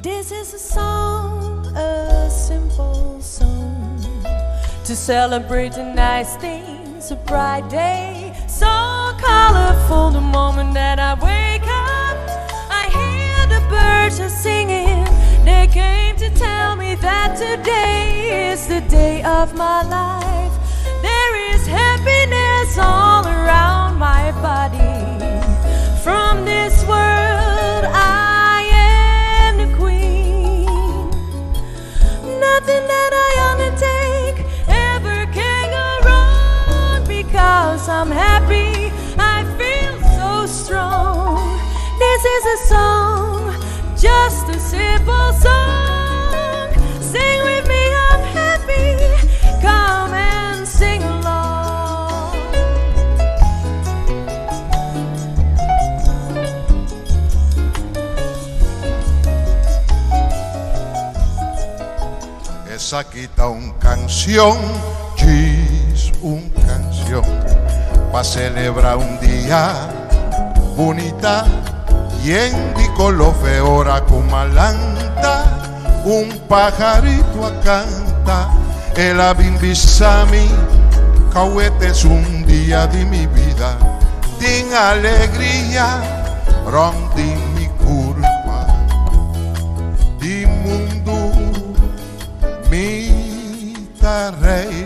This is a song, a simple song, to celebrate the nice things, a bright day, so colorful the moment that I wake up. I hear the birds are singing, they came to tell me that today is the day of my life. There is happiness all around my body. From this world I am the queen. Nothing that I undertake ever can go wrong, because I'm happy, I feel so strong. This is a song, just a simple song. Sing with me, I'm happy, come and sing along. Esa quita una canción, es una canción, pa' celebrar un día bonita. Y en di color feora como alanta, un pajarito a canta, el abimbisami, cahuete es un día de mi vida, din alegría, rondi mi curva, di mundo, mi rey,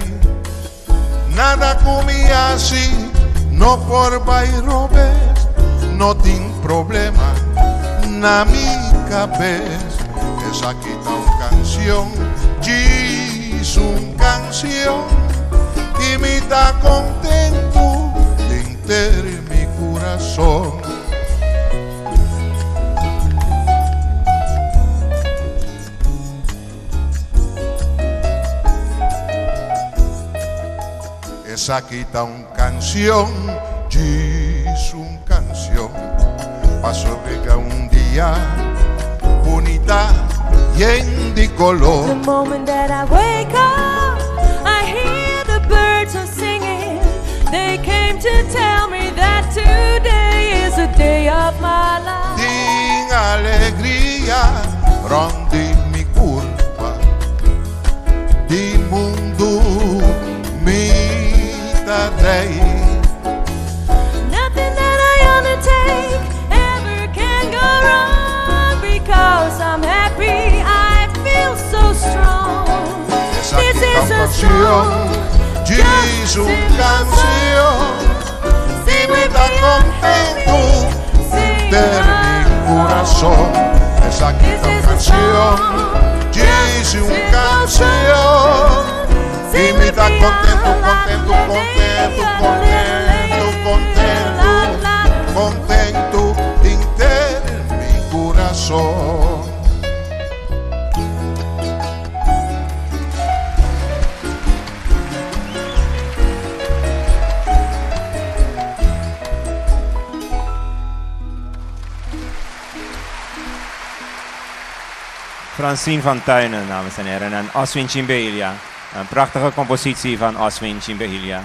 nada comía así, no por bairobes, no tengo problema na mi cabeza. Esa quita una canción, es una canción, y me está contento de enterar mi corazón. Esa quita una canción, es una canción, pa' sobregar un día bonita y en de color. The moment that I wake up, I hear the birds are singing. They came to tell me that today is the day of my life. Din alegría, rondi mi curva, di mundo mi rey. Nothing that I undertake ever can go wrong, because I'm happy, I feel so strong. Esa This quita is una a canción, song, es una canción, y me está contento de mi corazón. Esa quita una canción, es una canción, y me está contento, contento, contento, contento, contento, contento de enterar mi corazón. Francine van Tuinen, dames en heren, en Oswin Chimbehilia. Een prachtige compositie van Oswin Chimbehilia.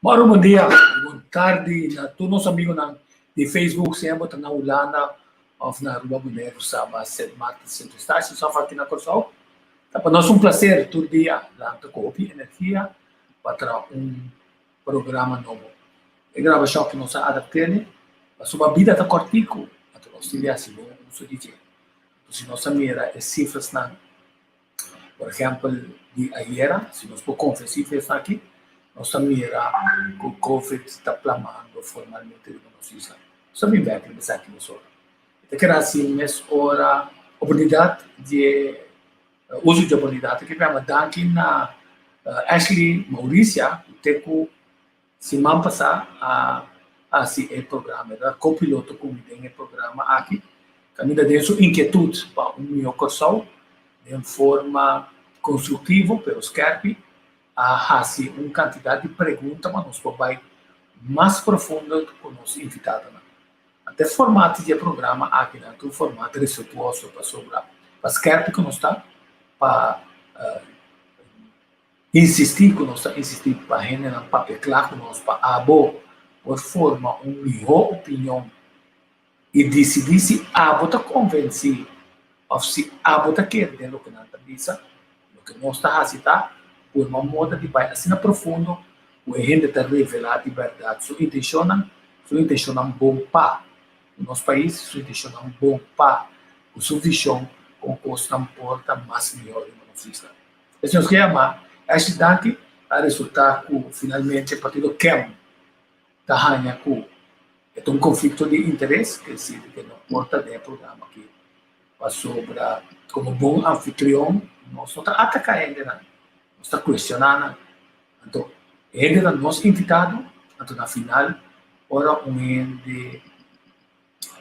Bom dia, boa tarde a todos os amigos de Facebook, sempre na Holanda, ou na Rua Boneiro, sábado, 7 de março, centro-estácio, só aqui na Corsol. Para nós um prazer, todo dia, lá na Copi Energia, para programa novo. A gravação que nós adaptamos, a sua vida está cortico, para nós ter assim, não se diz. Se nossa mira é cifras, por exemplo, de ayer, se nós por conferência aqui, nós mira que o Covid está plamando formalmente de nossa isla. Só me vê que pensar aqui nós hora. Então, que assim, nessa hora, oportunidade de uso de oportunidade que vamos dar aqui na Ashley Maurícia, que semana passada assim o programa, era copiloto comigo em programa aqui, caminha de sua inquietude para meu coração, de forma construtiva, pelo Skype, assim uma quantidade de perguntas, mas nós vamos mais profundo com os invitados. Até formato de programa aqui, o formato respeituoso para sobrar, para Skype que nós está, para insistir com nós, insistir para generar papel claro com nós, para por forma uma melhor opinião e decidir se abota convencer ou se abota querer o que não está dizendo, o que não está fazendo, por uma moda de vai assim profundo, o gente está revelar de verdade sua intenção é bom para o nosso país, sua intenção é bom para a sua visão com coisa não importa mais melhor em nosso estado. Esse é o esquema, a cidade a resultar que finalmente o partido QEM está ganhando com é um conflito de interesse, que se que não importa do programa que sobre como bom anfitrião, nós não está atacando ainda, nós está questionando, então ainda nós invitado, então na final, ora de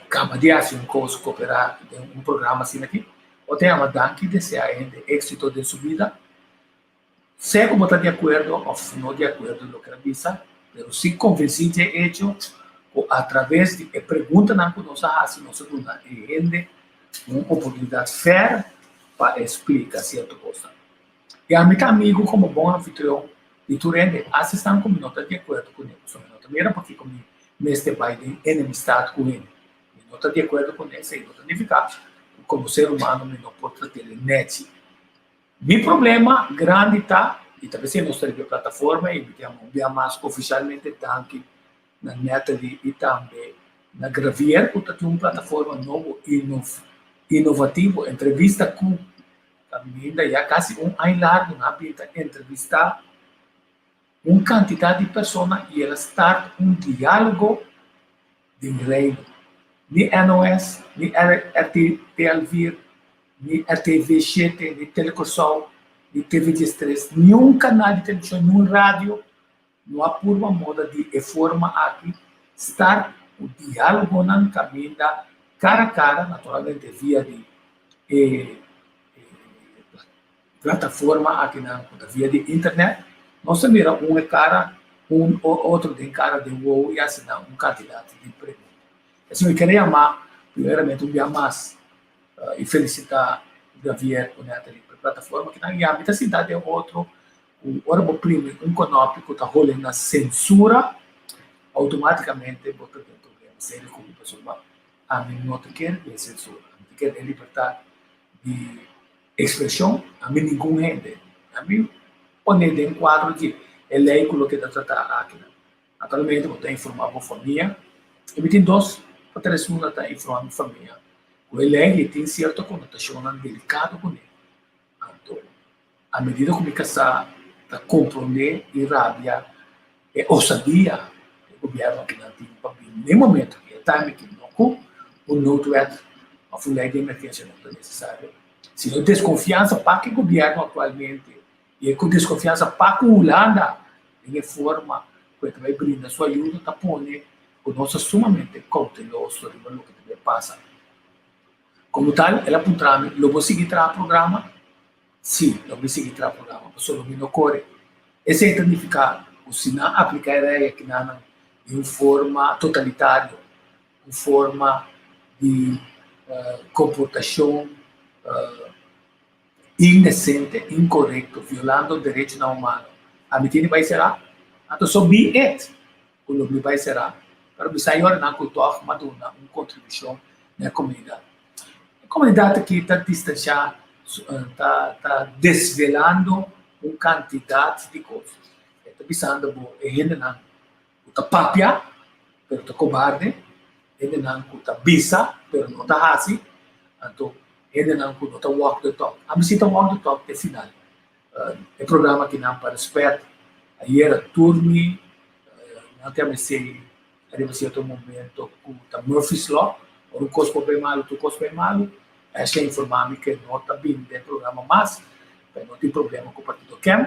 acaba de fazer coisa cooperar um programa assim aqui, ou tem uma danke desejar ainda êxito de sua vida, se como está de acordo ou não de acordo com o que avisa, mas se convencer de hecho através de pergunta na que nós fazemos, nós damos uma oportunidade fair para explicar certa coisa. E a minha amigo, como bom anfitrião, e tu rende, assistam como não está de acordo com ele. Só não está mesmo porque como neste Biden enemistado com ele. Não está de acordo com ele, isso não significa como ser humano não pode ter net. Meu problema grande está, e talvez se nós temos plataforma, e temos mais oficialmente tanque na net e também na Gravier, que tem uma plataforma nova inovativa, entrevista com ainda já quase ano largo, entrevistar uma quantidade de pessoas e ela start um diálogo de reino. Nem NOS, nem RTLVIR, nem RTV7, nem Telecorsol, nem TV13, nenhum canal de televisão, nenhum rádio, não há por uma moda de forma aqui estar o diálogo no caminho da cara a cara, naturalmente via de plataforma aqui na via de internet, nós mira um cara, outro tem cara de wow e assim um candidato de pergunta. Assim, eu queria amar, primeiramente, um dia mais e felicitar o Javier com a plataforma que na minha cidade é outro, o órgão primo, um conópico está rolando na censura, automaticamente bota ter problema sério com a pessoa. A mim não quer censura, a mim quer liberdade de expressão, a mim ninguém rende. A mim, onde tem um quadro de lei que está tratando aqui. Atualmente, eu tenho informado a família, e tem dois ou três pessoas que estão informando a família. O lei tem certa conotação delicada com ele. Então, à medida que me casar, para compreender e rabia, e ousadia, o governo aqui não tem papel, nem momento, que é time que não o note a lei de emergência não é necessário. Se não desconfiança para que o governo atualmente, e com desconfiança para que a Holanda, de forma que vai brindar sua ajuda, está pondo o nosso sumamente cauteloso sobre o que passa. Como tal, ela apontou-me, eu vou seguir o programa? Sim, eu vou seguir o programa, mas só não ocorre. Esse é significa, se não aplicar a ideia que não de forma totalitária, de forma de comportação indecente, incorreto, violando o direito humano. A medida vai ser então só be it, o nome vai ser para o Senhor não cultuar uma contribuição na comunidade. A comunidade que está distanciada, está desvelando uma quantidade de coisas. Está pensando que ele não está papia, mas está cobarde, ele não está bisa, mas não está assim, então ele não está walk the talk. A mim walk the talk é final. É programa que não para respeito. Aí era turmi, não tem mais sei, era certo momento com a Murphy's Law, ou um cospo bem malo, tu cospo bem malo, essa é informar-me que não está bem dentro do programa, mas não tem problema com o partido QEM,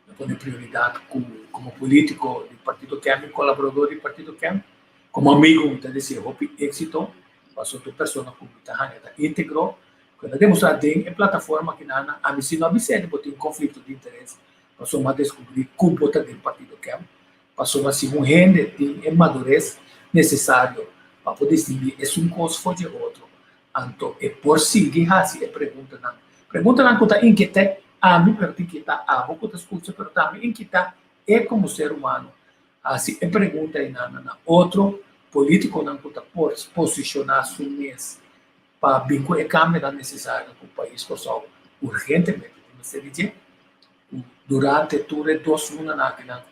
não tem prioridade como político do partido QEM, colaborador do partido QEM, como amigo, então desse êxito, passou outra pessoa que está íntegro, quando demonstrar tem a plataforma que não a mim se não observa, porque tem um conflito de interesse, passou a descobrir como botar do partido QEM, passou a ser um rende, tem madurez necessário para poder distinguir é um coisa fora de outro. Então, é por seguir assim, é pergunta não que está inquieta, a mim pergunta inquieta, a boca das coisas, mas também inquieta é como ser humano. Assim, é pergunta aí na outro, político não pode posicionar seu mês para vincular a câmera necessária para o país, que só urgentemente tem que ser durante toda 2 semanas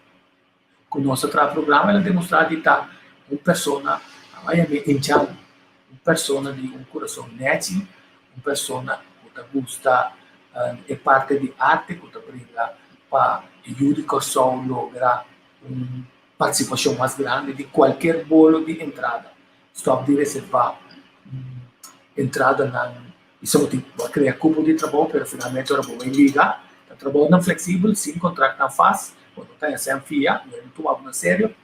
com o nosso programa, ela demonstrou que está uma pessoa uma pessoa de um coração neto, uma pessoa que gosta é parte de arte, que brinda para ajudar só lograr uma participação mais grande de qualquer bolo de entrada. Stop de reservar entrada na isso vai criar cupo de trabalho, mas finalmente ela vai ligar, trabalho não flexível, sem contrato não faz, quando tem essa FIA, não tomava na sério,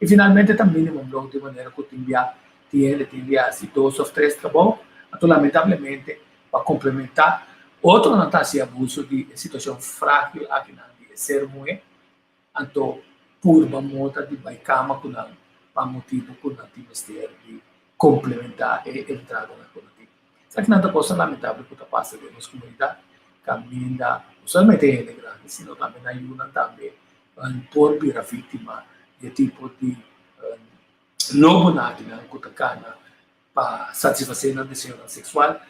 e finalmente também mínimo de maneira que tinha assim 2 ou 3 trabalhos, então lamentavelmente para complementar, outro não está se abuso de situação frágil aqui na de ser muito, então por uma monta de baicama com para motivo com a ministério de complementar a entrada na comunidade. Só que nada coisa lamentável que passa dentro das comunidades, caminha não somente é grande, sino também ajuda também por vir a vítima de tipo de lobo natina que está para satisfazer a desejo sexual,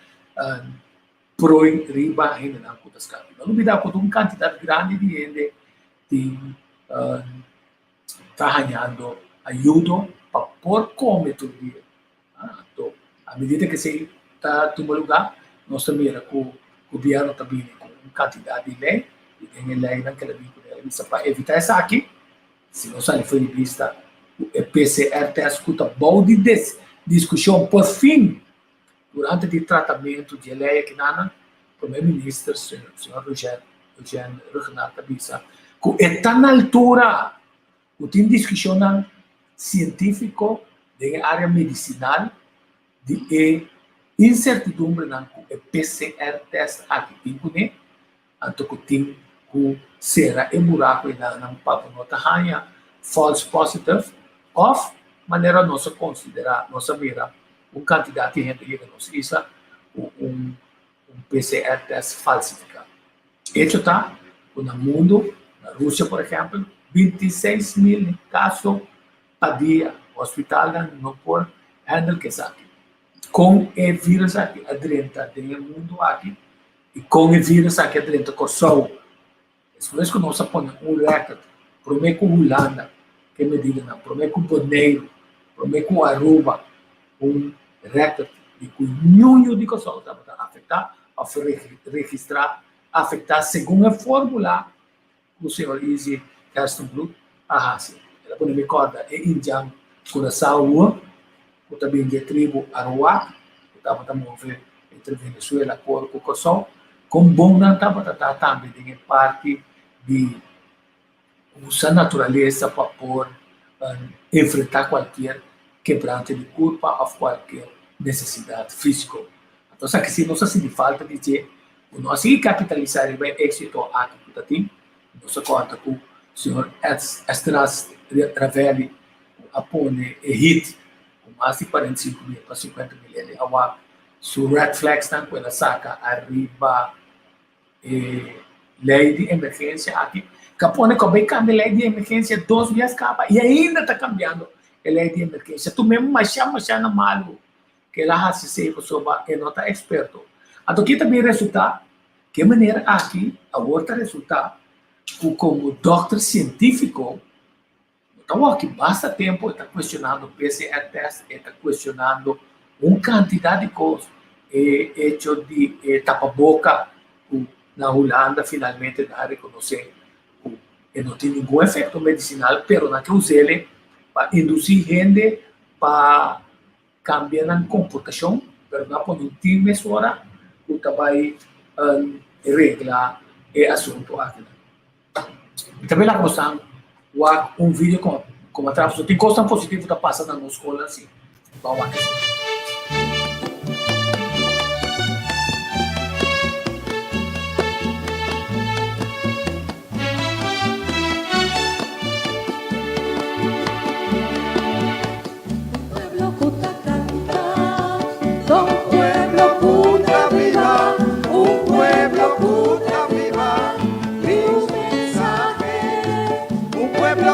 por riba ainda não que está não olvidar que uma quantidade grande de gente está ganhando ajuda para por comer todo dia. Então, à medida que se está tomando lugar, nós também que o governo também com uma quantidade de lei, e tem lei naquela vista para evitar isso aqui, se não sai foi vista o PCR teste escuta bom de discussão por fim durante o tratamento de lei que nana o primeiro-ministro o senhor Eugênio Renato Bisa que está na altura que tem discussão científica da área medicinal de incertidumbre na PCR teste aqui tem então que tem que será buraco na papo nota ranha false positive of maneira nossa considerar nossa mira candidato de gente que nos isa PCR teste falsificado. Isso está no mundo, na Rússia, por exemplo, 26.000 casos a dia, hospital não pode handle que aqui. Com o vírus aqui adentro do mundo aqui, e com o vírus aqui adentro do sol, por isso que nós põe recorde, primeiro com Holanda, que medida não, primeiro com Bonaire, primeiro com Aruba, recorde de cunho de coisa para afetar, registrar, afetar segundo a fórmula que o senhor Easy Kerstenblut arrasa. Ela pode me corda é indiano Curaçao, que também de tribo Aruac, que estava a mover entre Venezuela e o Kosovo, com bom não estava também de parte de usar a natureza para por enfrentar qualquer quebrante de culpa ou qualquer necessidade física. Então, se assim, não se falta de dizer, nós se capitalizar o êxito aqui que tem, nós conta com o senhor Estras Ravelli, apone e hit, com mais de 45 mil para 50 mil ele awa, su red flags não com ela saca arriba lei de emergência aqui, capone com bem cambia lei de emergência 2 dias capa e ainda está cambiando a lei de emergência, tu mesmo mas chama malo que ela se sei sobre que não está experto. Então, aqui também resulta que maneira aqui a outra resulta como doutor científico, então aqui basta tempo está questionando PCR test, está questionando uma quantidade de coisas, hecho de tapa-boca na Holanda finalmente dá a reconhecer que não tem nenhum efeito medicinal, mas não que use ele para induzir gente para cambiar a comportação, mas não por um time mesura, o trabalho regla e assunto aqui. E também lá mostrando vídeo com a tradução. Tem coisa positiva que está passando na escola assim. Vamos lá.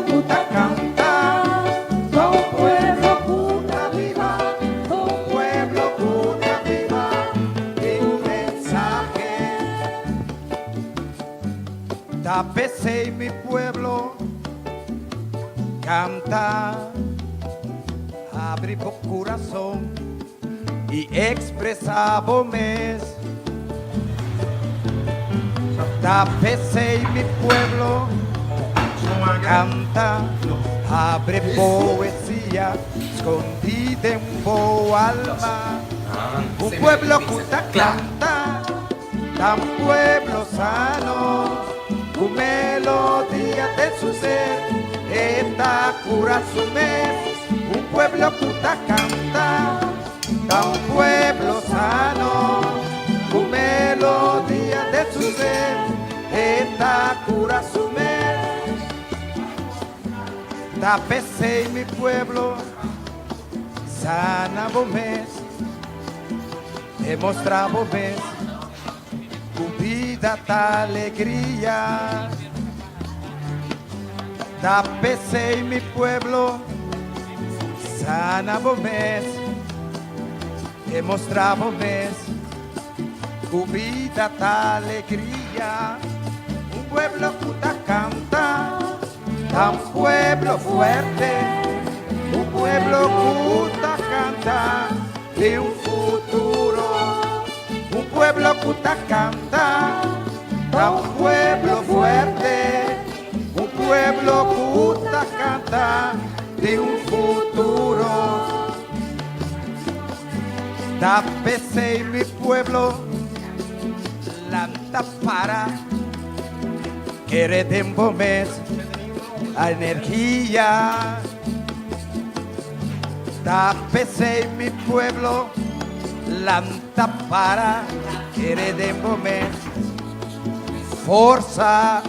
Puta canta, son pueblo puta Tapecé mi pueblo, canta, abrí tu corazón y expresábame. Tapecé mi pueblo, canta, abre poesía, escondida en tu alma. Un pueblo que canta, tan pueblo sano, con melodía de su ser, esta cura su mes. Un pueblo que canta, tan pueblo sano, con melodía de su ser, esta cura su mes. Tapecé mi pueblo, sana mes, demostraba mes, tu vida ta alegría. Tapecé mi pueblo, sana mes, demostraba mes, tu vida ta alegría. Un pueblo que canta, tan pueblo fuerte, un pueblo que canta de un futuro. Un pueblo que canta, tan pueblo fuerte, un pueblo que canta de un futuro. Tapecé mi pueblo, lanta para que redembomés la energía. Tapecé mi pueblo, lanta para que redembomés fuerza.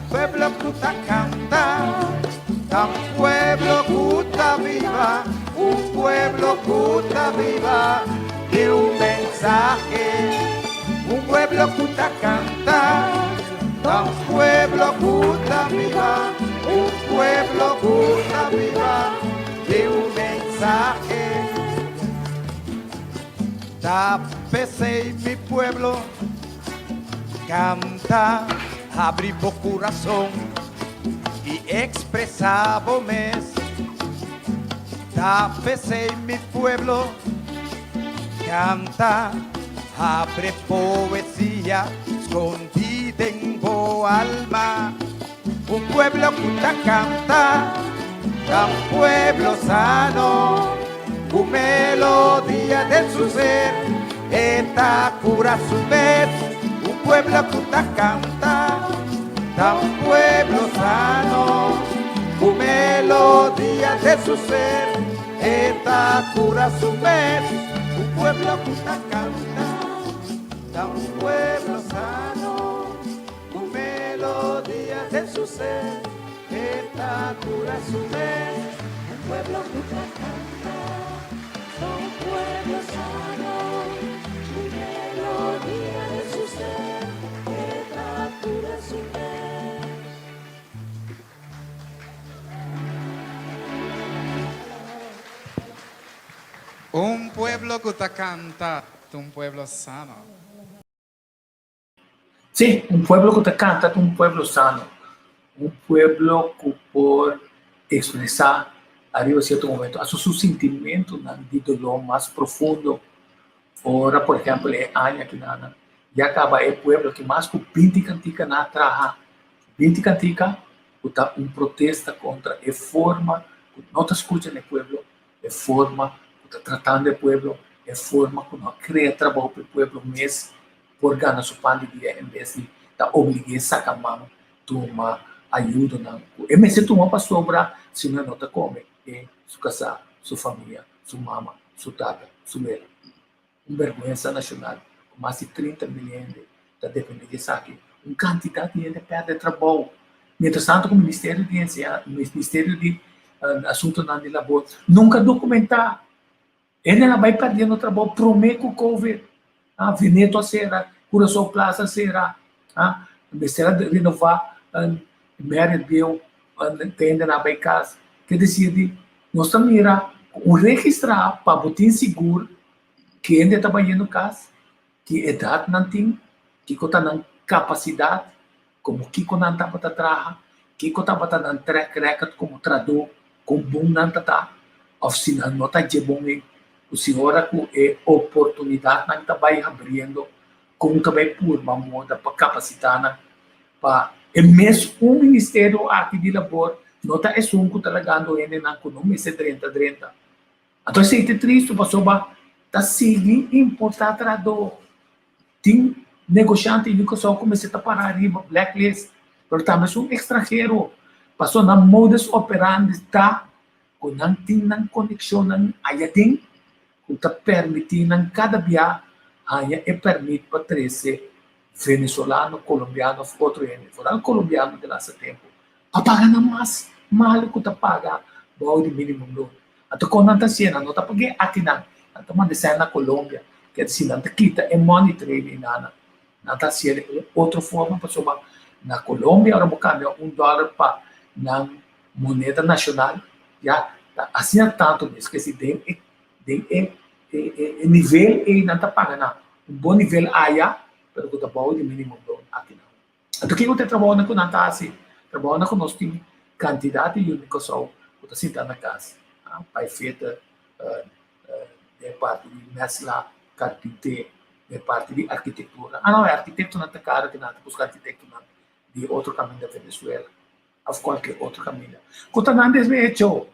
Pueblo que canta, tan pueblo que viva, un pueblo que viva de un mensaje. Un pueblo que canta, tan pueblo que viva, un pueblo que viva de un mensaje. Tapecé mi pueblo, canta, abrí tu corazón y expresábame. Tapecé mi pueblo, canta, abre poesía, escondida en tu alma. Un pueblo que canta, tan pueblo sano, con melodía de su ser, esta cura su vez. Un pueblo que canta, tan pueblo sano, con melodía de su ser, esta cura su vez. Un pueblo que canta, tan pueblo sano, con melodía de su ser, esta cura su vez. Un pueblo que canta, un pueblo sano, con melodía de su ser, esta cura su vez. Un pueblo que te canta, un pueblo sano. Sí, un pueblo que te canta, un pueblo sano. Un pueblo que por expresar arriba a cierto momento a su sentimiento de dolor más profundo. Ahora, por ejemplo, año que nada, ya acaba el pueblo que más que pinti cantica na traja. Pinti cantica, está un protesta contra a forma que não está escutando o pueblo, a forma que está tratando o pueblo, a forma que não cria trabalho para o pueblo mesmo, por ganhar seu pão de dia, em vez de estar obrigado a sacar mão, tomar ajuda. E me sinto uma para sobrar, se não está come, e sua casa, sua família, sua mama, sua tata, sua mãe. Uma vergonha nacional, com mais de 30 milhões de dependentes de saque, uma quantidade de gente perde trabalho. Mientras tanto, o Ministério de Ensino, o Ministério de Assuntos de Labor, nunca documentar. Ele vai perdendo o trabalho, promete que o Covid, Veneto será, Curaçao Plaza será, o Ministério de Renovar, Mério deu, tende na casa, que decide, nós estamos registrar para botar seguro que ainda está trabalhando em casa, que a idade não tem, que está na capacidade, como Kiko não está para trabalhar, Kiko está para dar track record como tradutor, como bom não está, oficina não está de bom, o senhor é oportunidade não está vai abrindo, como também por uma moda para capacitar, para é mesmo ministério aqui de labor, não está é um que está ligando ele na economia, se 30. Então, se é triste, a pessoa está seguindo importar tradutor. Tem negociante de educação começa a parar arriba, blacklist, mas também um estrangeiro, passou na modus operandi, está com não tem conexão, aí tem, que está permitindo cada dia, aí é permite para trazer venezuelano, colombiano, outro ente, fora colombiano de lá esse tempo, para pagar mais mal que está paga, o mínimo não. Então, quando não está sendo, não está pagando aqui não, então manda sair na Colômbia, quer dizer, não está quita, é money trading, não está sendo outra forma, pessoal, na Colômbia, agora vou cambiar $1 para na moeda nacional, já, assim é tanto mesmo, que se tem nível e não está pagando, bom nível aí, pero que está bom de mínimo aqui não. Então, o que eu estou trabalhando com não está assim, trabalhando com nós tem quantidade de unificação, que está sentado na casa, vai feita de parte de mescla, carpinteiro, de parte de arquitetura. Não é arquiteto não está caro, que não está buscando arquiteto não, de outro caminho da Venezuela, ou qualquer outro caminho. Quando não é hecho,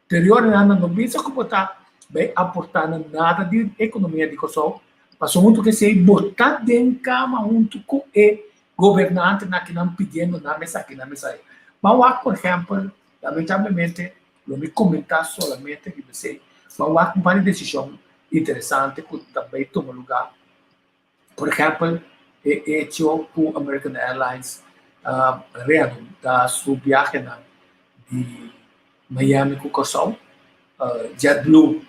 anterior não pensa como está bem aportando nada de economia de educação, mas junto que se botar dentro cama junto com o governante que não pedindo na mesa aqui na mesa aí. Mas por exemplo, lamentavelmente, eu me comentar solamente que você, mas uma decisão interessante que também toma lugar. Por exemplo, é hecho com American Airlines, da sua viagem de Miami com Corsol, JetBlue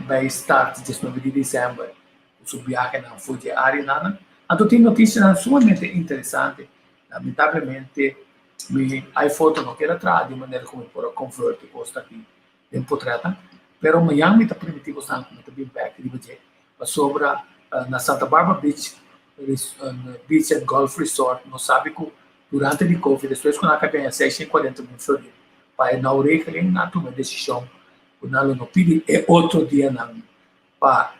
vai estar 19 de dezembro, sua viagem foi de Arizona. Então tem notícias sumamente interessantes. Lamentavelmente, a foto não quero atrás de maneira como para converter custa aqui em portrait, pero Miami está permitindo estar com bem back de budget sobre na Santa Barbara Beach and Golf Resort, não sabe que durante o Covid, depois quando acabei a 640 mil flores, para inaugurar ele não tomou decisão, quando não pedi é outro dia não, para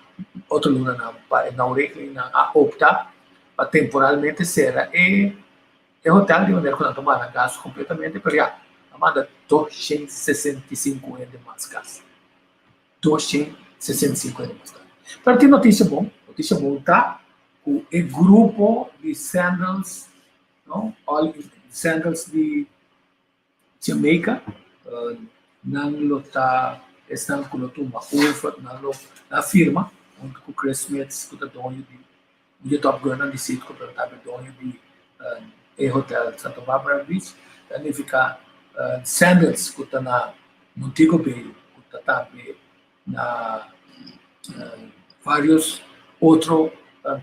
outro lugar não, para inaugurar ele não a optar para temporalmente ser é hotel de maneira que não tomar gasto completamente, mas já manda 265 de mais gasto. 265 de mais gasto. Para ter notícia boa tá? O grupo de sandals, não? All sandals de Jamaica, não está estão com uma uva na firma, onde o Chris Smith, que é dono de Top Gun, de sítio, que é dono de hotel Santa Barbara Beach, também fica sandals, que está na Montego Bay, que está também na vários outros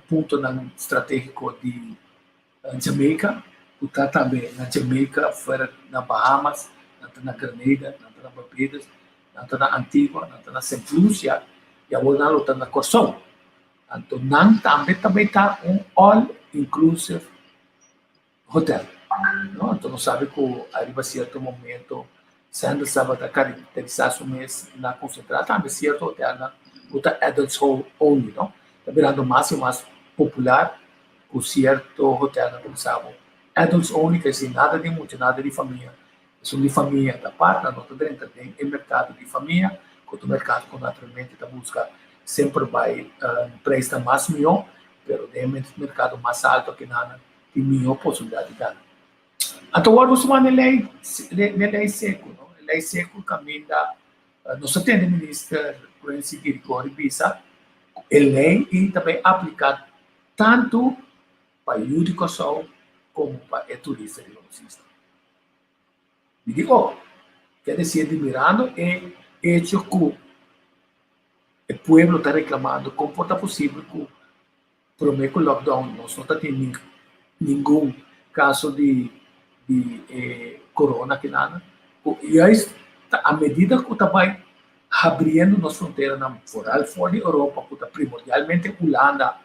pontos estratégicos de Jamaica, que está também na Jamaica, fora na Bahamas, na Grenada, na Barbados, na Antigua, na Saint Lucia, e agora está na Corsol. Então, também está all-inclusive hotel. Não? Então, não sabe que arriba certo momento, sendo sábado caracterizar o mês na concentrada, também certo hotel, está adults only, não? Está virando mais e mais popular o certo hotel, não sabe? Adults only, quer dizer, nada de muito, nada de família. Isso de família da parte, não está dentro tem o mercado de família, quando o mercado que naturalmente está buscando sempre vai prestar mais melhor, mas tem mercado mais alto que nada, tem melhor possibilidade de ganhar. Então, agora você vai na lei seco, não? Lei seco caminho da nossa tenda ministra Prince Gregório Bisa, lei e também aplicado tanto para a educação como para o turista de Londrina. Me digo, quer dizer, admirando é hecho que o povo está reclamando como pode possível que promete o lockdown, não está tendo nenhum caso de corona que nada. E aí, à medida que está vai abrindo nas fronteiras fora da Europa, que está primordialmente Holanda,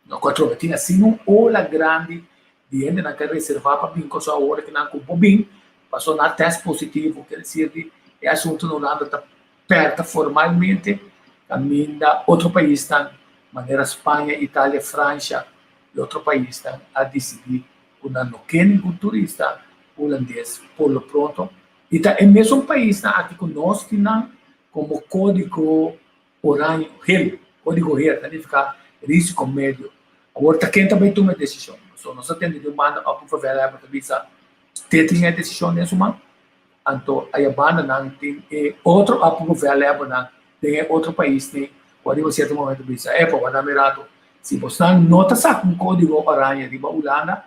no 4 assim, ou a grande de não quer reservar para vir com sua hora que não cumpre bem, passou na teste positivo, quer dizer que é assunto no Holanda está perto formalmente, caminha outro país está, maneira Espanha, Itália, França e outro país está a decidir que não quer turista holandês por lo pronto, e tá, é mesmo um país tá, aqui conosco que como código orange, código REL, significa risco médio. Agora, quem também toma decisão. So, nós temos de mandar a favela para visa ter a decisão nesse momento. Então, a banda não tem outro a favela para tem outro país tem quando você tem um momento visa é para dar mirado. Se você não está saca um código orange de Holanda,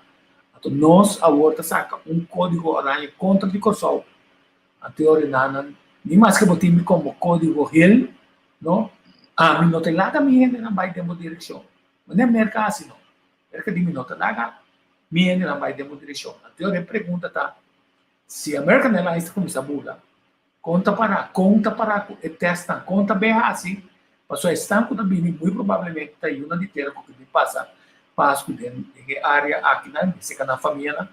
então nós agora saca um código orange contra de Kosovo. A teoria não nem mais que botar como código REL, não? A mim não tem nada minha não vai ter uma direção. Mas não é mercado assim não. Porque de mim não tem nada minha não vai ter uma direção. A teoria pergunta tá se a American Airlines começa a bula, conta para e testa, conta bem assim, passou estanco da bini muito provavelmente tá aí uma de terra que passa dentro da área aqui na família.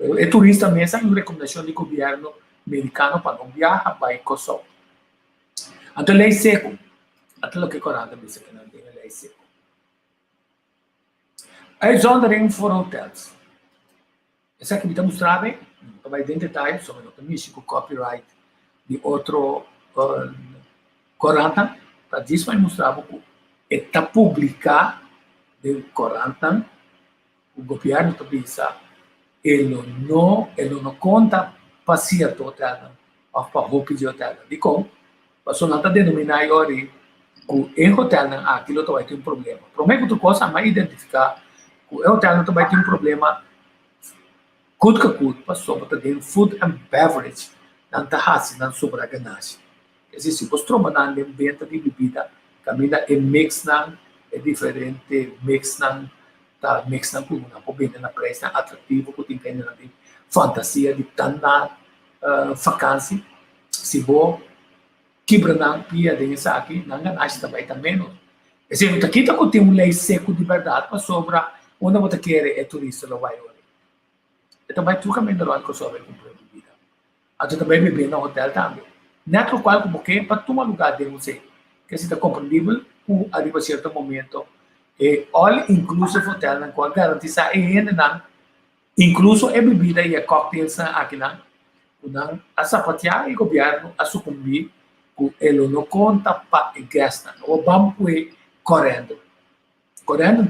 É turista mesmo, é uma recomendação do governo americano para não viajar para Kosovo. Então, lei seco. Até o que coranta diz que não tem lei seco. A exoneração for hotels. Essa aqui me está mostrando, não vai ter detalhes sobre o México copyright de outro coranta, para disso vai mostrar que está publicado do coranta, o governo também sabe, ele não conta para certo hotel, ou para roupa de hotel. De como? Passou nada a denominar agora que em hotel aquilo vai ter um problema. Prometo outra coisa, mas identificar que o hotel não vai ter um problema custo, passou para ter food and beverage, não está assim, não sobra ganagem. Existe, você troma na venda de bebida, caminha é mix não, é diferente, mix não com uma bebida na preço atrativo, que tem que ter fantasia de tanta vacância, se vou quebra não pia desse aqui, não ganagem também menos. Exemplo, aqui está tem um lei seco de verdade para sobra, onde você quer é turista lá vai olhar. Então vai tudo caminho lá que sobre comprar bebida. Até também beber no hotel também. Neto qual como que para tomar lugar de você, que se está compreendível, o arriba certo momento é all inclusive hotel na qual garantiza ainda não, incluso é bebida e é cocktails aqui não, a sapatear e o governo a sucumbir que ele não conta para o gasto, o banco é correndo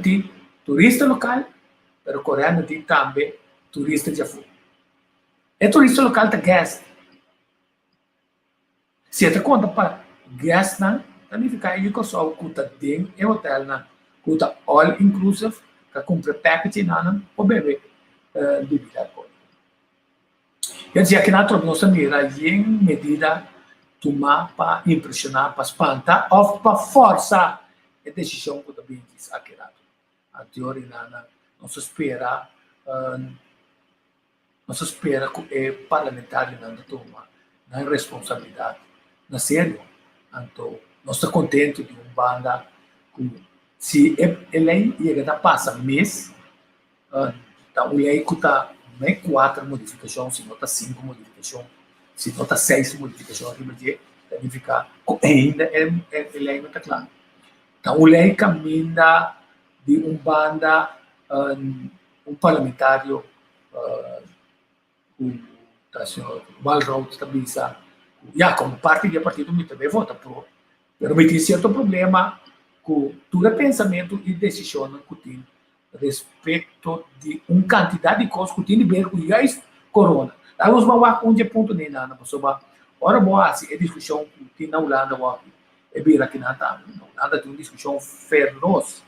tem turista local, mas correndo tem também turista de fora. É turista local da gasto. Se você conta para gasto, significa que só custa dentro do hotel, custa all inclusive, que compra package ou beber bebida. Quer dizer, aqui na nossa mira, em medida tomar para impressionar, para espantar ou para forçar a decisão que também diz aqui. A teoria não se espera que o parlamentar não toma na responsabilidade, na sério. Então, nós estamos contentes de uma banda que se a lei chega a passar mês, a lei que está não é 4 modificações, se não está 5 modificações, se não está 6 modificações, significa que ainda a lei não está clara. Então, a lei caminha de uma banda, um parlamentário, o senhor Walroth também sabe, como parte do partido, me também vota por, mas me tem certo problema com todo o pensamento e decisão que tem respeito de uma quantidade de coisas que tem de ver com o corona. Nós vamos ver onde é ponto nem nada, pessoal. Ora, boa, é discussão que tem na Holanda, é bem aqui na Holanda tem uma discussão feroz,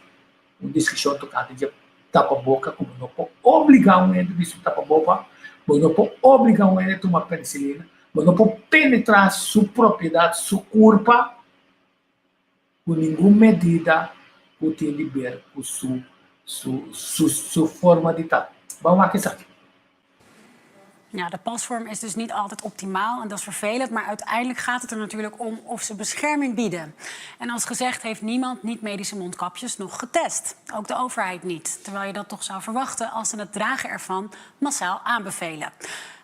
uma discussão tocante de tapa-boca, como não pode obrigar um ente a tapa-boca, mas não pode obrigar um ente a tomar penicilina, mas não pode penetrar sua propriedade, sua culpa, com nenhuma medida que tem de ver com sua forma de estar. Vamos lá, que sabe? Ja, de pasvorm is dus niet altijd optimaal en dat is vervelend. Maar uiteindelijk gaat het er natuurlijk om of ze bescherming bieden. En als gezegd heeft niemand niet-medische mondkapjes nog getest. Ook de overheid niet. Terwijl je dat toch zou verwachten als ze het dragen ervan massaal aanbevelen.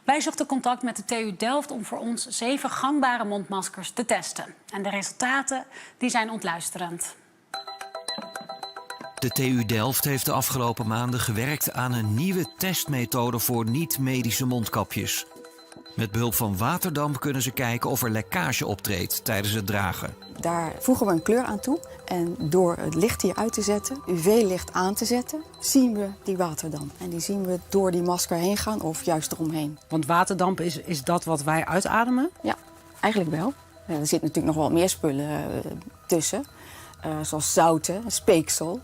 Wij zochten contact met de TU Delft om voor ons 7 gangbare mondmaskers te testen. En de resultaten die zijn ontluisterend. De TU Delft heeft de afgelopen maanden gewerkt aan een nieuwe testmethode voor niet-medische mondkapjes. Met behulp van waterdamp kunnen ze kijken of er lekkage optreedt tijdens het dragen. Daar voegen we een kleur aan toe en door het licht hier uit te zetten, UV-licht aan te zetten, zien we die waterdamp. En die zien we door die masker heen gaan of juist eromheen. Want waterdamp is dat wat wij uitademen? Ja, eigenlijk wel. Er zitten natuurlijk nog wel meer spullen tussen. Zoals zouten, speeksel.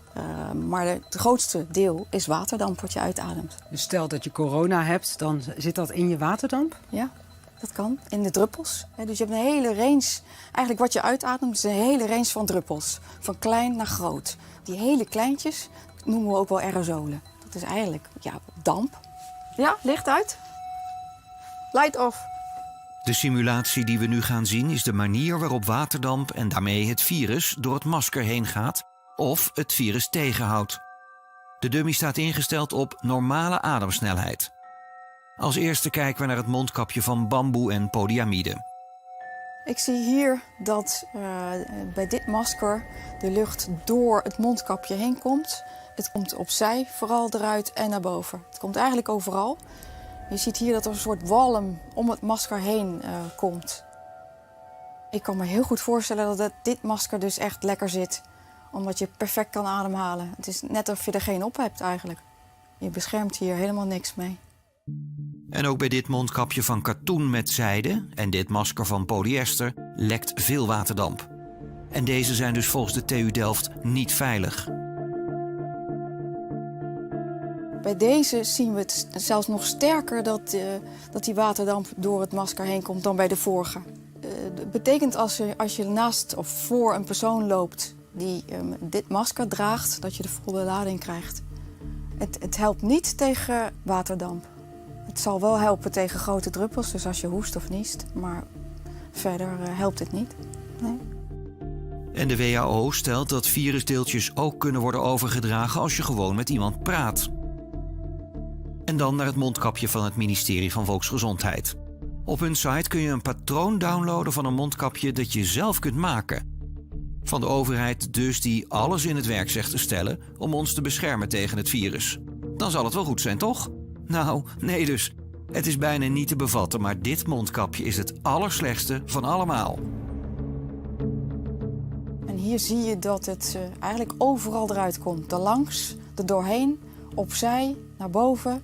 Maar het grootste deel is waterdamp wat je uitademt. Dus stel dat je corona hebt, dan zit dat in je waterdamp? Ja, dat kan. In de druppels. Dus je hebt een hele range. Eigenlijk wat je uitademt is een hele range van druppels. Van klein naar groot. Die hele kleintjes noemen we ook wel aerosolen. Dat is eigenlijk damp. Ja, licht uit. Light off. De simulatie die we nu gaan zien is de manier waarop waterdamp en daarmee het virus door het masker heen gaat of het virus tegenhoudt. De dummy staat ingesteld op normale ademsnelheid. Als eerste kijken we naar het mondkapje van bamboe en polyamide. Ik zie hier dat bij dit masker de lucht door het mondkapje heen komt. Het komt opzij, vooral eruit en naar boven. Het komt eigenlijk overal. Je ziet hier dat er een soort walm om het masker heen komt. Ik kan me heel goed voorstellen dat dit masker dus echt lekker zit. Omdat je perfect kan ademhalen. Het is net of je er geen op hebt eigenlijk. Je beschermt hier helemaal niks mee. En ook bij dit mondkapje van katoen met zijde en dit masker van polyester lekt veel waterdamp. En deze zijn dus volgens de TU Delft niet veilig. Bij deze zien we het zelfs nog sterker dat die waterdamp door het masker heen komt dan bij de vorige. Dat betekent als je naast of voor een persoon loopt die dit masker draagt, dat je de volle lading krijgt. Het helpt niet tegen waterdamp. Het zal wel helpen tegen grote druppels, dus als je hoest of niest. Maar verder helpt het niet. Nee. En de WHO stelt dat virusdeeltjes ook kunnen worden overgedragen als je gewoon met iemand praat. En dan naar het mondkapje van het ministerie van Volksgezondheid. Op hun site kun je een patroon downloaden van een mondkapje dat je zelf kunt maken. Van de overheid dus die alles in het werk zegt te stellen om ons te beschermen tegen het virus. Dan zal het wel goed zijn, toch? Nou, nee dus. Het is bijna niet te bevatten, maar dit mondkapje is het allerslechtste van allemaal. En hier zie je dat het eigenlijk overal eruit komt. Erlangs, er doorheen, opzij, naar boven.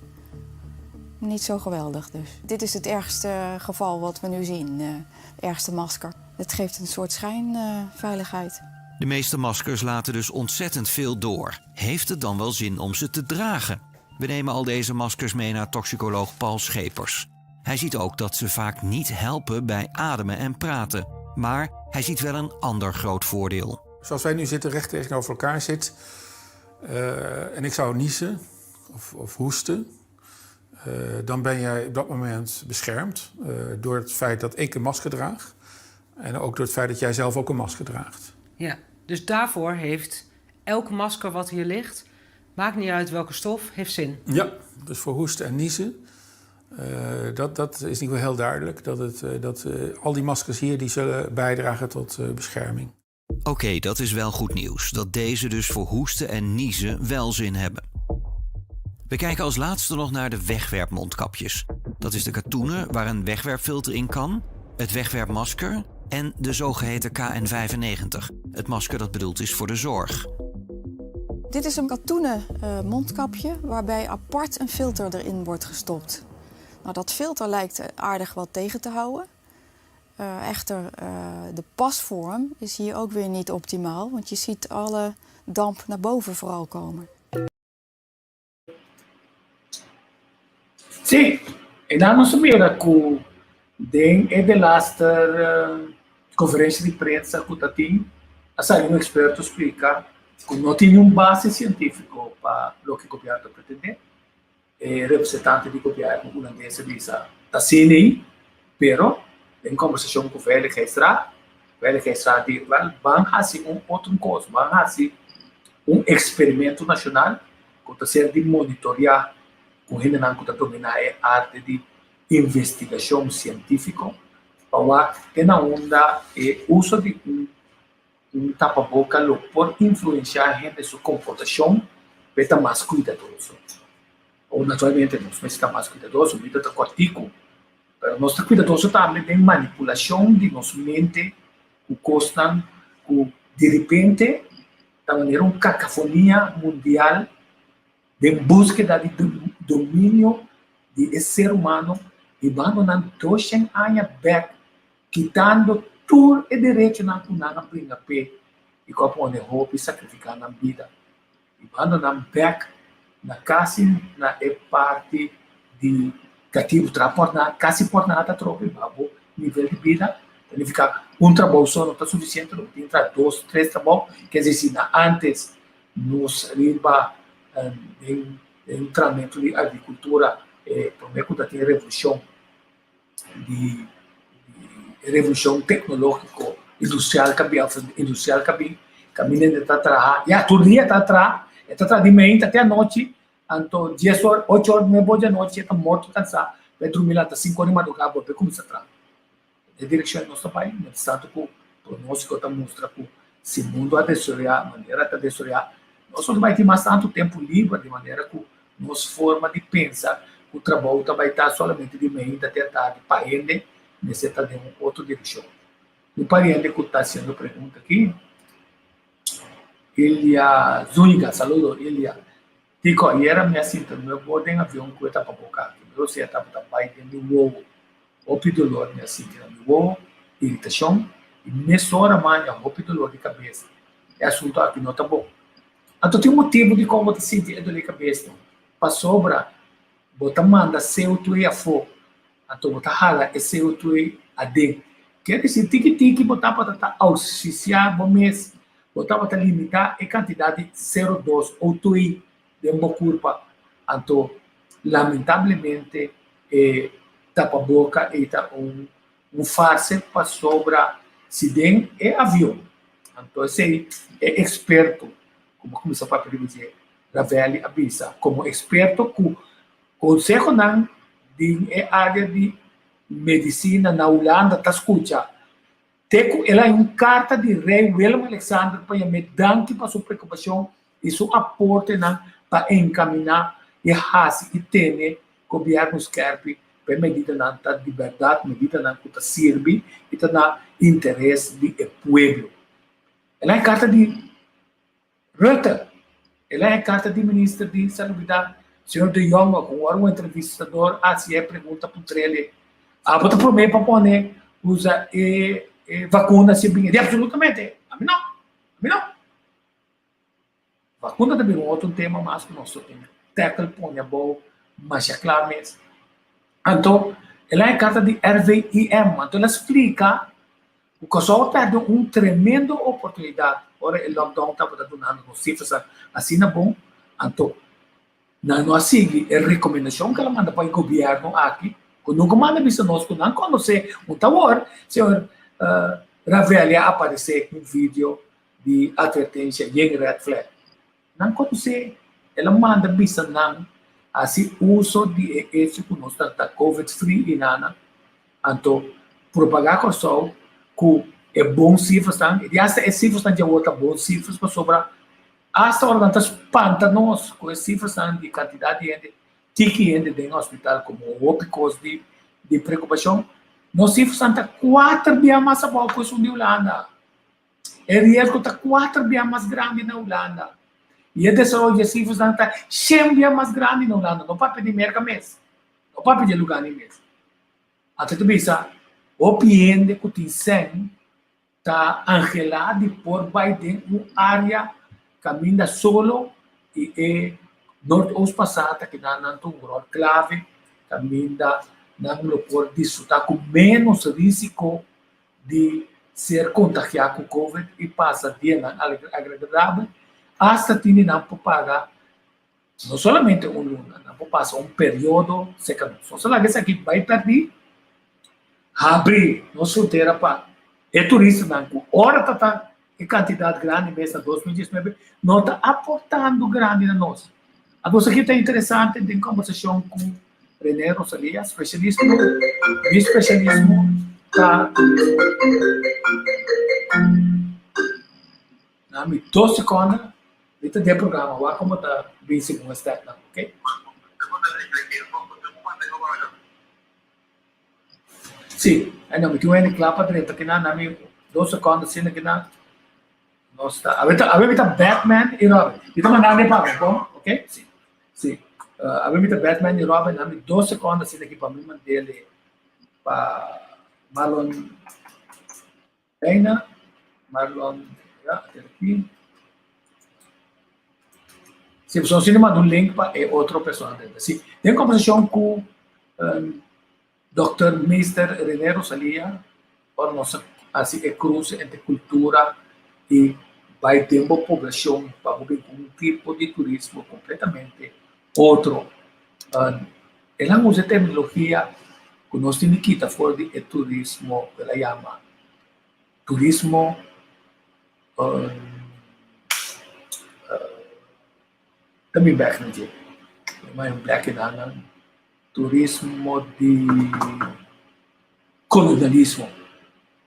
Niet zo geweldig dus. Dit is het ergste geval wat we nu zien, het ergste masker. Het geeft een soort schijnveiligheid. De meeste maskers laten dus ontzettend veel door. Heeft het dan wel zin om ze te dragen? We nemen al deze maskers mee naar toxicoloog Paul Schepers. Hij ziet ook dat ze vaak niet helpen bij ademen en praten. Maar hij ziet wel een ander groot voordeel. Zoals wij nu zitten, recht tegenover elkaar zitten. En ik zou niezen of hoesten. Dan ben jij op dat moment beschermd. Door het feit dat ik een masker draag. En ook door het feit dat jij zelf ook een masker draagt. Ja, dus daarvoor heeft elk masker wat hier ligt, maakt niet uit welke stof, heeft zin. Ja, dus voor hoesten en niezen. Dat is niet wel heel duidelijk. Dat al die maskers hier die zullen bijdragen tot bescherming. Oké, dat is wel goed nieuws. Dat deze dus voor hoesten en niezen wel zin hebben. We kijken als laatste nog naar de wegwerpmondkapjes. Dat is de katoenen waar een wegwerpfilter in kan, het wegwerpmasker en de zogeheten KN95. Het masker dat bedoeld is voor de zorg. Dit is een katoenen mondkapje waarbij apart een filter erin wordt gestopt. Nou, dat filter lijkt aardig wat tegen te houden. Echter, de pasvorm is hier ook weer niet optimaal, want je ziet alle damp naar boven vooral komen. Sim, e nós não sabíamos que de laatste conferência de imprensa que tem, um experto explica que não tinha base científico para o que o governo pretende. representante do governo holandês disse, está CNI, pero em conversação com o Veiligheidsraad diz, vamos fazer outra coisa, vamos fazer experimento nacional que está sendo de monitorear com gente que está dominando a arte de investigação científica para ter na onda o uso de tapa-boca por influenciar a gente sua comportação para estar mais cuidadoso. Ou naturalmente nós vamos estar mais cuidadoso, vida está cortico, mas nós estamos cuidadoso também de manipulação de nossa mente, que costam, que de repente da maneira cacofonia mundial de búsqueda de domínio de ser humano e abandonando 200 anos back, quitando todo o direito na brinca pé e como onde roupa e sacrificar na vida. E abandonando back na casa na parte de cativo transportar, quase por nada troca babo nível de vida. Ele fica trabalho só não está suficiente, não tem 2, 3 trabalhos, quer dizer, antes nos riba em tratamento de agricultura, também quando tem revolução tecnológica, industrial que caminha de atrás, e a turnia está atrás de manhã até a noite, então 10 horas, 8 horas, 9 horas da noite, está morto, cansado, vai dormir lá até 5 horas de madrugada, para começar a trabalhar. A direção do nosso país, no tanto que o pronóstico está mostra que se o mundo a desoriar, maneira de desoriar, nós não vai ter mais tanto tempo livre, de maneira que nossa forma de pensar, o trabalho vai estar somente de manhã até tarde, para ele, necessita de outra direção. O parente que está sendo pergunta aqui, Elia Zúñiga, saludo, Elia. Digo, era minha cinta, meu bordo em avião que eu estava para bocar, eu sei que estava para dentro do ovo. Roupa de dolor, minha cintura, meu irritação, e nessa hora, mãe, roupa de dolor de cabeça. É assunto aqui, não está bom. Então, tem um motivo de como você sente dor de cabeça. Para sobra, você manda CO2 a fogo. Então, você rala esse CO2 a dentro. Quer dizer, tique-tique, você pode auxiliar o mês, você pode limitar a quantidade de CO2 ou TUI de uma curva. Então, lamentavelmente, tapa-boca e farse para sobra acidente e avião. Então, esse é experto, como começou a dizer, Ravelli avisa, como experto que consegue na área de medicina na Holanda, está escutando. Ela é uma carta de rei Willem Alexander para me dar para sua preocupação e seu aporte para encaminhar e ter governos que para medida na liberdade, medida na que serve e na interesse do povo. Ela é carta de Rutte, ela é carta de ministro de Saúde, senhor De Jong, com um entrevistador, assim é pergunta para ele, bota para mim para pôr, usa vacuna se bem, absolutamente, a mim não. Vacuna também é um outro tema, mas que nós temos, tackle, põe a boa, mas é claro mesmo. Então, ela é carta de RVIM. Então, ela explica que o pessoal perdeu uma tremenda oportunidade. Agora, o lockdown estava dando nos cifras assim, não é bom. Então, não sigue a recomendação que ela manda para o governo aqui. Quando nunca manda isso nós, quando não conhece um tawar, senhor Ravelli aparecer um vídeo de advertência em red flag. Não conhece, ela manda isso não. Assim, uso de esse que nós está COVID-free e nada. Então, propagar com o que é bom cifras, e essa cifras de outra bom cifras para sobrar. Hasta agora, nós espanta-nos com as cifras de quantidade de gente que entra no hospital, como o causa de preocupação. Nós cifras estão 4 vezes mais alto que isso na Holanda. O risco está 4 vezes mais grande na Holanda. E o desenvolvimento de cifras está 100 vezes mais grande na Holanda. Não pode pedir merca mesmo. Não pode pedir lugar nem mesmo. Até tu pensa, o cliente que tem 100 está angelado por Biden uma área caminha solo e norte-oeste passada que dá um grau clave, caminha no por desfrutar com menos risco de ser contagiado com COVID e passa dia agradável, hasta tem não para pagar não somente luna, não passa período secando. Só lá que aqui vai perder, abrir nossa fronteira para turista, não, hora tá em quantidade grande, mesmo 2019, não está aportando grande na nossa. A nossa aqui está interessante, tem conversação com René Rosalia, especialista, meu especialismo está na minha 2 segundos, então tem programa, lá como está 20 segundos, ok? Sim, não, me tinha que lá para dentro, que na minha 2 segundos, assim, que na nossa, a ver Batman e Robin, então mandar para bom, ok? Sim, sim. A ver Batman e Robin, na minha 2 segundos, assim, aqui para mim mandar para Marlon Reina, Marlon, aqui. Se você não manda link para outra pessoa, sim. Tem conversação com Dr. Mr. René Rosalia, para nossa assim cruz entre cultura e vai ter uma população para um tipo de turismo completamente outro. Ela usa a terminologia que nós temos que estar fora de turismo, ela chama turismo também back na dia, mas black na turismo de colonialismo,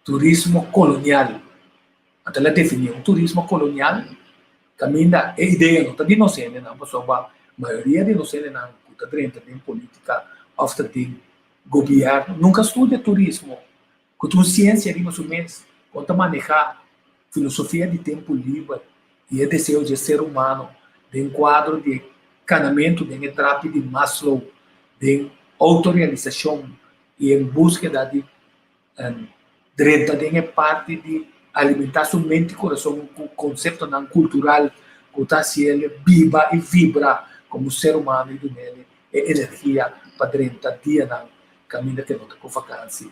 turismo colonial. Até ela definiu turismo colonial, caminha a ideia não está de nós ainda, não, mas a maioria de nós ainda não está dentro de política, after de governo, nunca estuda turismo, com consciência de mais ou menos, quanto manejar filosofia de tempo livre e o desejo de ser humano, de enquadro de canamento, de etapa de Maslow, de autorrealização e em búsqueda de direito de parte de alimentar sua mente e coração com o conceito não cultural que está se ele viva e vibra como ser humano e nele é energia para dentro dia não caminho que não está com vacância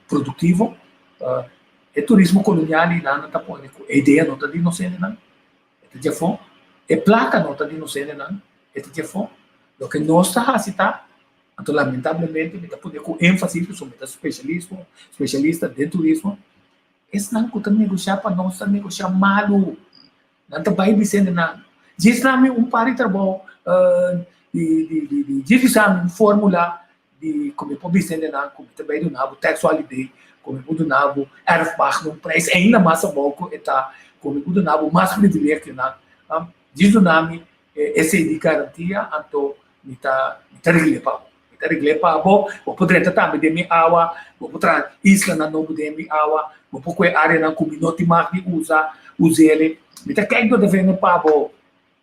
produtivo é turismo colonial e não está pondo a ideia não está de não ser não é já foi é placa não está de não ser não é já foi o que nós está está então lamentavelmente está poder com ênfase sobre especialista de turismo esse não que negociar para nós negociar malo não está vai dizendo não diz lá par de trabalho de fórmula de como pode dizer não como também do nabo textualidade como do nabo erfbach um preço ainda mais pouco está como do nabo mais privilégio não diz o nome esse de garantia então está regle para vou poder também de minha água vou poder isla na novo de minha água vou pouco área na comunidade mais de usa ele me tá querendo defender para vou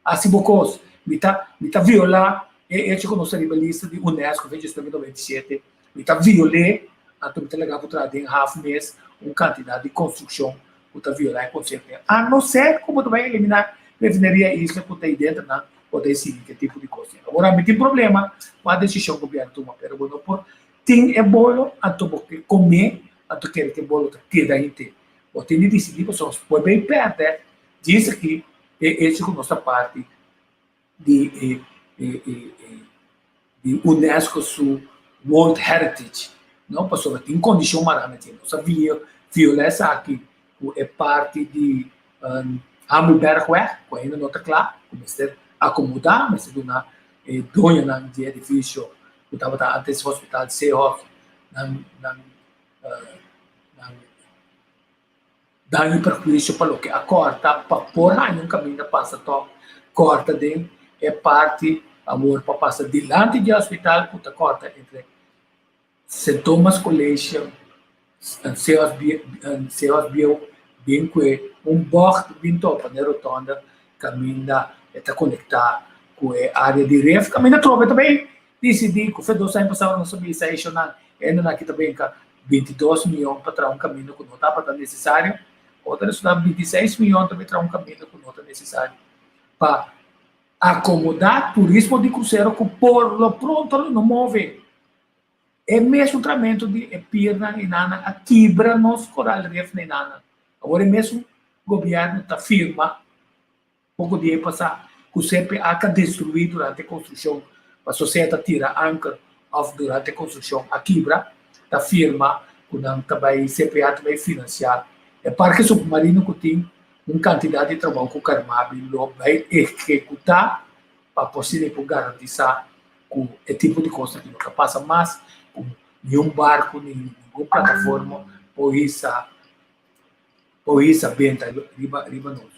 assim bocos me tá violar que nossa rivalista de UNESCO veja em 97 me tá violar então me tá legal para trás em half mês quantidade de construção que tá violar conceito a não ser como tu vai eliminar refinaria isla que tá aí dentro não pode decidir que tipo de coisa. Agora, me tem problema com a decisão que o governo toma, pero bueno, por tem bolo, então porque comer, então quer que bolo queda inteiro. Ou tem de decidir, pessoas, pode bem perto, diz aqui, esse é a nossa parte de UNESCO, su World Heritage, não, pessoal, tem condição maramente, nossa violência aqui, é parte de Hammelbergweg, que ainda não está claro, como ser acomodar, mas do na dono na de edifício que estava antes hospital de Seehof dá perjuízo para o que a corta para por aí um caminho passa to corta de é parte amor para passar diante do hospital que corta entre St. Thomas College Seehof bio bem que bord bem topa na rotonda caminha está conectado com a área de ref, caminha trova também, decidi que foi 2 anos passados não sabia se ainda aqui também com 22 milhões para trazer caminho que não está necessário, outra estudar 26 milhões também trazer caminho que não está necessário, para acomodar turismo de cruzeiro que por lo pronto não move. É mesmo tratamento de pirna e nana, a quebra nos coral ref nem nana. Agora mesmo o governo está firma pouco dia passar que o CPA que destruir durante a construção, a sociedade tira anchor of durante a construção, a quebra, da firma, que não também CPA também financiar. É parque submarino que tem uma quantidade de trabalho que o Carmabi vai executar para poder garantizar que o tipo de coisa que nunca passa mais, com nenhum barco, nenhuma plataforma, por isso venta riba nós.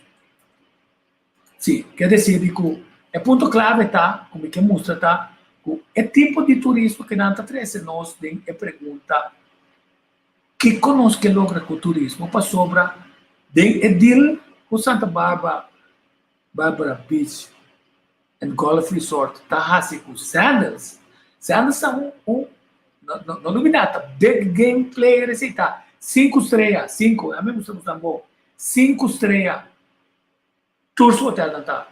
Sim, quer dizer que o ponto clave está, como que mostra, tá, que é tipo de turismo que não está trazendo nós, tem a pergunta que conosco que logra com o turismo para sobra, tem a deal com Santa Barbara Beach and Golf Resort, está assim com Sandals. Sandals são não nominata, big game player, assim, tá, 5 estrelas, 5, a mesma estamos tão bom, 5 estrelas, tours hotel não tá,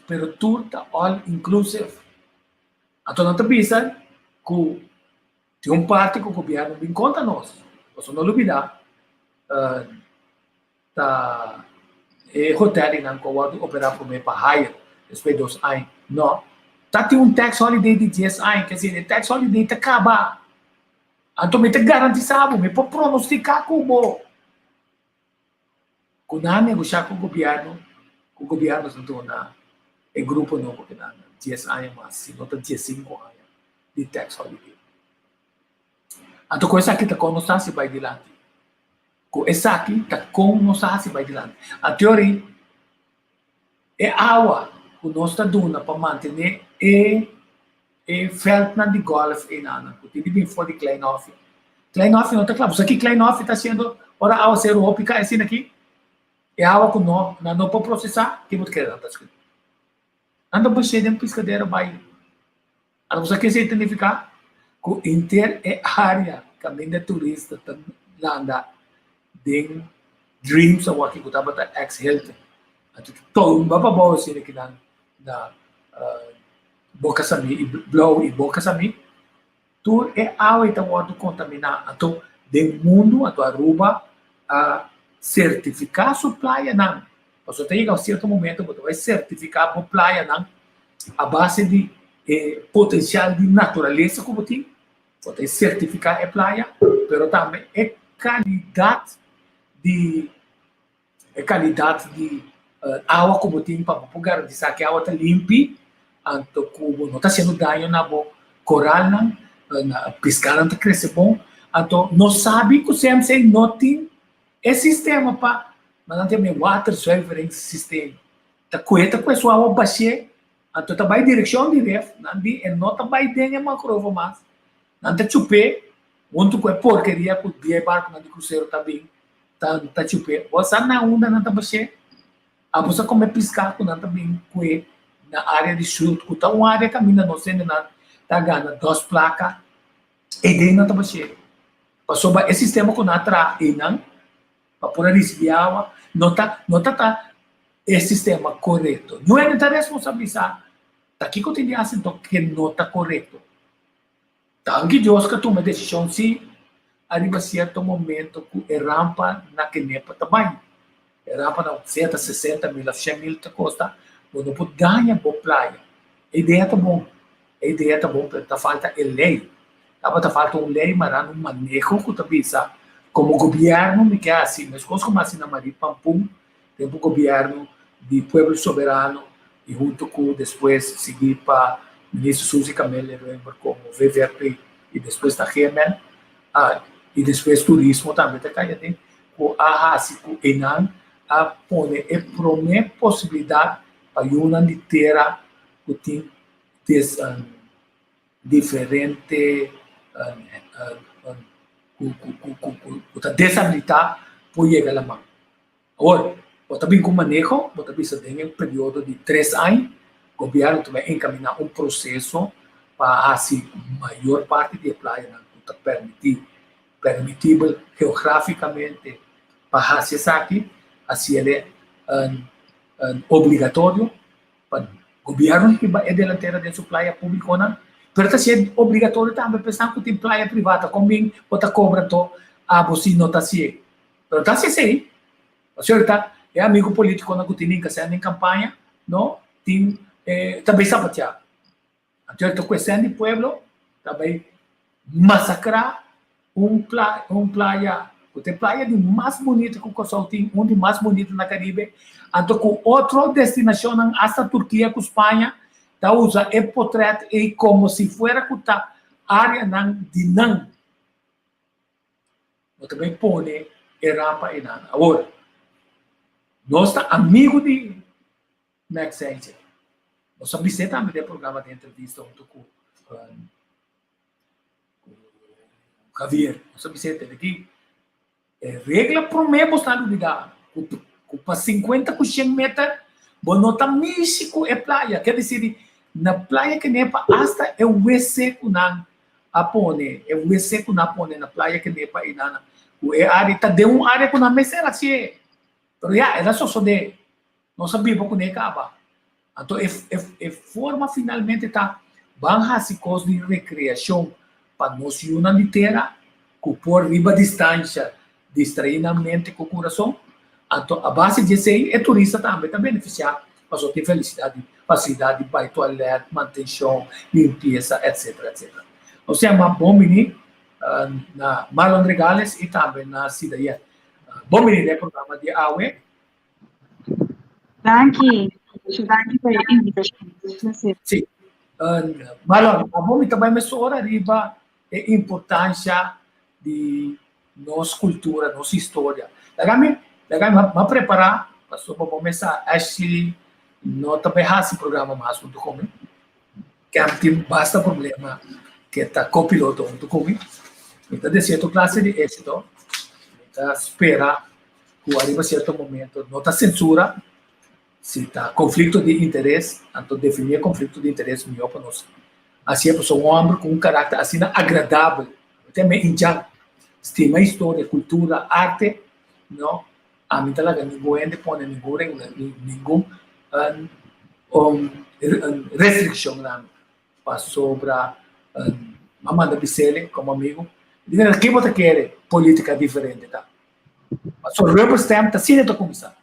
pero tour tá all inclusive. Então não te pensa que tem um parte que o governo vem conta nós, você não olvidar, tá, hotel em não pode operar por meio para hire, depois 2 anos, não. Tá tem um tax holiday de 10 anos, quer dizer, o tax holiday está acaba. Então, me te garantizado, me pode pronosticar como. Quando não negociar com o governo não dona o grupo não, porque não 10 anos mais, se não está 15 anos de tax holiday. Então, coisa aqui está com nós se vai adiante. Com essa aqui está com nós se vai adiante. A teoria é água que nós está dando para manter veld de golf em Ana. Porque ele vem fora de Kleinhof. Kleinhof não está claro. Isso aqui Kleinhof está sendo, ora, água serópica, é assim aqui. É água que não pode processar, que muito quer está escrito. Anda para cheio de pescadeira, vai. Então, você quer significar que inter é área, caminho de turista, lá anda, de dreams, ou aqui que estava da ex-Hilton. Então, todo mundo vai para boa, assim, aqui na Boca Sami, e Blow e Boca Sami, tu é água então o contaminar. Então, do mundo, a Aruba, a certificar a sua praia, não. Você tem que, a um certo momento, você vai certificar a praia, não, a base de potencial de natureza como tem. Você tem que certificar a praia, mas também é qualidade de água como tem para garantir que a água está limpa. Então, como não está sendo dano na coral, na pescar não está crescendo bom. Então, não sabe que o CMC não tem esse sistema para não ter water surveying system. Está coeta com a sua água baixa. Então, está vai direção de ref, não está vai dentro uma crova mais. Não está chupé, junto com a porcaria que o dia barco na de cruzeiro também está chupé. Você não onda não está baixa. A você come pescar não está bem com na área de chute, que está uma área que caminha não sendo nada, está ganhando 2 placas, e daí não está baixando. Passou para esse sistema que não atrai, e não, para pôr a de água, não está esse sistema correto. Não é da responsabilizar. Está aqui que eu tenho então que não está correto. Então, que Deus que toma decisão, se arriba certo momento que a rampa na quenepa também. A rampa não 60 mil, 100 mil custa. Não pode ganhar boa praia. A ideia está bom. A ideia está bom, porque está falta a lei. Está falta uma lei, mas não manejo que está pensando. Como o governo me quer assim, mas como assim na Maria Pampum, tem o governo de Pueblo Soberano, e junto com depois seguir para o ministro Suzy Camelo, como VVP, e depois da GML, e depois turismo também, está caindo. O AHASI, o ENAN, a pôr a primeira possibilidade para uma litera que tem diferente desabilitar por chegar lá mão. Agora, você também com manejo, você também tem um período de 3 anos, o governo também encaminhar um processo para assim maior parte da praia não permitível geograficamente para fazer aqui, assim ele obrigatório para o governo que é delantera de sua praia pública, mas está sendo obrigatório também pensar que tem praia privada, como você cobra você não está assim. Mas está assim, o senhor é amigo político na Gutininca, sendo em campanha, não? Tem também sapatear. Então, a questão de pueblo também massacrar praia. Tem praia de mais bonita que o Kosovo tem, um de mais bonito na Caribe. Então, com outra destinação, hasta Turquia, com Espanha, tá usa o portrait e como se fosse a área de não. Eu também põe a rampa e nada. Agora, nós estamos amigos de Maxence. Nós sabemos também do programa de entrevista junto com Javier. Nós sabemos que regra para mim é estar ligado. Para 50 com 100 metros, não está místico é praia. Quer dizer, na praia que nem para hasta é o seco na apone, é o seco na apone na praia que nem para inana. O área tá de área com na mesera assim. Pero já era só de não sabia pouco nem acaba. Então forma finalmente tá básicos de recreação para nós uma inteira que por riba distância distrair a mente com o coração. Então a base disso aí é turista também tá beneficiar, mas só tem felicidade, facilidade para toalete, manutenção, limpeza, etc, etc. Ou seja, uma bom menino na Marlon Regales e também na cidade. Bom menino é programa de AUE. Danke for your invitation. Sim. Marlon, a bom também me soura riba a importância de nossa cultura, nossa história. Lagami preparar para começar Ashley não também esse programa mais junto comigo. Que tem bastante problema que está copiloto junto comigo. Então, de certa classe de êxito, então espera que arriba certo momento, não está censura, se está conflito de interesse, então definir conflito de interesse melhor para nós. Assim, é um homem com caráter assim agradável, também indiano, estima história, cultura, arte, não? A mim talaga ninguém põe nenhum restrição para sobre Amanda Bicelli como amigo. Diga que você quer política diferente, tá? Mas o rubber stamp tá sendo começar.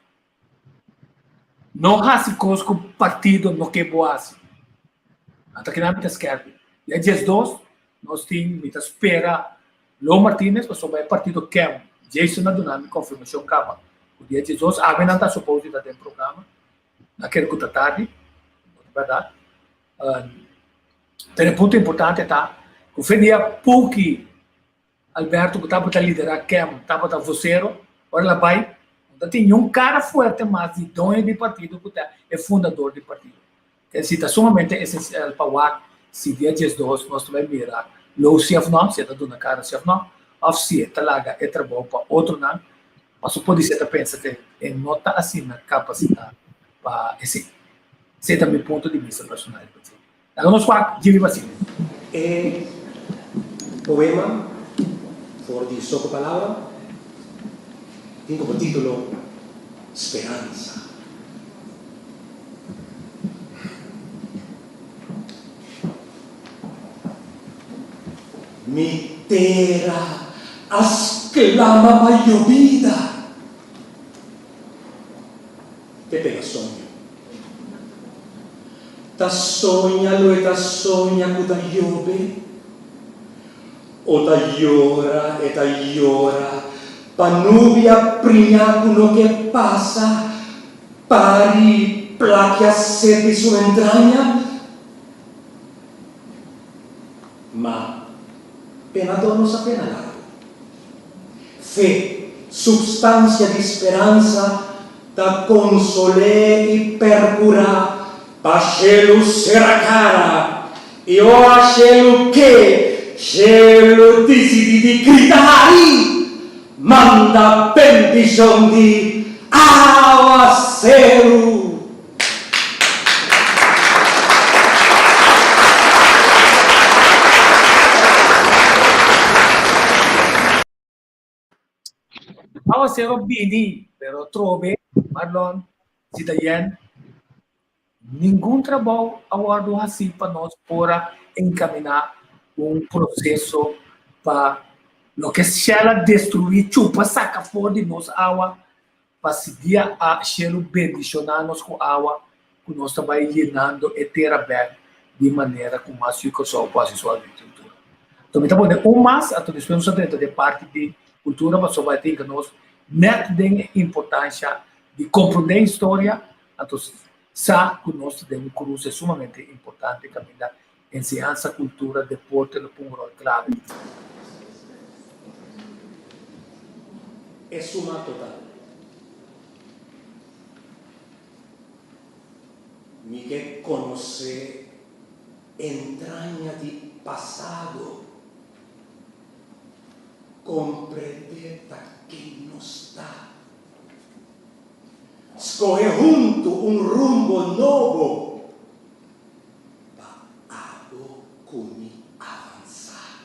Não há se coisa que o partido não quer boa assim. Até que não me esquece. E dias dois nós temos muita espera. Lô Martínez, mas sobre o partido quer Jason Adonami confirmação capa. O dia 18, a não está suposto estar dentro do programa. Naquele que está tarde, verdade. Tem um ponto importante, tá? O Fedia Puki Alberto, que estava a liderar Kem, estava a voceiro, agora lá vai. Então tem um cara forte, mas de dono de partido, que é fundador do partido. Essa está sumamente essencial para o se dia 18 nós também mirar. Lo chef não, se está dando cara chef não, ou se talaga é trabalho para outro não. Mas pode ser que pensa que não está assim na capacidade para esse é meu ponto de vista personal. Agora nós quatro dividimos assim. Poema por di solo palabra tiene como título Esperanza. Mi terra exclama para llovida. Che te la sogno? Ta sogna lo e ta sogna con ta llove. O ta llora, panubia prignacolo che passa, pari placchia sete sull'entragna, ma pena donos appena là. Fe, substanza di speranza, da consolé e percura, pascelu sera cara, e o ascelu che cielo decidi di gridare, manda bendizione di aguacero. Aguacero bini, pero trove, Marlon, Zidayen, nenhum trabalho aguardo assim para nós para encaminhar processo para o que se ela destruir, chupa, saca fora de nós água, para seguir a cheiro bendicionar-nos com água, que nós estamos llenando a terra bem de maneira com mais educação quase sua agricultura. Então, estamos mais a todos os dentro de parte de cultura, mas só vai ter que nós net tem importância de compreender a história, então sabe que nós temos um curso sumamente importante também da ensinança, cultura, deporte, um rol clave. É suma total. Me quer conhecer entranha de passado, compreender para quem não está, escolher junto rumbo novo para algo como avançar.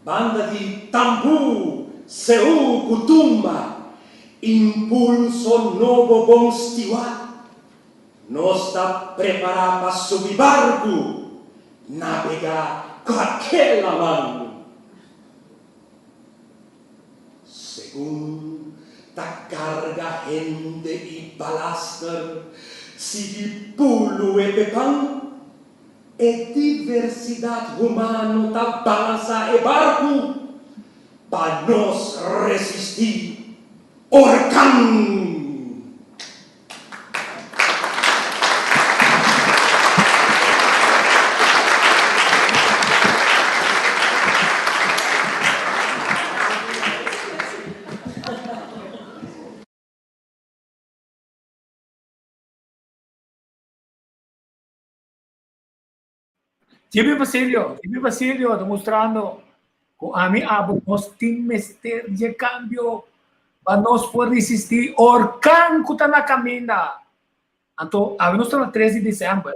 Banda de tambu, seu, cutumba, impulso novo bom steward. Nós está preparado para subir barco, navegar com aquela mão. Segundo a carga rende e balaster, se pulo e pepão, e diversidade humana tá balança e barco, para nós resistir orcão. Jimmy Basilio, demonstrando com a minha abo, nós temos mestre de cambio, para nós poder resistir orcão que está na caminha. Então, a nós estamos 13 de dezembro,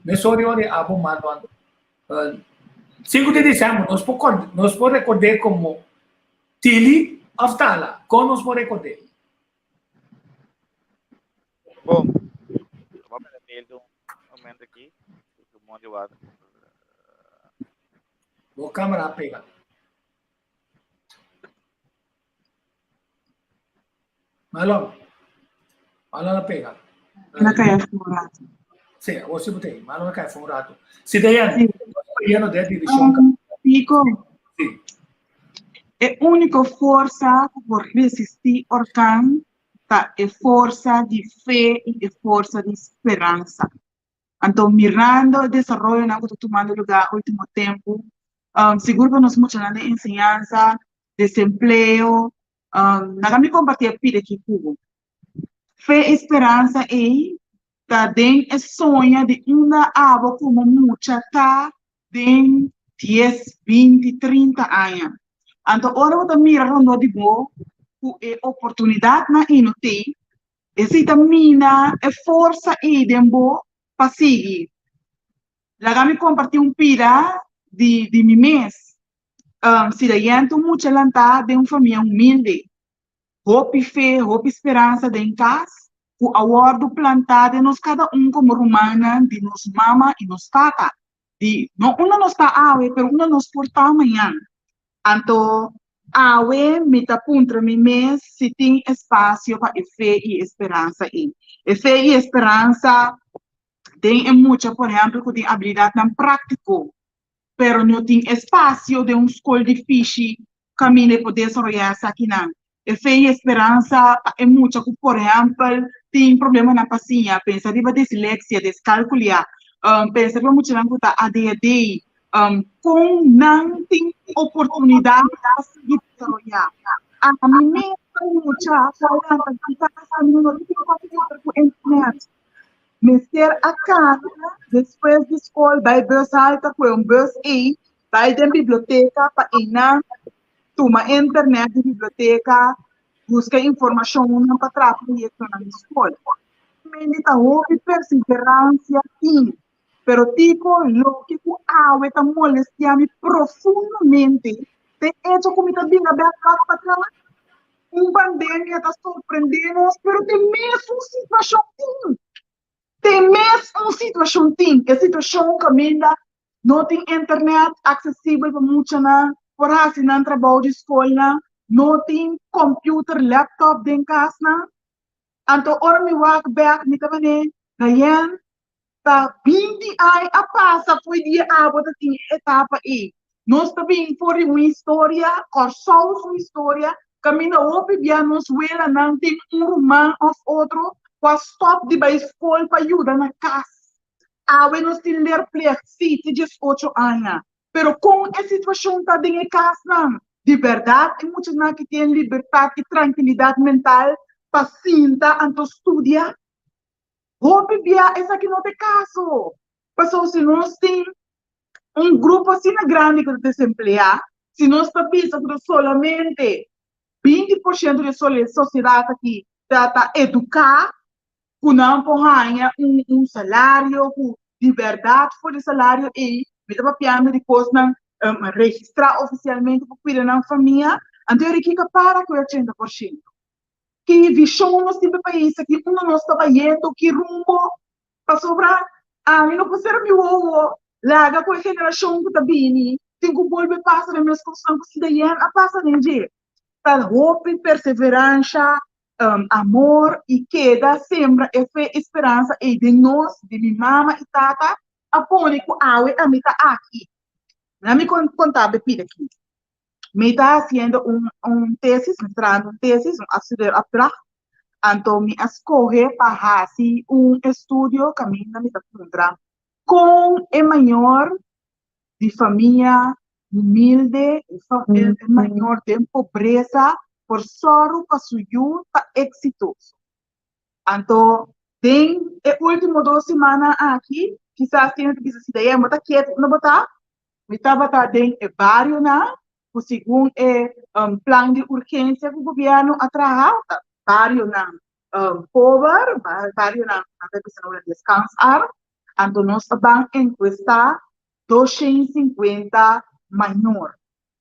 nesse horário, abo Marlon, 5 de dezembro, nós podemos recordar como Tili Aftala, como nós podemos recordar? Bom, vamos ver um momento aqui, o mundo do lado. Boa câmera pega. Marlon pega. Na caia furato. Sim, você botei. Marlon na caia furato. Se daí, piano de divisão. Pico. Sim. É a única força por resistir orcão tá é força de fé e é força de esperança. Então, mirando o desenvolvimento que está tomando lugar no último tempo, seguro que nós estamos falando de ensinança, desemprego, nada me compartilhar pide aqui com fé e esperança e também é sonho de uma aba como muita tá de 10, 20, 30 anos. Então, ora eu também miro de boa, é oportunidade na inoti, esse também é força e de boa para seguir. Lá me compartilhar pira de mi mês, se daí muito lantar de uma família humilde, hope fé, hope esperança de em casa, o awardo plantado de nós cada como romana, de nos mama e nos tata, de não uma nos tá awe, pero uma nos porta amanhã. Então, awe me tá puntra mi mês se tem espaço para fé e esperança e fé e esperança tem muito, por exemplo, que tem habilidade não prático. Pero não tem espaço de escola difícil caminho poder desarrollar isso aqui não. E fé e esperança é muito, por exemplo, tem problema na paciência, pensa de dislexia, descalcular, pensa de muito na puta ADHD, com não tem oportunidade de seguir desarrollar. A mim mesmo muito, falando que está não tem contato com a internet. Meter a casa, depois da escola, vai bus alta, com um bus E, vai da biblioteca para ir na toma internet de biblioteca, busca informação para trás na escola. Menita houve perseverança, sim, pero tipo, lo que tu awe está molestando profundamente, te hecho como está bem aberto para trás. Pandemia está surpreendendo, pero tem mesmo situação, sim. Tem mesmo uma situação, tem. A situação caminha, não tem internet acessível para muitos, por assim, não trabalho de escola, não tem computer, laptop em casa, Anto ora mi walk back mi tabane Ryan ta 20 ai a passa foi dia abota tinha etapa e nós também por uma história corsos uma história caminho opi bia nos wela não tem romano of outro qua stop de bei escola para ajudar na casa awe nos tem ler pleeg city 18 anos pero com a situação tá dentro de casa não de verdade tem muitos na que têm liberdade e tranquilidade mental para sentar anto estudar. Hope bia essa aqui não tem caso. Passou se nós tem grupo assim grande que desemplear, se nós está pensando solamente 20% da sociedade aqui está educar, com não ganha salário, com liberdade por salário e me estava piando depois não registrar oficialmente para cuidar da família, então ele fica para com 80%. Que visão nós temos para isso, que nós está indo, que rumbo para sobrar, não pode ser meu ovo, larga com a geração que está vindo, tem que voltar a passar na minha construção, que se daí a passar nem de, para hope, perseverança, amor e queda sempre é fé, esperança e de nós, de minha mama e tata, apone com a me tá aqui, não me contar bebida aqui. Me está haciendo tesis, mestrando tesis, auxiliar abstract, então me escolhe para fazer estudio que me está encontrando com o maior de família humilde, o maior de pobreza, por sorro para su para exitoso. Então, tem o último 2 semanas aqui, quizás tenha que se daí, mas está quieto, não botar, me estava dentro do barrio, não? Segundo plano de urgência que o governo atrás, vários pobre, vários não descansar, então nós vamos enquistar 250 menor.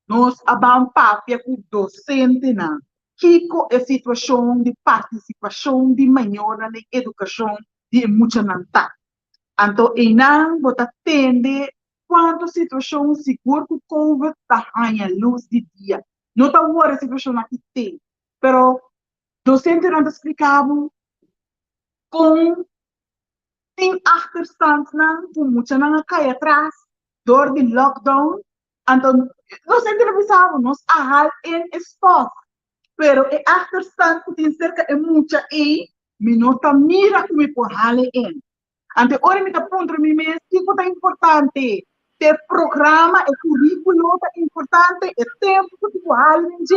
Nós vamos papia com docente não. Que é a situação de participação de menor na educação de muita nanta. Então, e não vota atender quanto situação segura que o COVID está ganha luz de dia. Não está boa a situação aqui tem, pero docente não explicava com tem achterstand não, com muita não cai atrás, door de lockdown, então docente não pensava, nós ahal em espaço, pero o achterstand que tem cerca de muita e minota mira como por hale em. Ante ora me dá ponto me mês que é importante. O programa, o currículo é importante, o tempo que tu alende,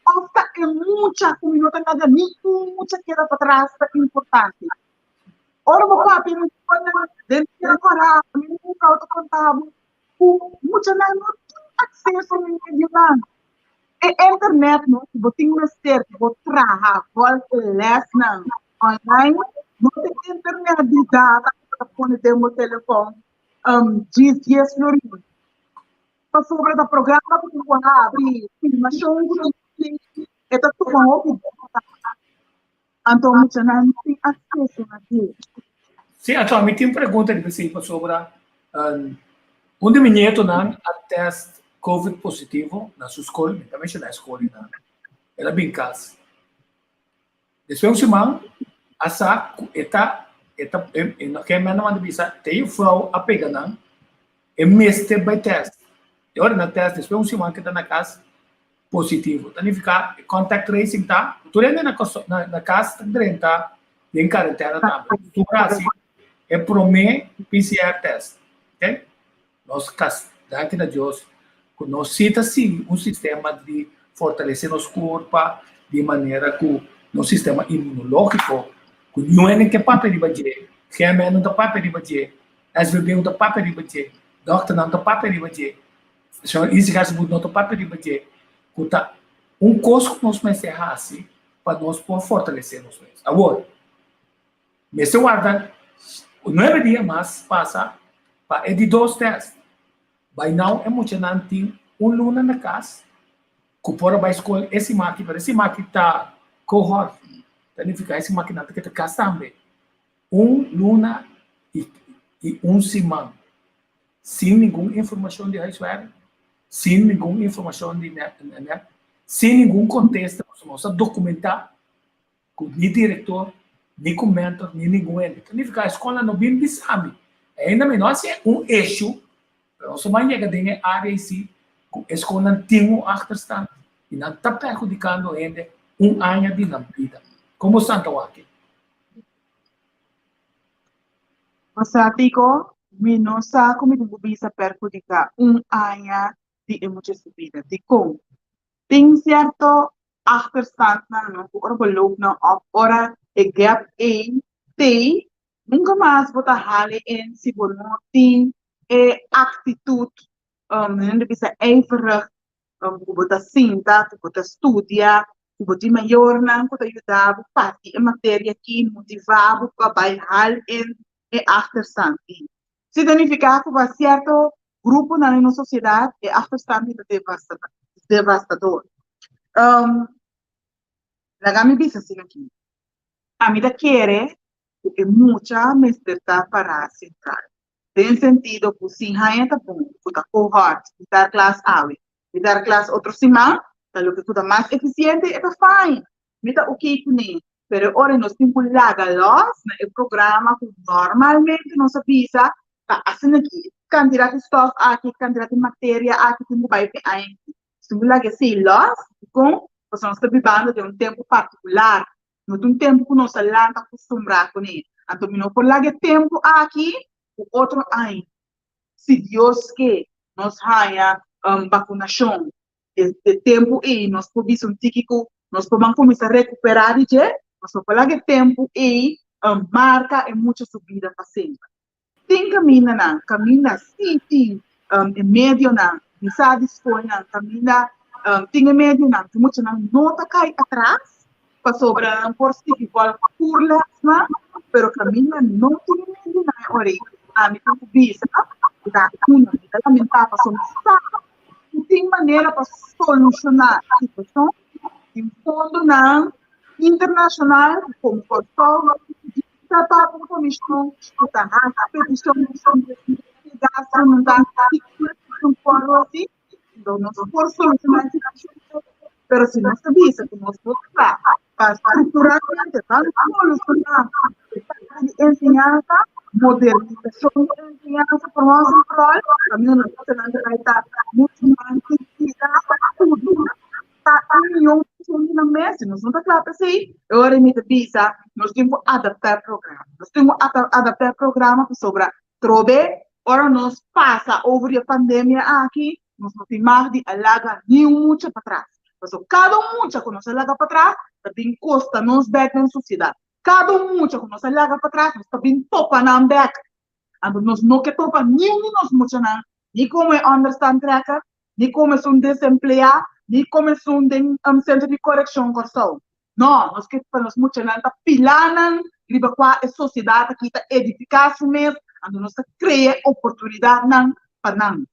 ofta é muita comunidade nada muita queda para trás é importante. Ora o papi não pode dentro agora, não auto contábil, muita não tem acesso ao meio e internet não, botin uma certa, vou trabalhar, vou lesson online, não tem internet de data para pôr no telefone. Dias floridos. Para sobre o programa que eu abri, filmação é tudo bom. Então, muita não tem acesso aqui. Sim, então, me tem pergunta de você sobre onde me neto não a teste COVID positivo na sua escola, também na escola não. Ela bem casa. Depois de semana, essa que menos manda bisa tem frau a pegar não é mestre by test e ora na teste depois semana que está na casa positivo então fica contact tracing tá tu ainda na casa dentro tá em quarentena tá tu assim é promê PCR test ok nós cas daqui na Deus com nós cita sim sistema de fortalecer nosso corpo de maneira que no sistema imunológico não é nem que papel de bater, remédio não está papel de bater, SVB não está papel de bater, doctor não está papel de bater, isso já se não está papel de bater, então coisa que nós vamos encerrar assim para nós poder fortalecer nós mesmos. Agora, nesse guarda, 9 dias mais passa para de 2 testes, vai não é muito não tem luna na casa, que pode vai escolher esse máquina, para esse máquina está cohort. Significa essa máquina que está cá também. Luna e semana. Sem nenhuma informação de hardware, sem nenhuma informação de net, sem nenhum contexto, nós documentar com o diretor nem com mentor, nem ninguém. Significa a escola não bem bisame. Ainda menos é issue, mas se man chega dentro da área assim, a escola tem achterstand e não está perjudicando ainda ano de na vida. Como Santa Waki? Masatico, mi não sabe como tu bisa perjudicar ano de muitas vida. Como tem certo achterstand na não por beloop na op ora e gap T nunca mais vou halen in se voor não tem atitude não bisa ijverig botar cinta, botar estudiar, botar maior não botar ajudar partir em matéria que motivar para baixar em achterstand. Se significa que vai certo grupo na nossa sociedade é achterstand devastador. Lagami bisa assim aqui. A mim da querer é muita mestrita para central. Tem sentido que se há tá bom, que cohort, dar classe aula, dar classe outro semana, tá o que fica mais eficiente é fine. Mita o que nem, pero ora nós temos que lagar los, no programa que normalmente nós avisa, tá assim aqui, quantidade de stoff aqui, quantidade de matéria aqui, tem que vai aí. Se lagar assim los, com nós estamos vivendo de tempo particular, não tem tempo que nós lá está acostumado com ele. Então, não por lá tempo aqui, o outro ano. Se Deus quer, nós haya vacunação, de tempo aí, nós podemos um tíquico, nós podemos começar a recuperar, nós por lá tempo aí, marca é muita subida para sempre. Tem caminha sim, em médio não, bisa disponha, caminha tinha medo não, que muitos não está cai atrás, para sobrar por si igual curla, pero caminha não tinha medo não, ora, a mim tem que bisa, da uma, da lamentar para solucionar, e tem maneira para solucionar a situação, em fundo não, internacional, como Portugal, tratar com comissão, que está na petição de investigação, não dá um fórum assim. Então, nós por solucionar a situação, mas se nós sabíamos que nós podemos para estruturalmente, para solucionar a ensinança, modernização da ensinança, para nós controle, também nós temos que estar muito mais para tudo. Está em na mesa, nós não está claro para si. Agora, me avisa, nós temos que adaptar o programa. Nós temos que adaptar o programa sobre trobe. Agora, nós passa over a pandemia aqui, nós não temos mais de alaga nenhum para trás. Porque cada mucha que nós alaga para trás, também custa nos back na sociedade. Cada mucha que nós alaga para trás, nós também topa na back. Então, nós não que topa nenhum de nós mucha não. Nem como é understand tracker, nem como é um desempregado, nem como é um centro de correção corção. Não, nós que para nós mucha não está pilando, riba qua a sociedade que está edificando mesmo, então nós cria oportunidade não para não.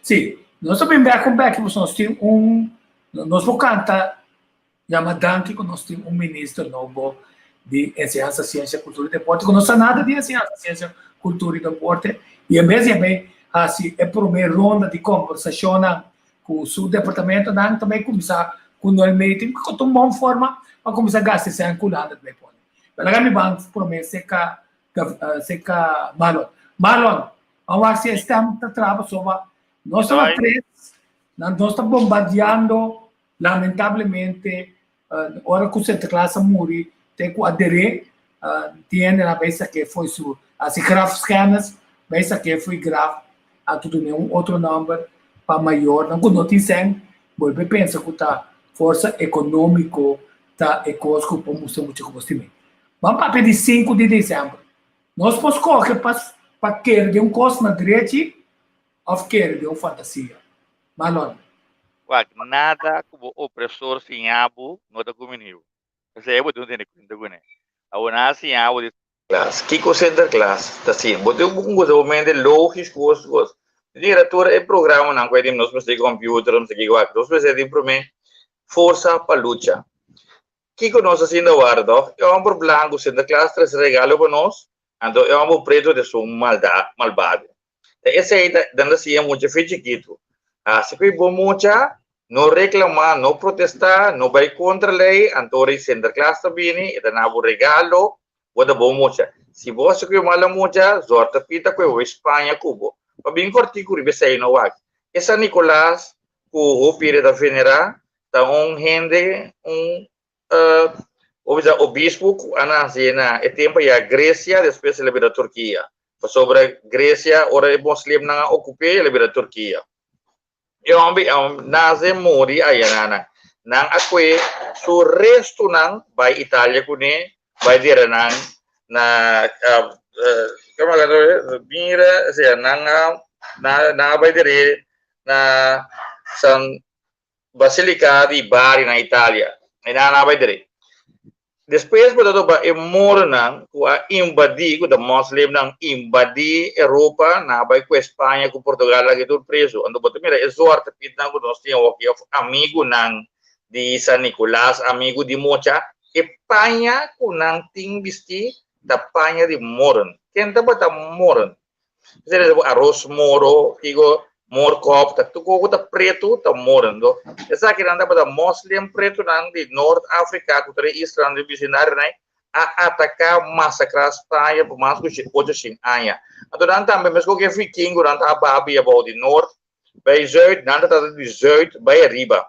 Sim, nós também back nós temos nós vamos cantar Yamadanki, que nós temos ministro novo de Ciência, Ciência, Cultura e Deporte, que não sabe nada de Ciência, Cultura e Deporte, e mesmo bem, assim, é a primeira ronda de conversação com o seu departamento, também começar com o meeting, com uma boa forma para começar a gastar essa anculada de depois. Mas agora me vão prometer que Marlon, vamos ver se estamos trabalhando sobre nós estamos presos, nós estamos bombardeando, lamentavelmente, hora que o centro classe morre, tem que aderir, tem a vez que foi as grave scanners, vez que foi grave, a tudo um outro número para maior, não quando tem sem, você pensa que a força econômica está econômica para mostrar muito investimento. Vamos para pedir 5 de dezembro. Nós podemos correr para querer um custo na direita, ou querer uma fantasia. Marlon. Nada como opressor sem abo não está comigo. Você é muito entender com isso. A uma sem abo de classe. Que concentra classe? Tá sim. Você momento lógico os. Diretor é programa não vai nós vamos ter computer, não sei o que. Nós vamos ter para mim força para luta. Que nós assim da guarda. É um problema que centra classe traz regalo para nós. Então é um preto de sua malvado. Essa aí dando assim é muito chiquito. Se foi bom mucha não reclamar, não protestar, não vai contra a lei, Antori Sinterklaas também, e dá um regalo, vou bom mocha. Se você quer uma mocha, zorta pita que o Espanha cubo. Para bem corti curi besai no wag. Essa Nicolás, o pire da venera, tá gente o bispo anasina e tempo a Grécia, depois ele vira Turquia. Sobre a Grécia, ora é muslim na ocupei, ele vira Turquia. E nase mori ayanana. Nang akwe so resto nang by Italia kune by dira nang na kama gato mira siya nang na by dire na San Basilica di Bari na Italia. Na by dire. Depois betul ba emor nang kua invadi ku the Muslim nang invadi Europa na by ku Espanha ku Portugal lagi tu preso. Ando betul mira exorta pitang ku nós tinha aqui amigo nang di San Nicolás, amigo di Mocha, Espanha ku nang ting bisti da Espanha di Moron. Kenta ba ta Moron? Kasi arroz moro, igo morkop, ta tuko ko ta preto ta Moron do. Esa kinanda ba ta Muslim preto nang di North Africa ku tre Island di visionário nai a atacar massacrar Espanha por mais que 8 anos. Então dan também mesmo que vikingo dan ta babi about di North, by Zuid, dan ta di Zuid by Riba.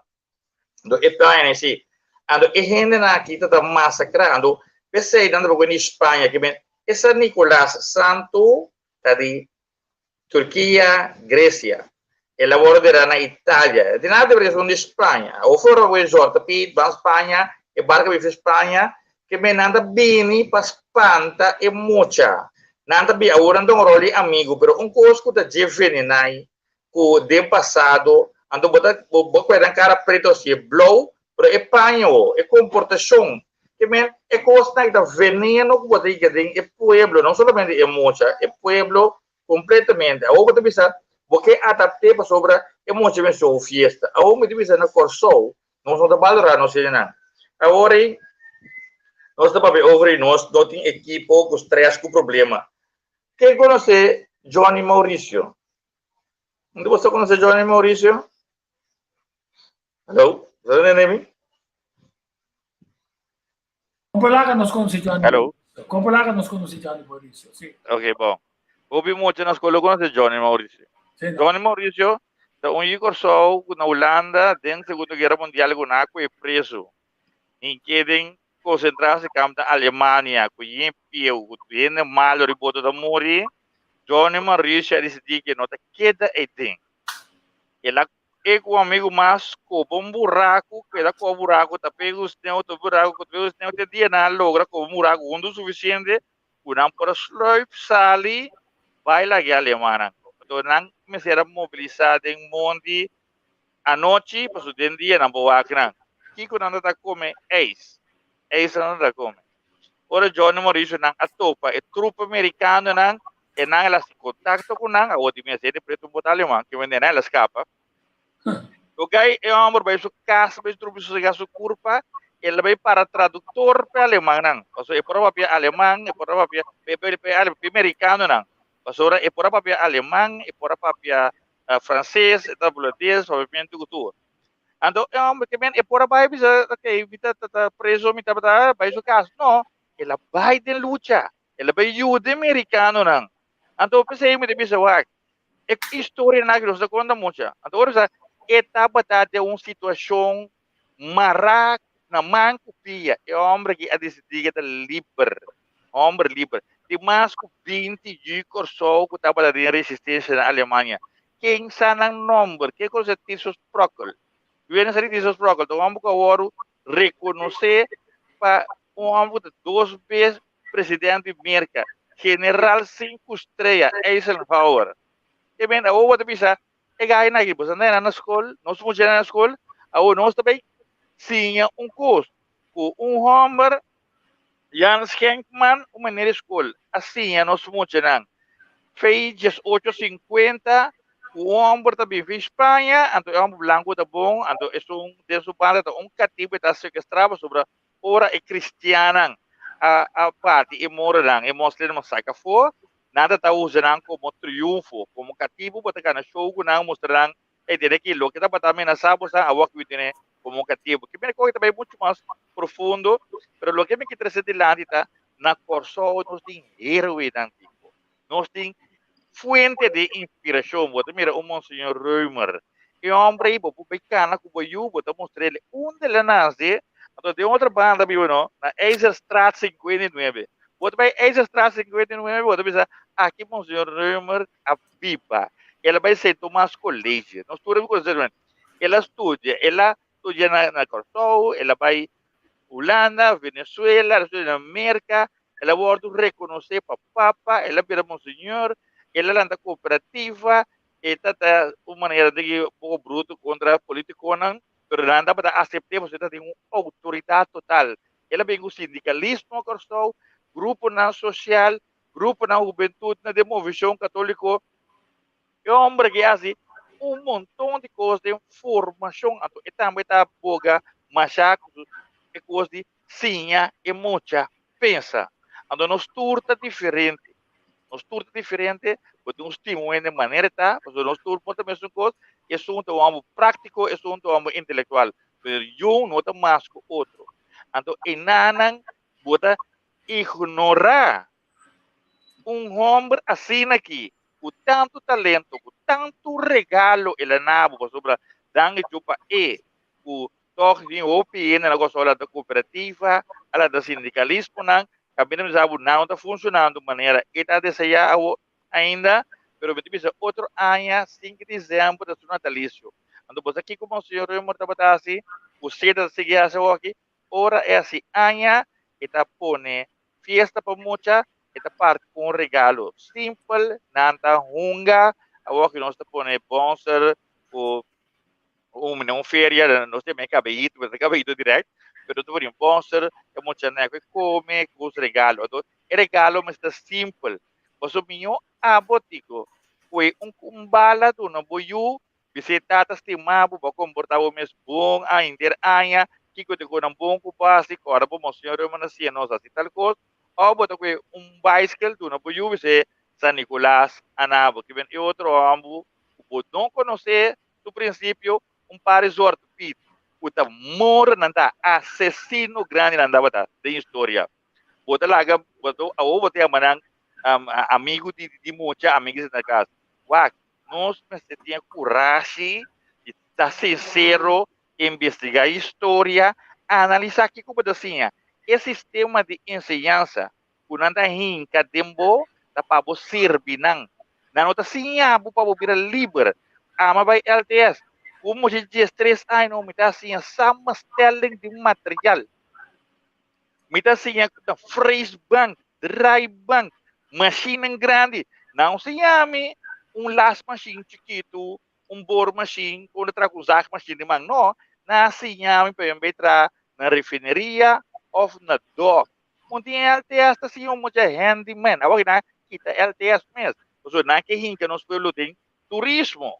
Do Espanha nesse, ando e gente na kita ta massacrar, ando pensei dando para Espanha que bem essa Nicolás Santo tadi Turquia, Grécia, elaborará na Itália, de nada para isso de Espanha, ou fora o exorta pit para Espanha, e barca para Espanha, que bem nada bem para espanta e mucha, nada bem agora não roli amigo, pero coisa da jevenai, que de passado ando botar cara preto se blow para Espanha é comportação que men é costa da veneno que botar que tem é pueblo não somente é mocha é pueblo completamente a outra bisa porque adapte para sobre é mocha bem sua fiesta a outra bisa na corso não só da valorar não sei não agora nós da para over nós não tem equipo com stress com problema quem conhece Johnny Mauricio onde você conhece Johnny Mauricio? Hello? Ano name? Comparanos con si Johnny. Hello? Comparanos con si Johnny Mauricio, sì. Ok, bom. Obi mocha na escola con Johnny Mauricio. Sì, no. Johnny Mauricio, da corso na Holanda, den Segunda Guerra Mundial com aquo e preso. Em que den concentrar-se campo da Alemanha, com impio, com o mal riboto da morrer, Johnny Mauricio decidiu que não tá queda e tem. Ela é com um amigo mais com um buraco, que era com um buraco, tá pego os outro buraco, que os tem dia na logra com um buraco onde o suficiente, não para sloip sali, vai lá que a Alemanha. Então não começaram a mobilizar em monte à noite, para o dia não boa que não. Que quando tá come eis não tá come. Ora Johnny Mauricio não atopa, é trupa americana não, e não ela se contacta com não, a outra minha sede preto botar alemão, que vende ela escapa. O gai é um amor vai su casa, vai trupe su gaso curva, ele vai para tradutor para alemão não. Paso é por papel alemão, é por papel americano não. Paso ora é por papel alemão, é por papel francês, é holandês, obviamente tudo. Então é um que bem é por papel bisa que evita preso mita para vai su casa. Não, ele vai de luta, ele vai ajuda americano não. Então pensei me bisa wak. É história na que nós conta muito. Então ora etapa de uma situação marac na mancupia é homem que a decidir que é livre, homem livre. De mais que 20 de corso que estava de resistência na Alemanha. Quem sabe o nome? Que coisa é Tisos Procol? Viene ser Tisos Procol. Então vamos agora reconhecer para um homem de 2 vezes presidente de América, general 5 estrelas, Eisenhower. E bem, a outra bisa e gaya na equipo, na escola, nós fomos na escola, nós também tinha curso, com homem, Jan Schenkman, na escola, assim, nós fomos na fez 850, o homem também fez Espanha, então é branco tá bom, então é parte cativo está sequestrado sobre ora é cristiana, a parte é moral, é muslim, mas saca fora. Nada está usando como triunfo, como cativo, para que na show não mostrarão tiene que lo que está para amenazar, pues a vos que tiene comunicativo, que viene coisa também muito mais profundo, pero lo que me quer trazer de lá está na corso nós tem héroe antigo, nós tem fuente de inspiração, você mira o Monsenhor Römer, e homem aí, por pequena, como eu, vou mostrar ele onde ele nasce, então tem outra banda, viu, não? Na Eisenstraat 59, você vai Eisenstraat 59, você vai dizer, aqui Monsenhor Römer, a pipa, ele vai ser Tomás Colégio, nós estudamos coisas, ela estuda na Corso, ela vai Holanda, Venezuela, ela estuda na América, ela vai reconhecer para Papa, ela vira Monsenhor, ela anda cooperativa, esta é uma maneira de um pouco bruto contra a política, mas ela anda para aceitar, você tem uma autoridade total. Ela vem com sindicalismo, Corso, grupo na social, grupo na juventude, na demovição católico, e homem que assim, montão de coisas de formação, e também está boga, machacos, e coisas de sinha e muita pensa. Então, nós turta diferente, porque nós temos de maneira, tá? Porque nós turta também são coisas, é um amo prático, é um amo intelectual, mas eu não estou mais que outro. Então, e não pode ignorar homem assim aqui, com tanto talento, com tanto regalo, ele não sobre dangue chupa o toque de OPN, na coisa da cooperativa, ela da sindicalismo, também não está funcionando de maneira que está desejando ainda, mas eu tenho outro ano, 5 de dezembro, do seu natalício. Então, você aqui, como o senhor Römer está assim, você está seguindo aqui, ora é assim, ano, está pondo festa para muita, está parte com regalo simples, não está hunga, agora que nós está pondo sponsor, uma feria, nós temos cabelo direto, pero tu um sponsor, é muito né que come, com os regalos, então, regalo mas está simples, mas o meu abotico foi bala do não boiu, visitar as estimado, para comportar o mesmo bom, a interanha, que eu tenho um bom básico, agora para mostrar uma nação nossa assim tal coisa, ou botar bicycle do não boiu, você San Nicolás, Anabo, que vem outro ambo, pode não conhecer do princípio par de ortoped, puta mora nanta assassino grande nanda bata de história. Bota laga, bota a manang amigo de muita amigos na casa. Wak, nós tinha coragem de estar sincero, investigar a história, analisar que como assim, esse sistema de ensinança, quando anda hinca dembo, tá para você servir não tá assim, para virar livre, ama vai LTS. Como se diz 3 anos, não me dá assim, samenstelling de material. Me dá assim, freeze bank, dry bank, machine grande. Não se chame last machine chiquito, bore machine, quando trago usar machine de mão, não. Não se chame para entrar na refineria ou na dock. Onde LTS está assim, muito handyman. Agora, kita LTS mesmo. Então, não é que hinca nos pelo tem turismo.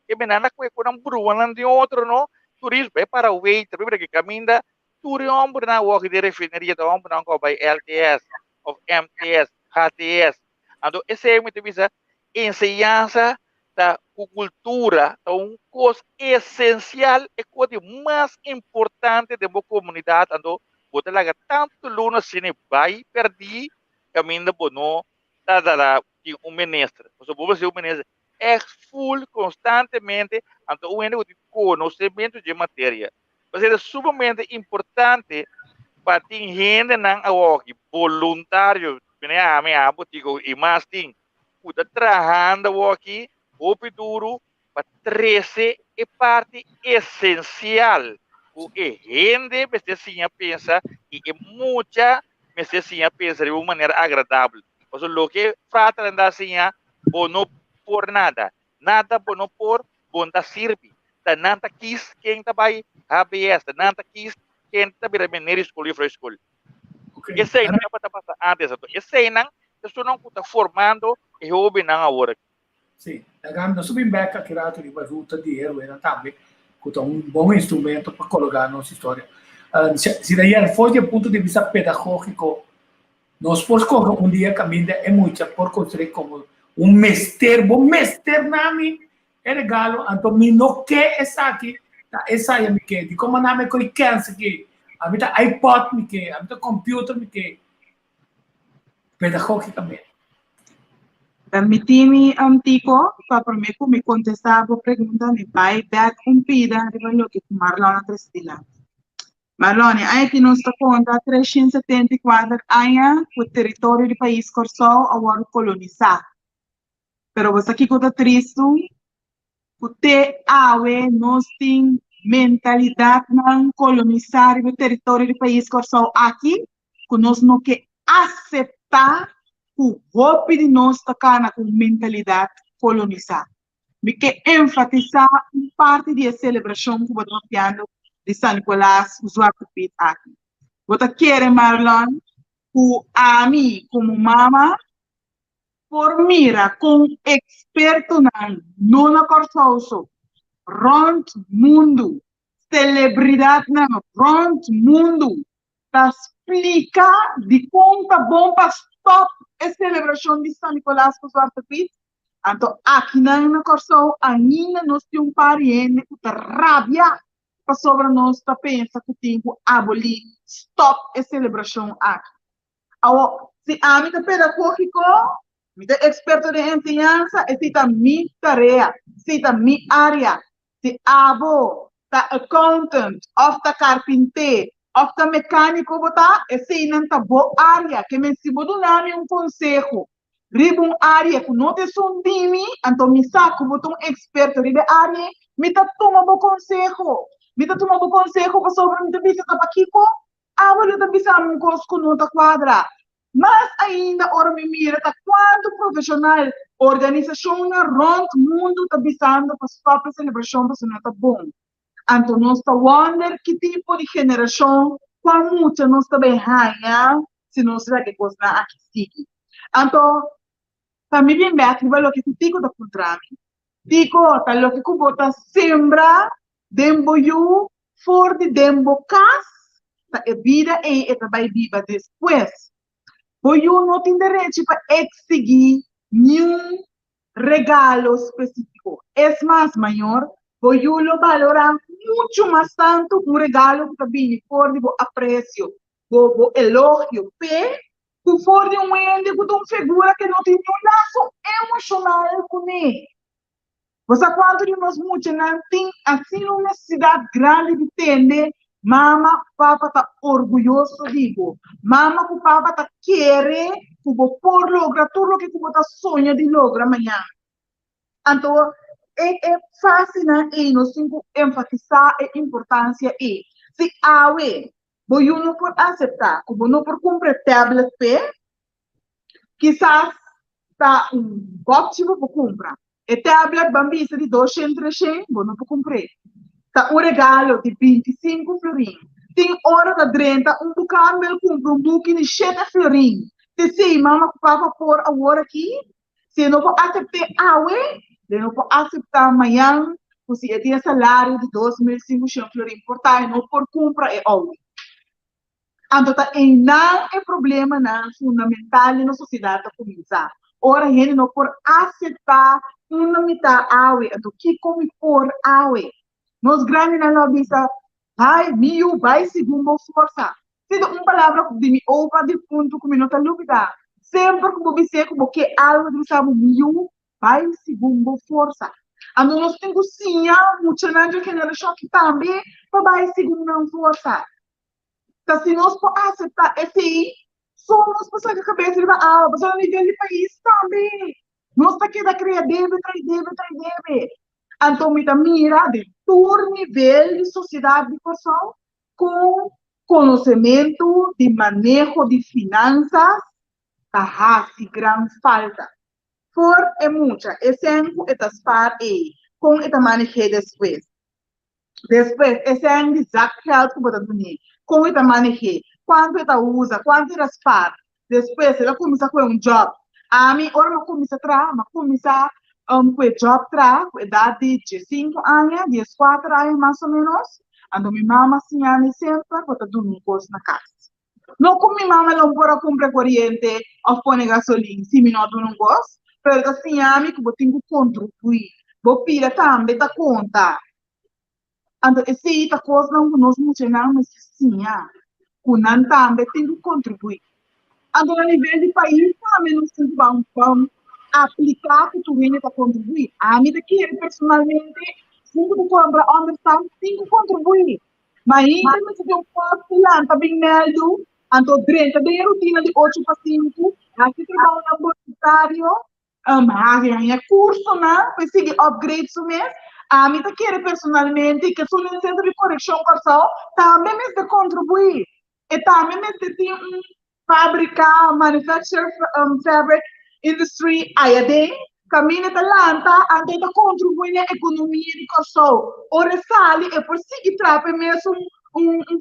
Que menana que com bruan de outro no turismo é para o waiter para que caminha turismo na walk de refineria da homem não vai LTS of MTS HTS então esse é muito visa ensinança da cultura é coisa essencial é coisa mais importante de uma comunidade então botar lá tanto luna sine vai perder caminha bono tá lá ministro você pode ser ministro é full constantemente então o conhecimento de matéria mas é sumamente importante para ter gente não voluntário né me abotigo e mais tem está trabalhando aqui o duro para 13 é parte essencial o gente mas assim pensa e muita mas assim pensa de uma maneira agradável mas o que trata anda assim bono por nada bono por bonda sirve da nanta quis quem tá vai ABS da nanta quis quem tá vira menor escola e escola esse aí não pode passar antes esse aí não isso não está formando e houve não agora sim agora nós subimos back aqui rato de ruta de herói também que é bom instrumento para colocar nossa história se daí for de ponto de vista pedagógico nós podemos dia caminhar é muito por construir como mestre nami regalo, anto mi no que essa aqui, tá essa aí me que, de como na me coi cansa aqui, a mim tá iPod me que, a mim tá computer me que, pedagogicamente. Permitimi antico, para mim me contestar a pergunta de pai, back pida, de valor que Marlon Trestila. Marlon, aí que nós está conta 374 anos, o território do país Corsol agora colonizado. Pero você aqui conta triste, porque nós tem mentalidade não colonizar o território do país Corsol aqui, que nós não quer aceitar o golpe de nós tocar com mentalidade colonizada. Me quer enfatizar uma parte da celebração que eu estou tendo de São Nicolás, o Zwarte Piet aqui. Eu quero, Marlon, que a mim, como mama, por mira com experto não na Corsol, rond mundo, celebridade não, rond mundo, para explicar de conta bom para stop a celebração de São Nicolás com o Zwarte Piet. Então, aqui na Corsol, ainda nós temos pariente que está rabia para sobre nós, para pensar que tem que abolir, stop a celebração aqui. Agora, se a mim é pedagógico, me é experto de ensinança, é a minha tarefa, é a minha área. Se abo, tá accountant, of tá carpinteiro, of tá mecânico, é a boa área, que me se bodo nome conselho. Riba área que não te sondimi, então me saco, boto experto de área, me tá toma bom conselho. Me tá toma bom conselho para sobre me tá visita para Kiko, eu tá visita um curso com nota quadra. Mas ainda, ora me mira, tá quanto profissional, organização na rond mundo tá visando para a própria celebração para não tá bom. Então, nós tá wonder que tipo de geração, qual muito nós tá bem raia, se não será que coisa aqui sigue. Então, para mim, bem bem, vai lo que tu tico da contra mim. Tico, tá lo que tu bota sembra, dembo you, for de dembo cas, tá é vida e tá vai viva depois. Eu não tenho direito para exigir nenhum regalo específico. É mais maior, eu lo valorar muito mais tanto um regalo que também for de apreço, de elogio, que for de ende que uma figura que não tem um laço emocional com ele. Você quando nós muito não tem assim uma necessidade grande de entender. Mama, papa tá orgulhoso digo. Mama, o papa tá querer que vou por lograr tudo o que você tá sonha de lograr amanhã. Então, é fácil, né? E nós temos que enfatizar a importância e se eu não por aceitar, como não por comprar tablet quizás tá box para comprar. E tablet bambisa de 200, 300, não por comprar. Tá regalo de 25 florin. Tem hora da 30, bocado meu compra book de 7 florin. Se mama com papa por agora aqui, se não for aceitar não for aceitar amanhã, se tem salário de 2.500 florin por time, não por compra é óbvio. Então, não é problema fundamental na sociedade a começar. Ora, ele não por aceitar uma metade então que come por Nós grandes na nossa vai segundo força. Se uma palavra de me ouva de ponto como não está dúvida. Sempre que você dizer que algo de sabe vai segundo força. Então nós temos sim muita geração que também vai segundo força. Então se nós podemos aceitar esse somos pessoas que cabeça de mas no nível de país também. Nós está aqui da criar deve. Então, me mira de todo nível de sociedade de pessoa com conhecimento de manejo de finanças, que grande falta. For é muita, exemplo, é taspar com esta manejo depois. Depois, esse é um desafio que você tem, com esta manejo, quanto ela usa, quanto ela taspar. Depois, ela começa com um job. A mim, ora, eu começo a trabalhar, com job com idade de 5 anos, 4 anos mais ou menos, então minha mama sempre bota dormir coisas na casa. Não como minha mama não pode comprar corrente ou pôr gasolina, se me não gosto, mas assim, que eu tenho que contribuir Bopila também tá conta. Ando esse tá coisa não nós mencionamos sim, kunan também tem que contribuir. Ando a nível de país também nós temos que aplicar que tu venha para contribuir. A mim daqui personalmente sinto que compra understand tem que contribuir. Mas ainda não se deu passo lá, tá bem medo. Ando drenta bem a rotina de 8 para 5. Aqui trabalho na voluntário. Há curso, né? Para seguir upgrade mesmo. A mim daqui personalmente que sou no centro de correção corporal também me de contribuir. E também me de fábrica, manufacture fabric industry, aí caminho da lanta, ante da contribuir na economia de corso. Ora sali e por seguir trape mesmo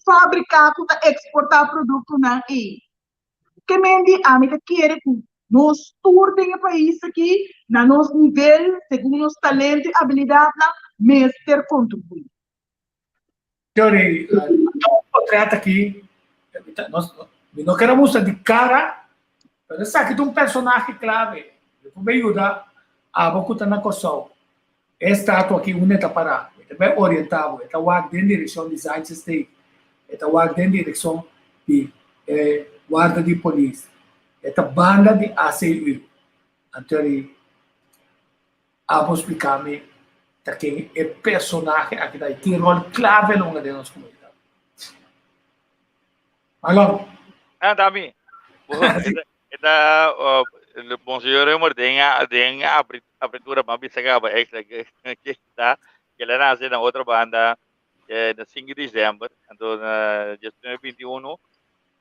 fábrica que exportar produto na e. Que mendi a mim querer nós tour tem país aqui na nosso nível, segundo nosso talento e habilidade, mestre contribuir. Teori, não trata aqui, nós não queremos de cara, mas sabe que tem personagem clave, que me ajuda a bocutar na coisa. Esta aqui uneta para, é bem orientado, é trabalhar dentro da direção de Science State, é trabalhar dentro da direção de guarda de polícia, é a banda de ACU. Então, vou explicar-me quem é personagem aqui daí, que rol clave longa de nossa comunidade. Alô? Dami. Bom senhor, eu tenho a abertura para bisa que está que ela nasce na outra banda no 5 de dezembro, então na 2021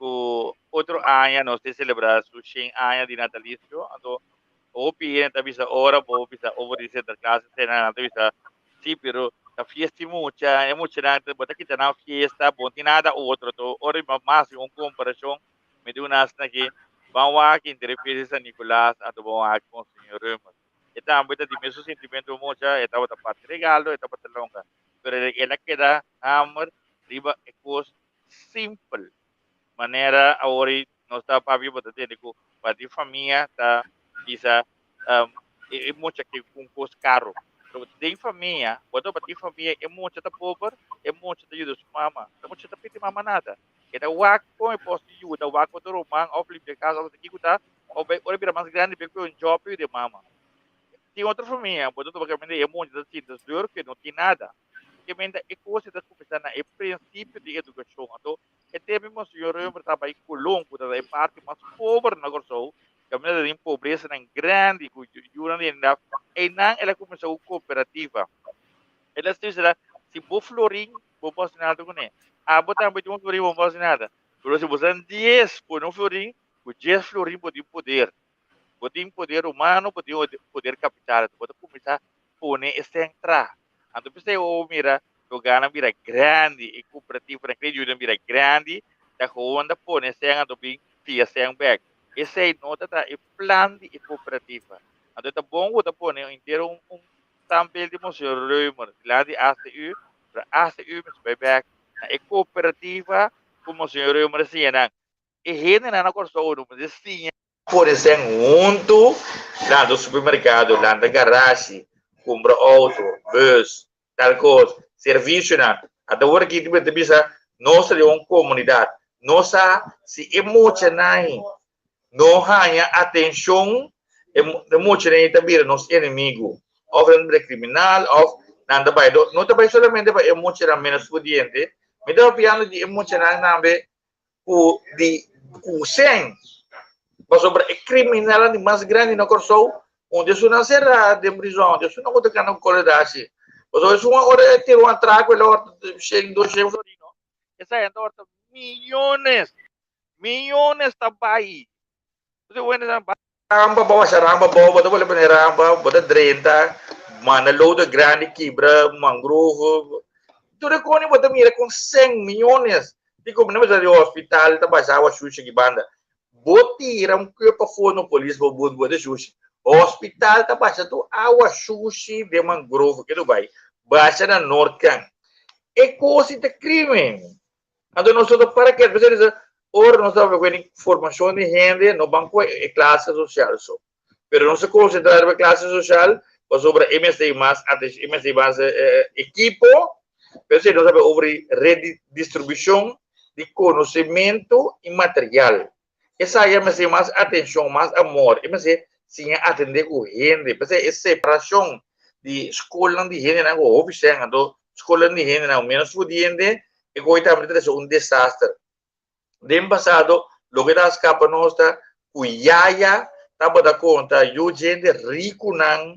o outro ano nós celebramos o 100 anos de natalício, então o PN também bisa hora, o bisa over de center classe, cena também bisa sim, pero a fiesta mucha, é emocionante, bota que na fiesta, bom tem nada outro, to ora mais comparação, me deu nas aqui, vão aqui interferir San Nicolás, ato vão aqui com o senhor Ramos. Então, a muita de mesmo sentimento mucha, estava da parte regalo, estava da longa, pero ela queda hammer, riba é coisa simple, maneira agora nós está para vir botar técnico, para de família, tá bisa é mucha que com coisa caro. Tem família, quando tem família, é muito da pobre, é muito da ajuda sua mama, é muito da pedir mama nada. Kita wak pun post ajuda, wak tu rumah, off limpar casa, ou aqui kita, ou orang biar mais grande, biar um job de mama. Tem outra família, quando tu vai vender, é muito da cinta, duro que não tem nada. Que venda é coisa da começar é princípio de educação. Então, é ter mesmo senhor eu trabalhar com longo, da parte mais pobre na corso. Caminhada de pobreza na grande, jurando ainda, e não ela começou a cooperativa. Ela se diz se vou florir, vou fazer nada com ele. Botar um florir, vou fazer nada. Mas se você 10 por um florir, o 10 florir pode poder. Pode poder humano, pode poder capital. Pode começar a pôr esse entrar. Então, você mira, o gana vira grande, e cooperativa, a ajuda vira grande, da onda pôr esse entrar, bem, fia sem back. Esse é nota da plano de cooperativa. Então, é bom você pôr inteiro tampil de museu lá de ACU, para ACU, mas back, é cooperativa, como o senhor eu merecia, né? E gente na corso, mas assim, por exemplo, muito lá do supermercado, lá da garagem, compra auto, bus, tal coisa, serviço, né? Até agora que tipo de bisa, nossa de uma comunidade, nossa se emocionar, não há atenção, emocionar também nos inimigos, ou para criminal, ou nada mais, não também somente para emocionar menos pudiente, mas também piano de emocionar também o de sem, mas sobre criminal de mais grande na corso, onde isso não será de prisão, onde isso não pode ficar na qualidade. Mas isso uma hora ter um atraco, ele hora chega do chefe florino. Essa é a hora milhões também. Você vai nessa ramba, bawa saramba, bawa, boleh bener ramba, boleh drenta, mana lodo grande quebra, mangrove. Tudo com ele bota mira com 100 milhões. Digo, não é o hospital, tá baixado a xuxa que banda. Botiram que para fora no polícia, botar xuxa. Hospital tá baixado água xuxa de mangrove que não vai. Baixa na Norcan. É coisa de crime. Então nós estamos para que você diz, ora nós estamos com informação de gente no banco e classe social só. Pero não se concentrar na classe social, sobre MSD mais MSD mais equipo, mas nós sabemos sobre redistribuição de conhecimento e material. Essa é mais atenção, mais amor, mas sim atender com gente, mas é separação de escola de gente não é oficial, então escola de gente não menos pudiente e coitamente é um desastre. No passado, lo que nós escapa nossa, cuiaia, estava da conta, eu gente rico não,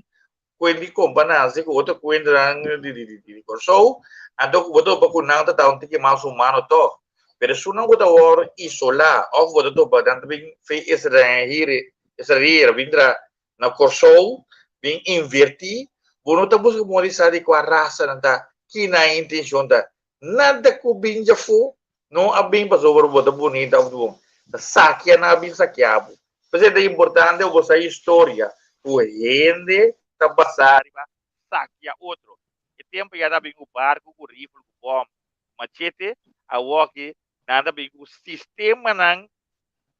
quando companhia com outro quando de corso, então botou para kunang tá um tique mais humano to, pero se não botar hora isolar, ou botar to para dentro bem fez essa vindra na corso, bem invertir, bono tá busca morizar com a raça nanta, que na intenção da nada que bem já foi, não há bem para sobre botar bonita o saquear na bem saqueado, mas é importante você história, o gente tá passar saquear outro. E tempo já bem o barco, o rifle, o bomba, machete, a walkie, nada bem o sistema não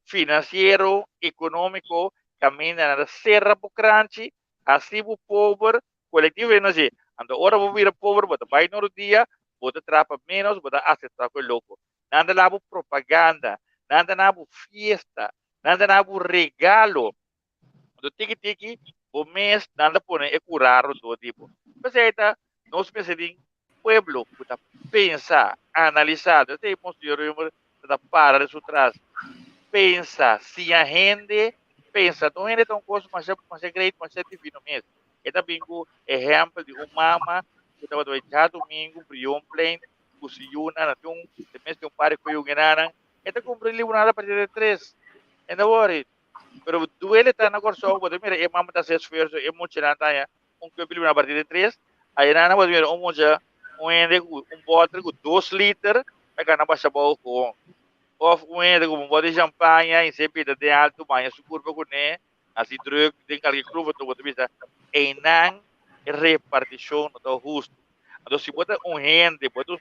financeiro, econômico, caminha na serra por crunch, assim o pobre, coletivo energia. Ando ora vou vir pobre, bota vai no dia, bota trapa menos, bota aceitar com louco. Nada lá propaganda, nada lá fiesta, nada lá regalo. Do tiki o mês nada pone é curar do tipo. Mas aí nós pensamos pueblo puta pensa, analisar, até posterior da para de trás. Pensa, se a gente pensa, não é tão coisa, mas é great, mas é divino mesmo. É também o exemplo de uma mama que estava doente domingo, priou um plane, conseguiu nada, tem mês de pare que eu ganharam, é comprei livro nada para ter 3. And the worry. Pero duele tá na corso, bodo mira, e mama tá se esforço, e muito nada ya. Que eu na partida de 3, aí na bodo mira, moja, ende bottle com 2 litros, aí na baixa bom com of ende com bottle de champanhe, em sempre de alto, mas su curva com né, assim drug, tem que curva to bodo bisa. E não repartição do justo. Então se bota ende, bodo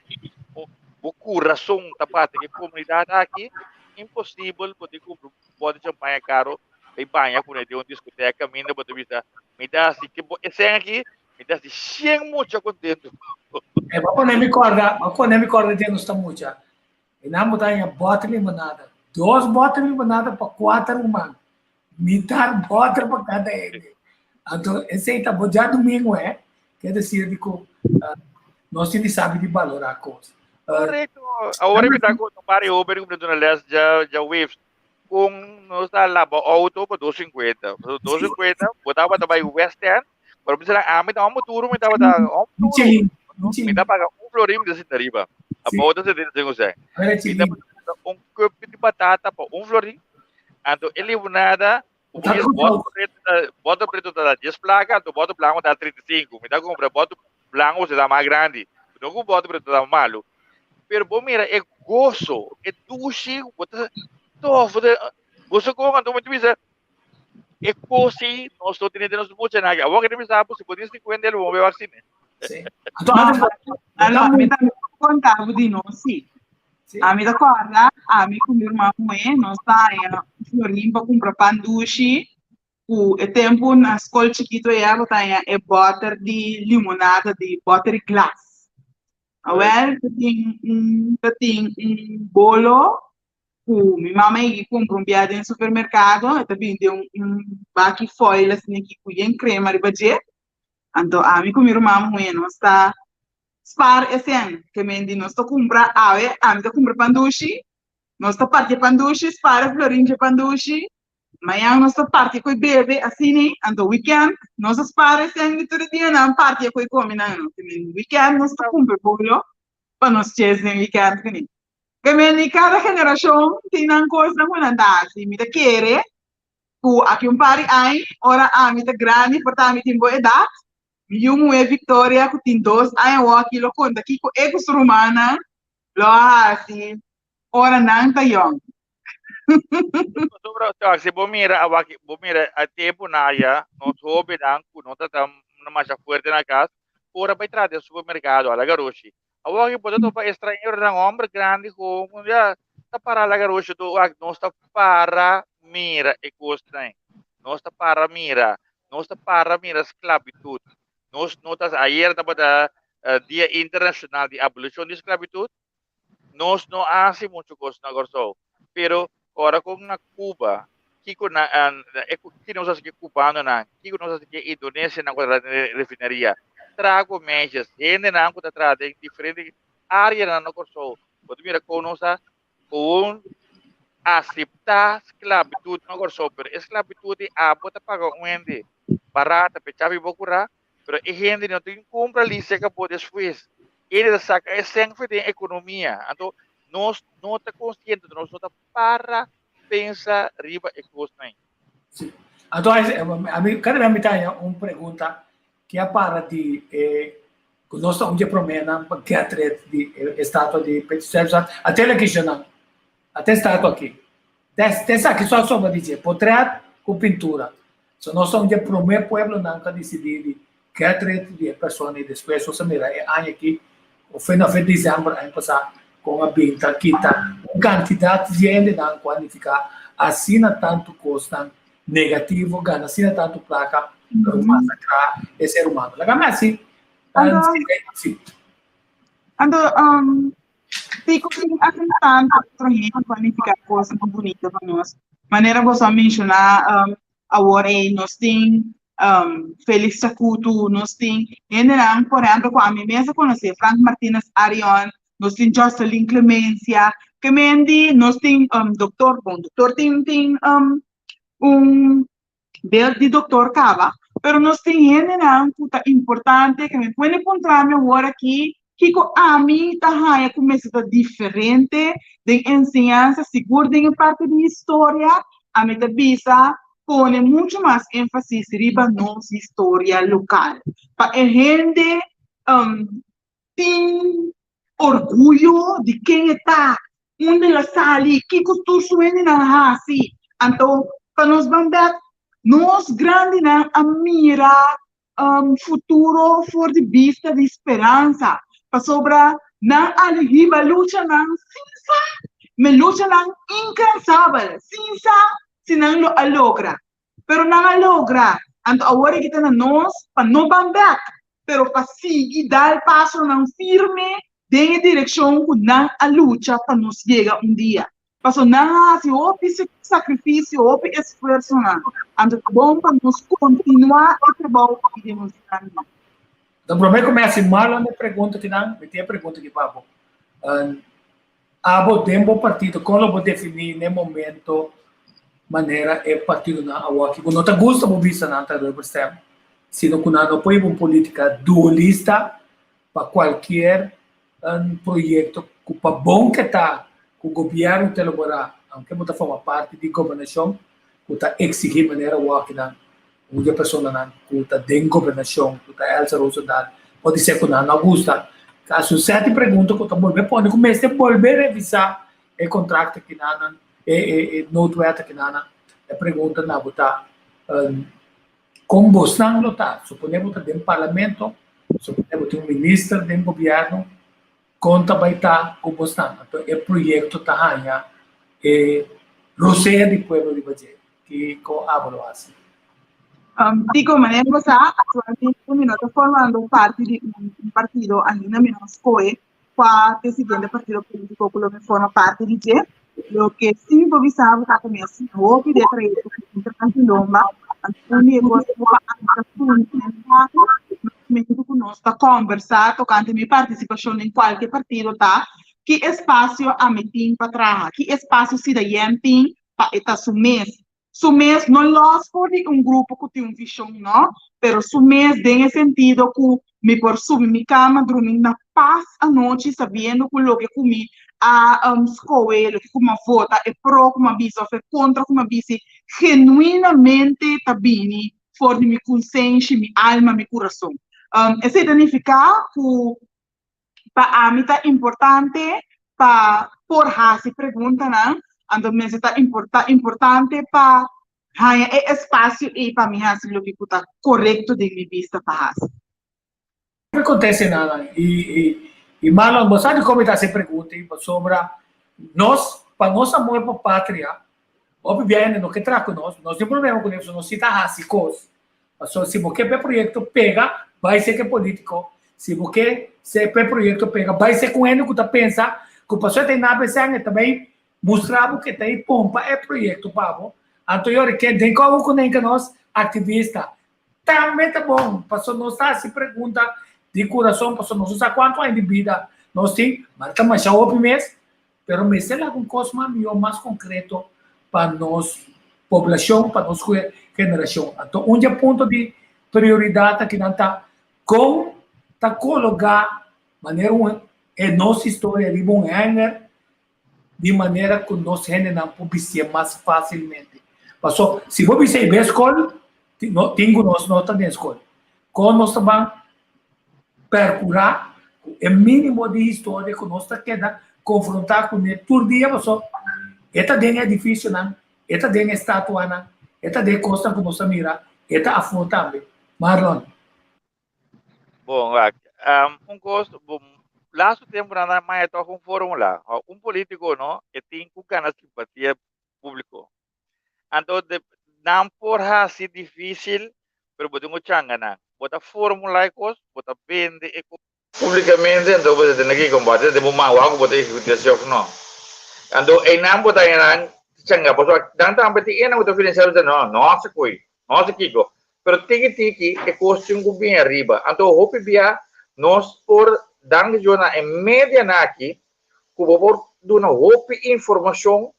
o coração da parte que comunidade aqui, impossível poder comprar bottle de champanhe caro. Aí banha com ele, discoteca, minha botou vista, me dá assim que esse aqui, me dá assim, cheio muito contento. É, mas quando me recorda de nós muito, e não botar em bota limonada, 2 botas de limonada para 4 humanos, metade bota para cada ele. Então, esse aí tá bom já domingo quer dizer que nós temos sabe de valorar a coisa. Correto. Agora me dá com o Mario Uber, que me dá já waves. Kung nós lá auto para 250, 250, botava também o Western, para você lá, me dá um motor, me dá pagar florim desse tarifa, a bota se tem você, me dá cup de batata para florim, então ele nada, bota preto da 10 placa, do bota branco da 35, me dá compra bota branco se dá mais grande, então o bota preto da malo, pero bom mira é gozo, é duche, bota você como então muito bisa é coisa nós estou tendo muito na água que nem sabe se pode 50 ele vai vacina allora mi dà conta di no sì a mi da corda a mi con mio irmão non sai florimba compra pandushi e tempo na escola chiquito e botar é butter de limonada de butter de glass well tem bolo minha mamãe compra piada no supermercado e também tem baque foil assim que cuia crema de baget então a mim com minha irmã não está spar esse ano que me não estou compra a mim estou compra pandushi não estou parte pandushi spar florinha pandushi mas não estou parte com bebê assim então weekend não estou spar esse ano todo dia não parte com come não weekend não estou compra bolo para nós cheios no weekend que nem que cada geração tem uma coisa que não dá, se me quer, aqui pari ai, ora a me grande, portanto me tem boa idade, me é Victoria que tem 2, ai o aqui lo conta aqui com ego romana, lo assim, ora não tá young. Se bom mira a tempo na ya, nós soube não, nós tá mais forte na casa, ora vai trazer supermercado, a garochi. Awak pode para estrangeiro ng homem grande como já está para lá garoto do não está para mira e custa não está para mira nós está para mira esclavitud. Nós notas ayer estava Dia Internacional de Abolição de Esclavitud. Nós não hacemos muito coisa agora só. Pero agora com na Cuba, que nós aqui cubano na, que nós aqui Indonésia na refinaria. Trago meses, gente na que está em diferentes áreas na nossa só. Quando mira com nós com aceitar esclavitud na nossa só, pero esclavitud a bota pagar ende barata, pechava e bocura, pero a gente não tem compra ali se acabou depois. Ele saca é sempre de economia. Então nós não está consciente, nós não está para pensar riba e custo nem. Então a mim cada vez me tem uma pergunta que é para de nós estamos de promena que a de estátua de Petro até ele questionando até estátua aqui dessa aqui só para dizer portrait com pintura. So nós estamos de prometer pueblo não que decidir que a de pessoas e depois você mira é ano aqui o final de dezembro ano passado com a binta kita quantidade de gente não quantificar assina tanto custa negativo ganha assina tanto placa para massacrar esse ser humano. Lagame assim sim. Ando dico que assim tanto para quantificar coisas bonitas para nós. Maneira você mencionar agora nós tem Felix Sacuto, nós tem general, por exemplo, com a minha mesa conhecer Frank Martínez Arion, nós tem Jocelyn Clemencia, que mendi, nós tem doutor tem bel de doutor Cava, pero nós tem general puta importante que me pode encontrar agora aqui que a mim tá raia começa diferente de ensinança, seguro de parte de história, a mim tá visa pone muito mais ênfase riba nossa história local. Para a gente tem orgulho de quem está, onde ela está ali, que cultura suene na raça. Então, para nós bambear, nós grande na mira futuro for de vista de esperança. Para sobra, na alhiba luta na sinsa, me luta na incansável, sinsa, se não logra. Pero não logra. Então, agora que está nós, para não bambear, pero para seguir, dar passo não firme, em direção que não a luta para nos chegar dia. Passo não se houve sacrifício, houve esforço, não. Então, é bom para nos continuar o trabalho que devemos fazer. Então, para mim, começa mal a pergunta que não, me tem a pergunta que papo. Abo tempo partido, como vou definir no momento maneira é partido na awa que não tá gosta de vista na anterior sistema, sino que não põe uma política dualista para qualquer projeto que para bom que tá o governo te elaborar, aunque muita forma parte de governação, que tá exigir maneira awa que não uma pessoa não que tá dentro governação, que tá Elsa Roosevelt pode ser que não gosta. Caso você pergunta que tá volver pode começar a volver revisar o contrato que não noto que não pergunta na botar como você não lutar suponemos que tem parlamento suponemos que tem ministro do governo conta vai estar com você então o projeto está aí roceia de pueblo de Baje que com a assim digo maneira você atualmente está formando parte de partido ainda menos COE para o seguinte partido político que forma parte de G. Lo que sim improvisava está começando o que de trazer internacional, onde você vai nós está conversar tocante minha participação em qualquer partido tá que espaço a meeting para trás que espaço se da tem para estar sumês não lost por grupo que tem visão não pero sumês tem sentido que me por subir minha cama dormir na paz à noite sabendo que o que comi a escolha que como vota é pro como bisa ou contra como bisa genuinamente tabini for de minha consciência minha alma meu coração esse significa que para mim é importante para por se pergunta não então me está importante para ganhar espaço e para mim o que está correto de minha vista para não acontece nada e Marlon, você sabe como está se pergunta sobre nós, para nossa amor para a pátria, obviamente, não que traga nós tem problema com isso, nós cita racicos, So, se você quer projeto pega, vai ser que é político. Se você quer projeto pega, vai ser com ele que está pensa, que o pessoal tem na pensar também mostrar que tem pompa é projeto para então eu que tem como que nós ativista também tá bom, pessoal não está se pergunta de coração, pessoal não sabe quanto é de vida nós tem, mas também já o mês, pero me sei lá um coisa mais concreto para nós população, para nós geração. Então, ponto de prioridade que não está com tá colocar maneira nossa história ali bom de maneira que nós gente não publicitar mais facilmente. Passou, se você ir à escola, tenho nós nota na escola. Com nós também percurar o mínimo de história que nós está querendo confrontar com ele todo dia, passou. Esta dengue é difícil, não? Esta dengue é estátua, não? Esta dengue costa que nós mira, esta afronta também. Marlon. Bom, gosto, bom, lá no tempo nada mais é com fórmula. Político não, que tem que ganhar simpatia público. Então, não por ser difícil, mas botar um changa na, botar fórmula e coisa, botar vende e publicamente, então você tem que combater, de uma algo botar executação não. Então, não botar não changa, porque dan também tem não botar financiar não se coi, não se kiko. Pero tiki é custo bem arriba. Então, hope bia nós por dar jona em média aqui, que por dar hope informação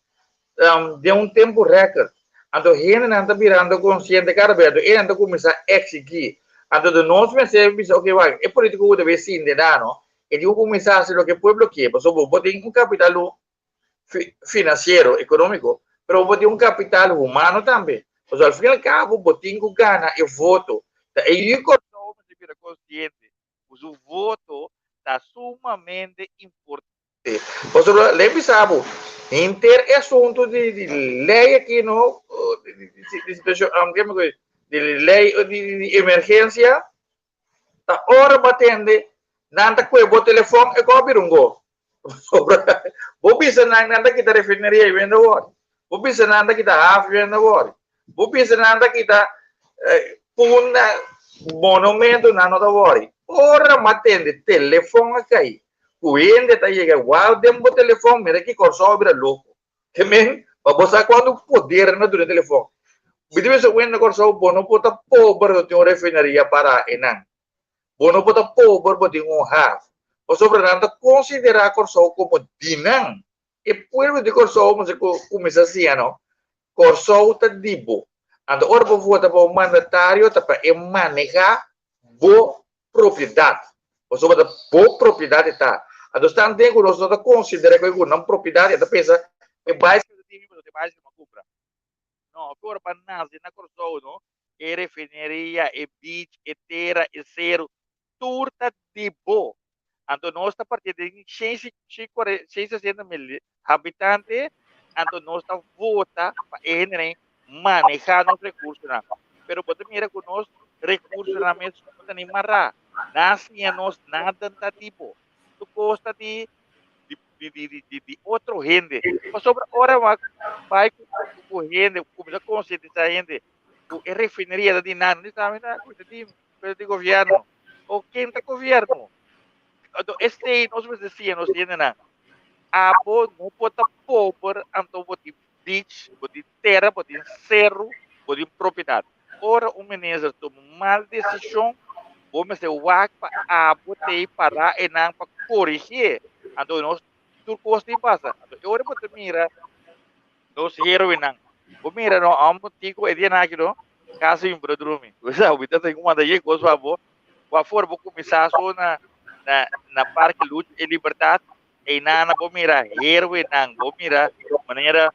de tempo recorde. Então, gente não está virando consciente cada vez, ele não começa a exigir. Então, nós pensamos, ok, vai, é político que deve ser indicado, e digo começar a fazer o que o povo quer, porque você tem capital financeiro, econômico, mas você tem capital humano também. Mas, ao fim e ao cabo, você tem que ganhar o voto. E eu gosto de ser consciente, mas o voto está sumamente importante. Você lembra, sabe, inter assunto de lei aqui, não, de lei de emergência, tá hora batendo, nada que o telefone é como birungo. Vou pensar nada que tá refineria vendo agora. Vou pensar nada que tá AF vendo agora. Vou pensar nada que tá puna monumento na nota agora. Ora batendo telefone aqui. Cuende tá chega, uau, dembo telefone, mira que corso vira louco. Também, para você quando poder na do telefone. Bidu se when corso bono pota pobre do refineria para enang. Bono pota pobre do half. O sobre nada considerar corso como dinang. E pueblo de corso mas começa assim, não? Corso tá dibo. Ando ora por vota para o mandatário tá para manejar bo propriedade. O sobre da bo propriedade tá. Ando está andando nós não considera que não propriedade, tá pensa é mais que time do mais que uma compra. Não, agora para nós na corso não, é refineria, é beach, é terra, é zero, turta de bo. Então nós está partindo de 660 mil habitantes, então nós está vota para ele manejar nossos recursos, não. Pero pode mirar com nós recursos na mesa não tem marra, nasce nós nada tá tipo, tu gosta de outro gente. Mas sobre hora vai com gente, começa a conscientizar gente, é refineria de nada, não está coisa de governo. Ou quem está governo? Este nós vamos dizer, nós temos na abo não pode pobre, então pode beach, pode terra, pode cerro, pode propriedade. Ora o ministro toma mal decisão, vamos ser o para abo ter para e não para corrigir. Então nós tudo costa em passa. Então ora pode mira nós heroína. O mira no amo tico é dia aqui não? Caso em brodrumi. Você sabe, tem uma daí coisa boa. Qua for vou começar só na Parque Luz e Liberdade e na mira heroína, vou mira maneira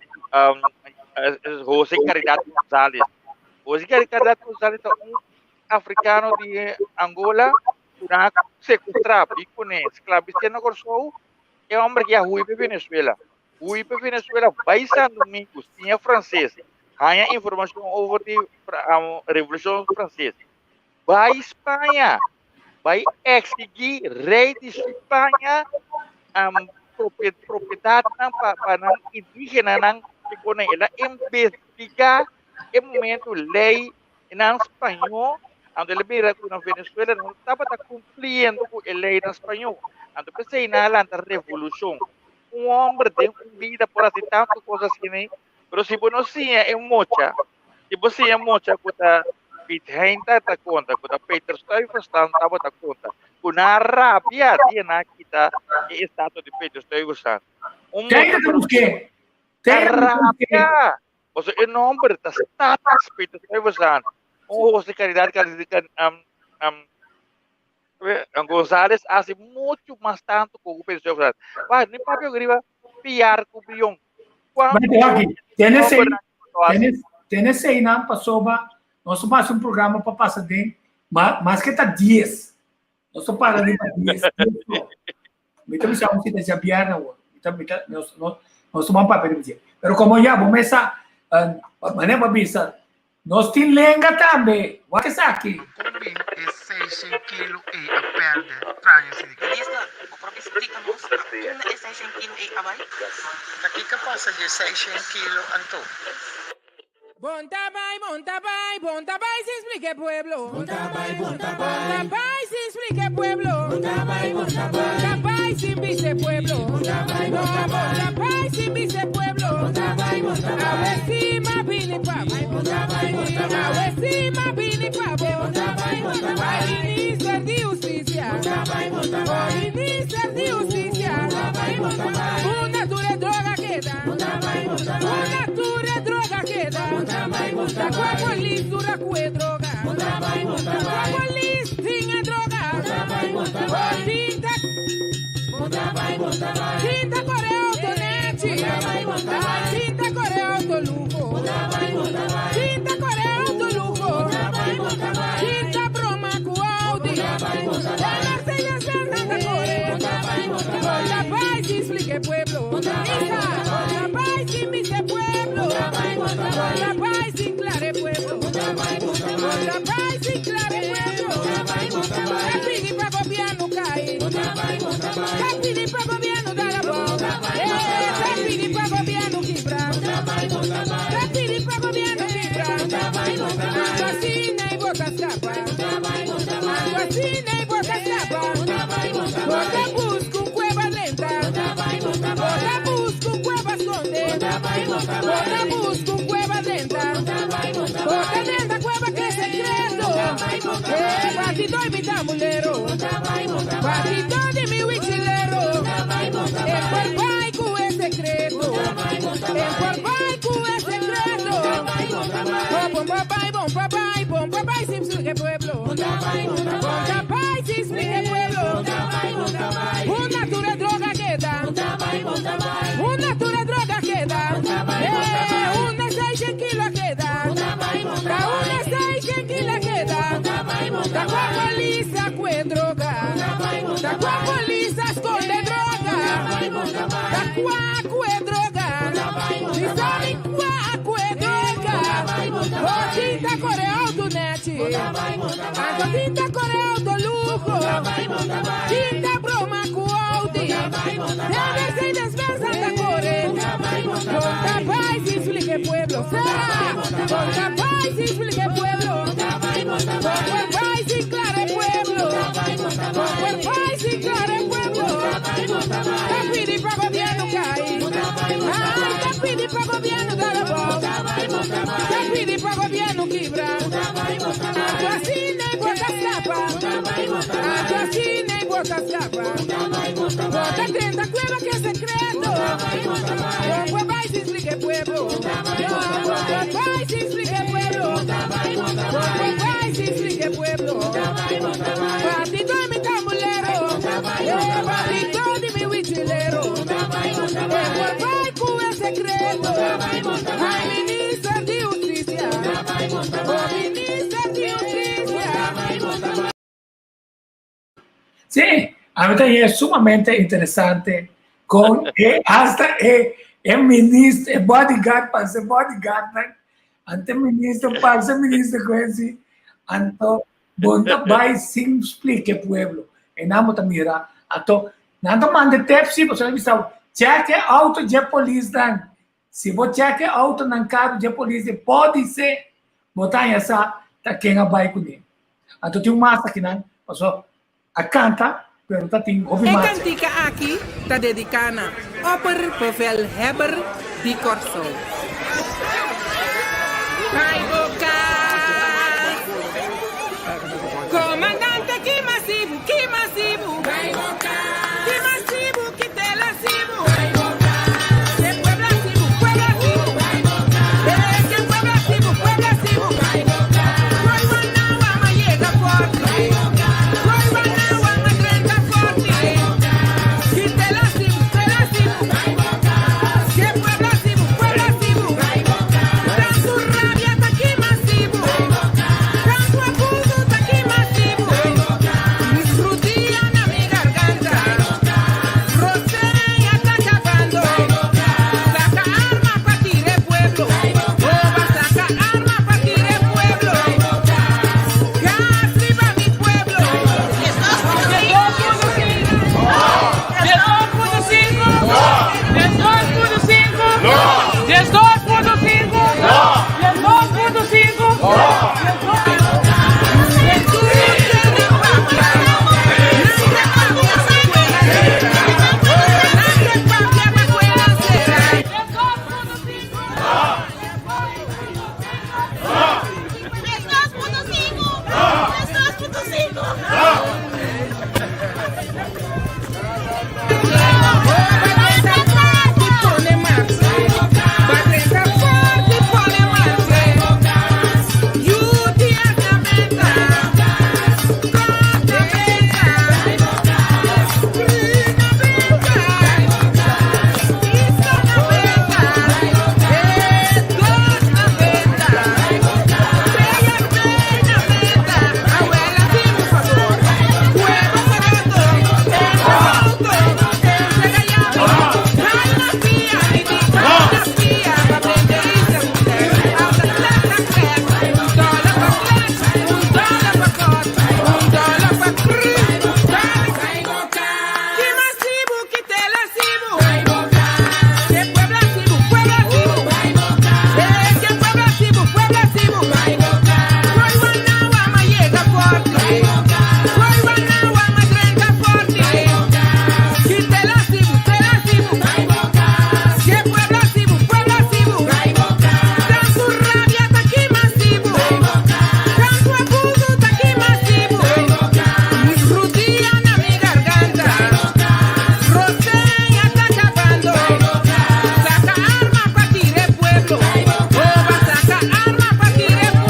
José Caridade González. José Caridade González é africano de Angola, na sequestrado e com escravista na Corso, é homem que foi para Venezuela. Foi para Venezuela, vai São Domingos, tinha francês, ganha informação sobre a Revolução Francesa. Vai Espanha, vai exigir rei de Espanha propriedade para indígena que ela investigar em momento lei En espanhol, ando libera com na Venezuela não estava cumprindo com a lei na espanhol. Ando pensei na lá da revolução. Homem tem vida por assim tanto coisas assim, né? Mas se você é mocha, se você é mocha, kuda Pithenta ta conta, kuda Peter Stuyvesant estava ta conta. Kuna rabia dia na kita e status de Peter Stuyvesant. Que? Rabia. O sea, el nombre está status Peter Stuyvesant. José Caridad González hace mucho más tanto con Peter Stuyvesant. Va, ni papio griba piar cubrión. Tienes aí não passou nós vamos fazer programa para passar dentro, mas que tá 10. Nós estamos parando para 10. Então, se a gente deixa biar na hora, nós vamos para permitir. Mas como já vamos começar, mané para bisa, nós temos lenga também. O que é aqui? Combin é 600 kg e a perde. Tranha-se. Isso, o próprio explica nos. É 600 kg e a vai. Aqui que passa de 600 kg, Anto. Bontabay, se explique pueblo. Bontabay, se explique pueblo. Bontabay, sin vice pueblo. Bontabay, sin vice pueblo. Avecima vini pavo. Avecima vini pavo. Al minister de justicia. Al minister de justicia. Una dura droga queda. Una dura droga queda. La cual police dura cue droga. La police tinha droga. Tinta Coreia Autonete. Tinta Coreia Autoluco. Tinta Coreia Autoluco. Tinta Broma Cualdi. Mercedes Fernanda Coreia. La paz explique pueblo. La paz invite pueblo. La paz inclare pueblo. La paz inclare pueblo. Capini pa gobierno cae. Capini pa gobierno da la boca. Capini pa gobierno quebra. Capini pa gobierno quebra. Vacina y boca escapa. Vacina y boca escapa. Boca busca un cueva lenta. Boca busca un cueva esconde. Boca busca un cueva lenta. Boca lenta cueva que es secreto. Batidor de mi tamulero. Batidor de mi huichilero. El cuerpaico es secreto. El cuerpaico es secreto. Bom papai, se explique pueblo. Bom papai, se explique pueblo. Una dura droga queda. Una dura droga queda. Una 600 kilos queda. Una 600 kilos queda. Da cuerpo lisa cue droga. Da cuerpo lisa esconde droga. Da cue droga. Disani cue droga. O tinta Coreia Autonete. A tinta Coreia Autoluco. Tinta Broma Cualdi. Mercedes Fernanda Coreia. Bontabay, se explique pueblo. Bontabay, se explique pueblo. Bontabay, se inclare pueblo. Bontabay, se inclare pueblo. Capini pa gobierno cae. Capini pa gobierno da la boca. Capini pa gobierno quebra. Vacina y boca escapa. Vacina y boca escapa. Boca 30 cueva que es secreto. Bontabay, se explique pueblo. Bontabay, se explique pueblo. Bontabay, se explique pueblo. Batidor de mi tamulero. Batidor de mi huichilero. El cuerpaico es secreto. Al minister de justicia. O minister de justicia. Sí, a mí también es sumamente interesante con hasta el ministro, el bodyguard para ser bodyguard, ante ministro para ser ministro con ese, anto Bontabay sin explique pueblo, en amo tamira, anto nando mande tepsi, você não sabe, cheque auto de polícia, se você cheque auto não carro de polícia, pode ser botar essa tá quem a vai com ele. Então tem massa aqui não, passou a canta, pero tá tem hobby E massa. cantica aqui está dedicada ao bevelhebber de Corso. Vai boca! Comandante que massivo, vai boca! Que massivo, que tela sivo, vai boca! Que puebla sivo, vai boca! Que puebla sivo, vai boca! Vai Guanaua, mas chega forte, vai boca! Vai Guanaua, mas trenca forte, vai boca! Que tela sivo, vai boca! Que puebla sivo, vai boca! Tanto rabia tá aqui massivo, vai boca! Tanto abuso tá aqui massivo, vai boca! Disfrutia na minha garganta, vai boca! Roseia tá acabando, vai boca! Saca arma pra tirar pueblo, vai boca! Oba, saca arma pra tirar pueblo, vai boca! Gas viva mi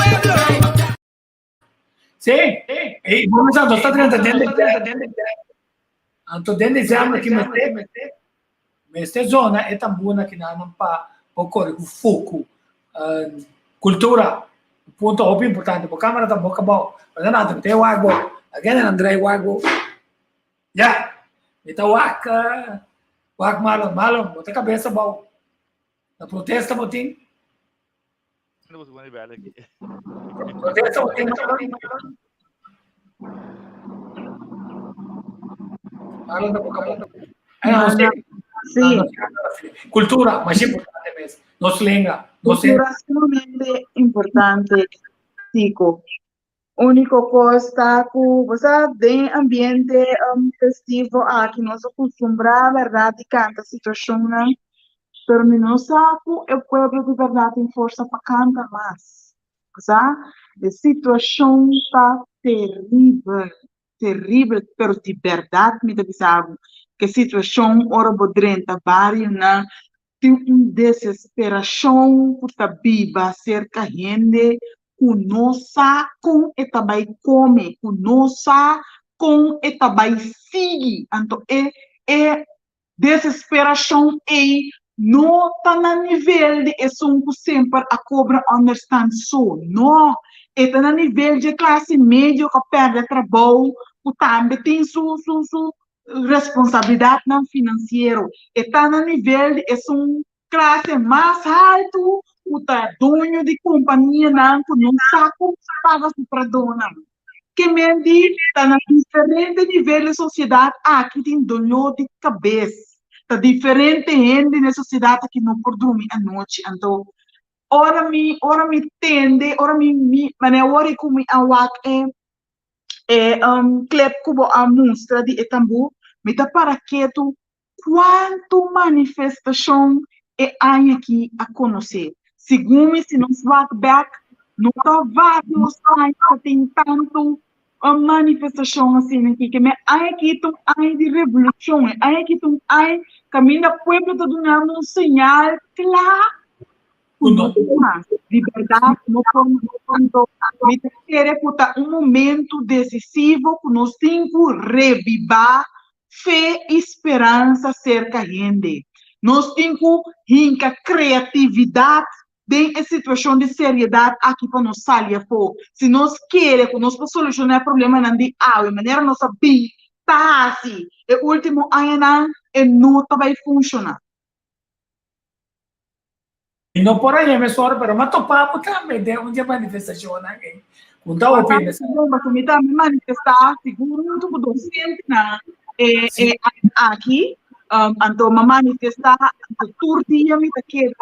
pueblo, vai boca! Sim, e vamos a dos dentro Anto dentro siamo aqui meste zona é tão boa que não pa pouco o foco cultura ponto muito importante porque a câmera tá boca bom mas nada tem o água again Andrei o água já então o malo bota cabeça bom na protesta botim protesta botim malo na boca bom Sim. Cultura, mais importante mesmo. Nos língua. Cultura é extremamente importante, Tico. Único coisa que você tem ambiente festivo aqui, nós acostumbramos a verdade, canta situação, pero não sabe o povo de verdade tem força para cantar mais. A situação está terrível, pero de verdade me sabe que situação ora bodrenta vários na tem desesperação puta biba cerca gente conoça com etabai come conoça com etabai sigue então é desesperação e não tá na nível de que sempre a cobra understand so não é na nível de classe média que perde trabalho o também tem su responsabilidade não financeira está no nível de classe mais alto o dono de companhia não sabe como paga para dona que me diz está na diferente nível de sociedade aqui tem dolor de cabeça está diferente gente na sociedade que não pode dormir à noite então ora mi tende, ora mane ora kumi awak klep kubo a mostra de Etambu, me tá para quieto quanto manifestação há aqui a conhecer. Segundo se nos vai back, não tá vários anos que tem tanto manifestação assim aqui, que me há aqui de revolução, há aqui há caminho da pueblo tá dando um sinal claro. De verdade, no ponto, me querer botar momento decisivo que nós temos que revivar fé e esperança cerca de gente. Nós temos que ter criatividade em uma situação de seriedade aqui para nós sair fora. Se nós queremos que nós possamos solucionar o problema de água, de maneira nossa bem, tá assim, o último ano não vai funcionar. E não por aí, mas só para matopar, também de onde a manifestação, né? Quando tá o pé, mas me manifestar seguro muito docente na aqui, então me manifestar todo dia me tá queira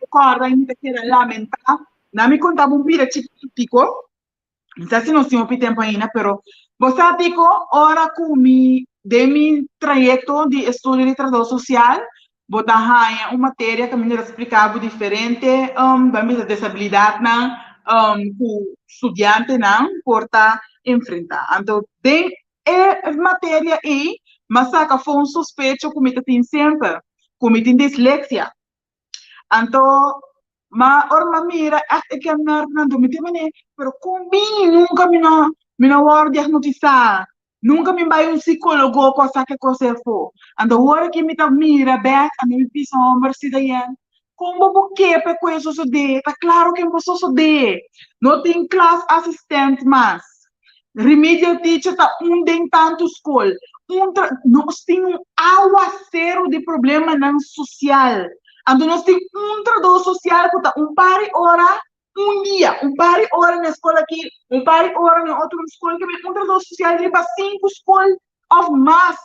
corda, me tá queira lamentar, na me contava pira chico, não sei se não tinha tempo ainda, pero você digo ora com mi de mi trajeto de estudo de trabalho social. Botar uma matéria que me explicava diferente, da desabilidade o estudante não porta enfrentar. Então, tem matéria aí, mas saca foi um suspeito que me tem sempre, como tem dislexia. Então, mas ora mira, é que a minha não me tem mané, pero comigo nunca me não vou diagnosticar. Nunca me vai psicólogo com essa que coisa for. Ando hora que me tá mira back, a mim pisa universidade yan. Como porque para coisa suceder? Tá claro que não suceder. Não tem class assistant mais. Remedial teacher tá tem tanto escola. Nós temos aguaceiro de problema não social. Ando nós temos trabalho social que tá par de hora dia, par de hora na escola aqui, par de hora na outra escola, que me trabalho social de 5 escolas of mass.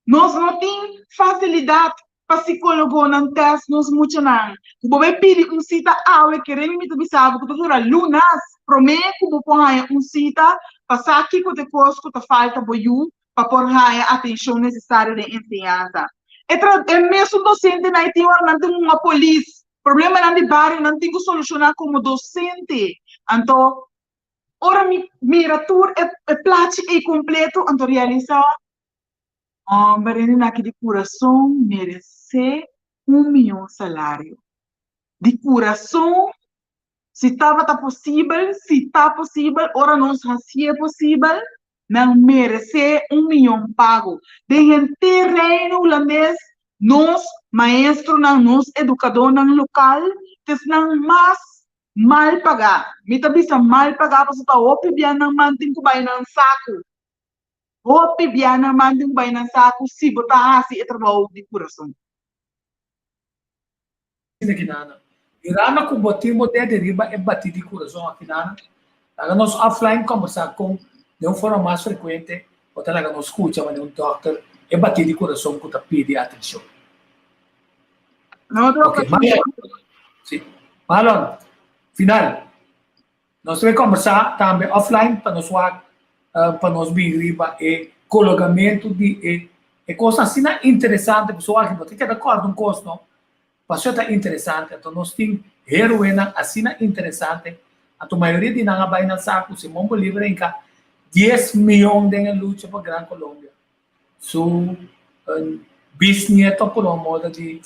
Nós não temos facilidade para psicólogo não teste, nós muito não. Vou pedir cita aula, que nem me sabe, que toda lunas, prometo que vou pôr cita, passar aqui com o curso que falta para pôr a atenção necessária de ensinança. É mesmo docente, não tem uma polícia. Problema não de bairro, não tem que solucionar como docente. Então, ora mira tudo é plástico e completo, então realizar. Menina aqui de coração merece 1 milhão de salário. De coração, se estava possível, ora não se é possível, não merece 1 milhão pago. De terreno holandês, nós, maestro, nós, educador, local, não mais mal pagar. Me tabisa mal pagar, porque está opi biya nang manting ko bay ng saco. Opi biya nang manting bay ng saco, si botaha si itrabaho di coração. Irana com botinho de deriva é batido de coração aqui na. Agora nós offline conversar com de uma forma mais frequente, ou talaga nós escuta, mas um doctor é batido de coração que está pedindo atenção. Okay, Marlon, final. Nós vamos conversar também offline para nós riba e colocamento de coisas assim interessantes, pessoal que não tem de acordo com coisa, não? Pastor é interessante, então nós temos heroína assim interessante, a maioria de nós vai na saco, se Simão Bolívar em cá 10 milhões de luta para a Gran Colômbia. So, bisnieto por uma moda de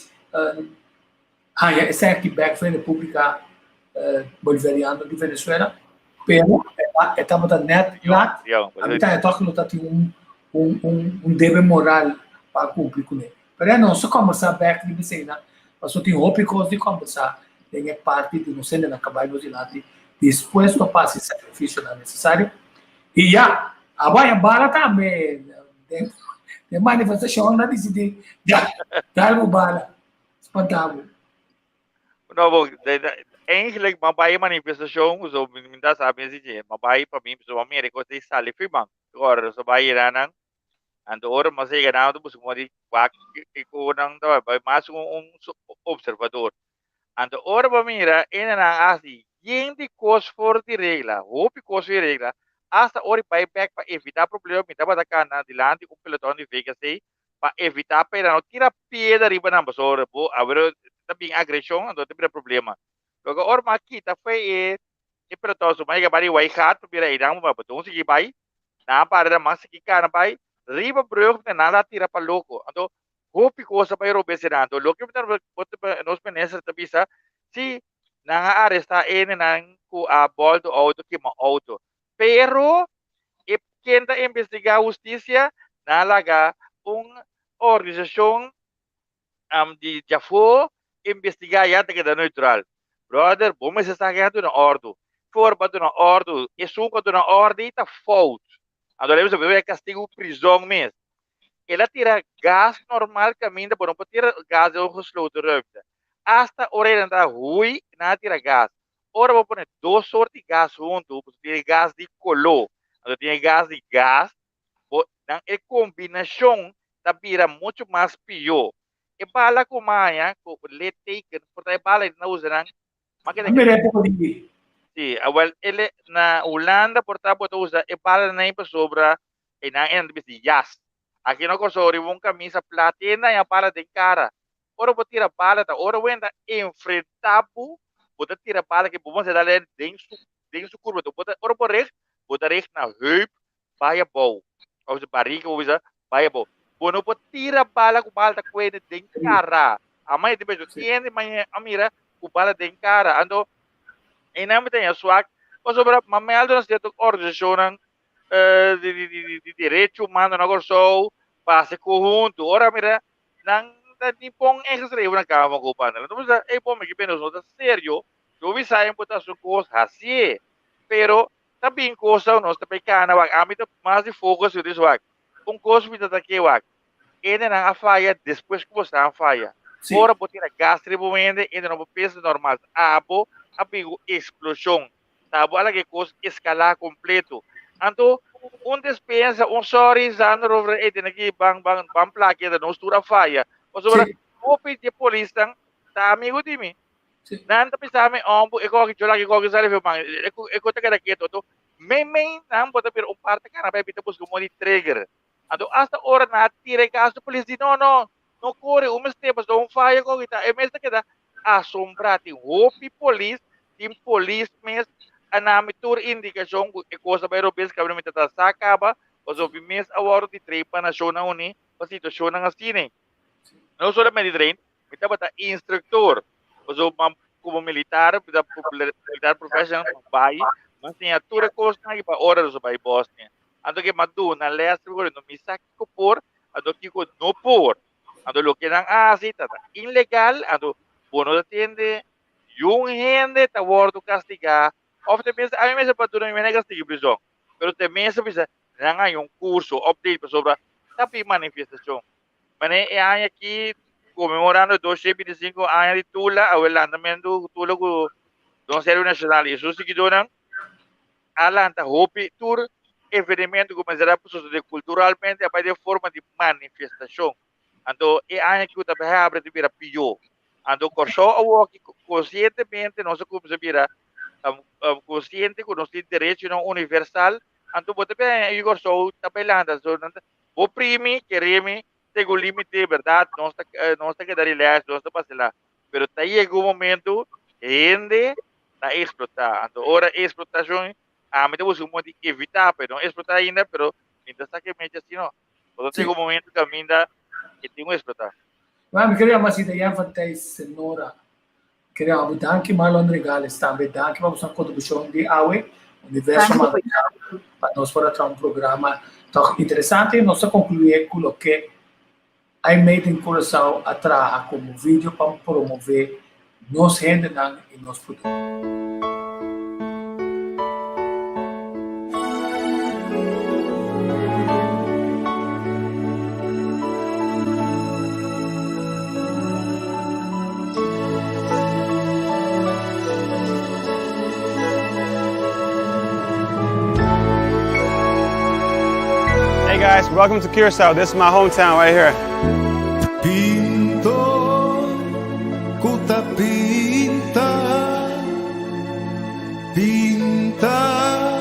essa aqui back foi a República Bolivariana de Venezuela, pero estava da net lá, a gente está que lutar tem dever moral para cumprir com ele. Pero não só começar back de Vicena, mas só tem roupa e coisa de conversar, tem parte de não ser na cabalho de lá, disposto a fazer sacrifício necessário. E já, a bala também, de manifestação, não decidi, já, dar o bala, espantável. Não, bom, eigenlijk, maar bij manifestação, zo minta sabe assim, mas bij para mim, pessoal, América tem sali firmang. Agora, so bij iranan, ando ora mas é ganado, bus mo di wak ko nang daw, by mas observador. Ando ora ba mira, ena na asi, de coisa fora de regra, roupa coisa de regra, hasta ora para back para evitar problema, me tava da cana dilante o pelotão de Vegas aí, para evitar para não tirar pedra riba na basura, po, haver também agressão, ando tem problema. Logo ora aqui tá foi e pelotão so mais que bari vai hat, para ir damo ba botão se vai, na para mas que cara vai, riba brug na nada tira para louco. Ando roupa coisa para ir obesidade, louco que nós pensa tabisa, se nang-arresta nang a bordo auto que ma auto. Pero quem está investigar justiça nalaga organização de Jafo investigar ya te neutral. Brother, vamos se sacar do ordo. For do ordo, e suco do ordo está fault. Agora você vê castigo prisão mesmo. Ela tira gás normal caminho, por não tira gás de um sloto rupta. Hasta ora anda ruim na tira gás. Ora vou pôr duas sortes de gás junto, porque tem gás de color, tem gás de gás, na combinação da vira muito mais pior. E bala com maia, com leite, porque bala não usa não. Sim, well, ele na Holanda portanto usa e bala nem para sobra e na end de jas. Aqui no Kosovo uma camisa platina e a bala de cara. Ora vou tirar bala, ora vou ainda enfrentar bota tira bala que vamos dar dentro curva, ora vou recht na heup, vai a bow, ou se barriga ou isso, vai a bow. Bono vou tira bala com bala com ele dentro cara. A mãe de beijo tiene mãe a mira com bala dentro cara. Ando em nome tem a sua, ou sobre mameldo nós temos organização de direito humano agora só passe conjunto. Ora mira nang ni pong extra na kama ko pa na. Então, é bom que penos nota sério. Eu vi saem botar sua coisa assim. Pero também coisa nós também cana wag amit mais de focus isso wag. Coisa vida daqui wag. Ele não a falha depois que você a falha. Ora botar gás tribumente, ele não peso normal. Abo abigo explosão. Tá boa que coisa escalar completo. Então, despensa, sorry, Zandro over aqui bang plaque da nostura falha. O sobre o de polícia tá amigo de mim. Não tá pensando eu que jogar que sale viu bang. Eu tá aqui todo. Meme não pode ter parte cara vai bitar buscar um trigger. Então hasta hora na tira caso de polícia não corre steps do falha com que tá. É mesmo que dá assombrado o polícia tim polícia mesmo anamitur indicação que coisa vai europeus que abrimos tá sacaba os obviamente a hora de trepa na zona uni a situação na assim. Não solamente treino, mas também instrutor. Como militar, militar profissional, mas tem a tua coisa que para horas do país Bosnia. Ando que madu na leste agora no misak ko por, ando que ko no por. Ando lo que dan assim, tá ilegal, ando bono atende, yung gente tá wordo castigar. Ofte pensa, a mim mesmo para tu não me castigo prisão. Pero também se pensa, não há curso update sobre tapi manifestação. Mas é aqui comemorando 225 anos de Tula, o lançamento Tula do Sério Nacional. Isso se quedou não. Alanta Hopi Tour, evento que começará a suceder culturalmente a partir de forma de manifestação. Então, é aqui que o também abre de vira pior. Então, só o que conscientemente nós como se vira consciente que nós temos direito não universal. Então, você também agora só também landa, o primi queremos tem um limite, verdade, não está que dar relax, não está passando lá. Pero aí em algum momento, gente está explotar. Então, ora explotação, me temos um monte de evitar, pero não explotar ainda, pero ainda está que meio assim, não. Então, tem um momento que ainda que tem que explotar. Mas eu queria mais ideia para senhora. Queria avisar que Marlon Regales também dá que vamos a contribuição de AUE, Universo Material, para nós para um programa tão interessante. Nós concluir com o que I made em coração a trabalhar como vídeo para promover nos gente e nos produtos. Hey guys, welcome to Curacao. This is my hometown right here. Pinto, kutapin pinta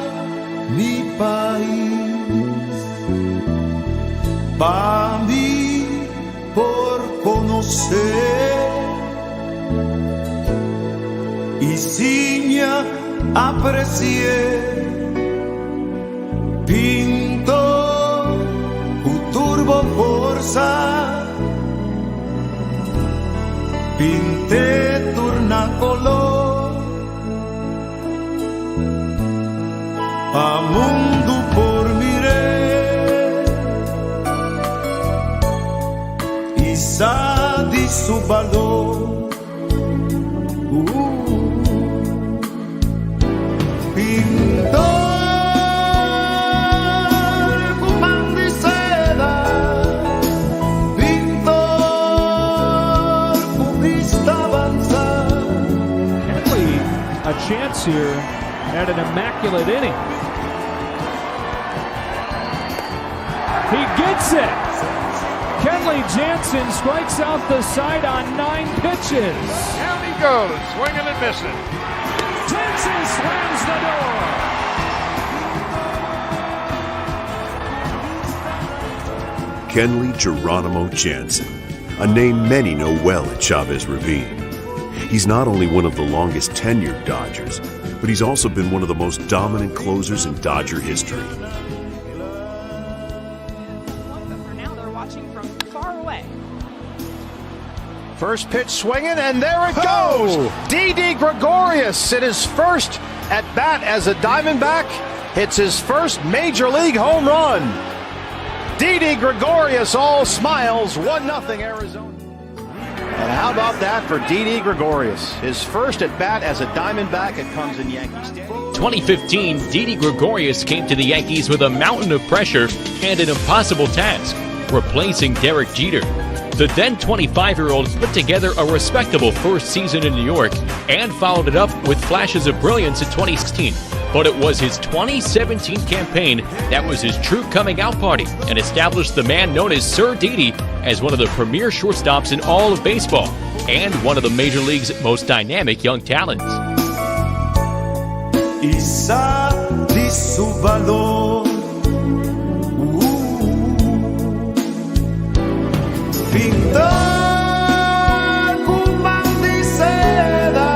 mi país para mí por conocer y siña aprecié pinto un turbo forza pinte turna color a mundo por miré y sa di su valor pintor con de seda pintor con vista avanzada. Henley, a chance here at an immaculate inning. He gets it. Kenley Jansen strikes out the side on 9 pitches. Down he goes, swinging and missing. Jansen slams the door. Kenley Geronimo Jansen, a name many know well at Chavez Ravine. He's not only one of the longest tenured Dodgers, but he's also been one of the most dominant closers in Dodger history. First pitch swinging, and there it goes. Didi Gregorius in his first at bat as a Diamondback hits his first major league home run. Didi Gregorius all smiles, 1-0 Arizona. And how about that for Didi Gregorius? His first at bat as a Diamondback at comes in Yankee Stadium. 2015, Didi Gregorius came to the Yankees with a mountain of pressure and an impossible task, replacing Derek Jeter. The then 25-year-old put together a respectable first season in New York and followed it up with flashes of brilliance in 2016. But it was his 2017 campaign that was his true coming out party and established the man known as Sir Didi as one of the premier shortstops in all of baseball and one of the Major League's most dynamic young talents. Isa di su valor. Pintor con de seda,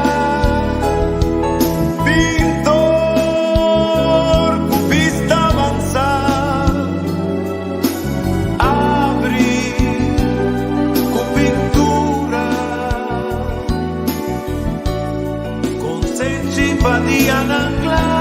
pintor con vista avanzada, abrir con pintura, con sensibilidad anclada.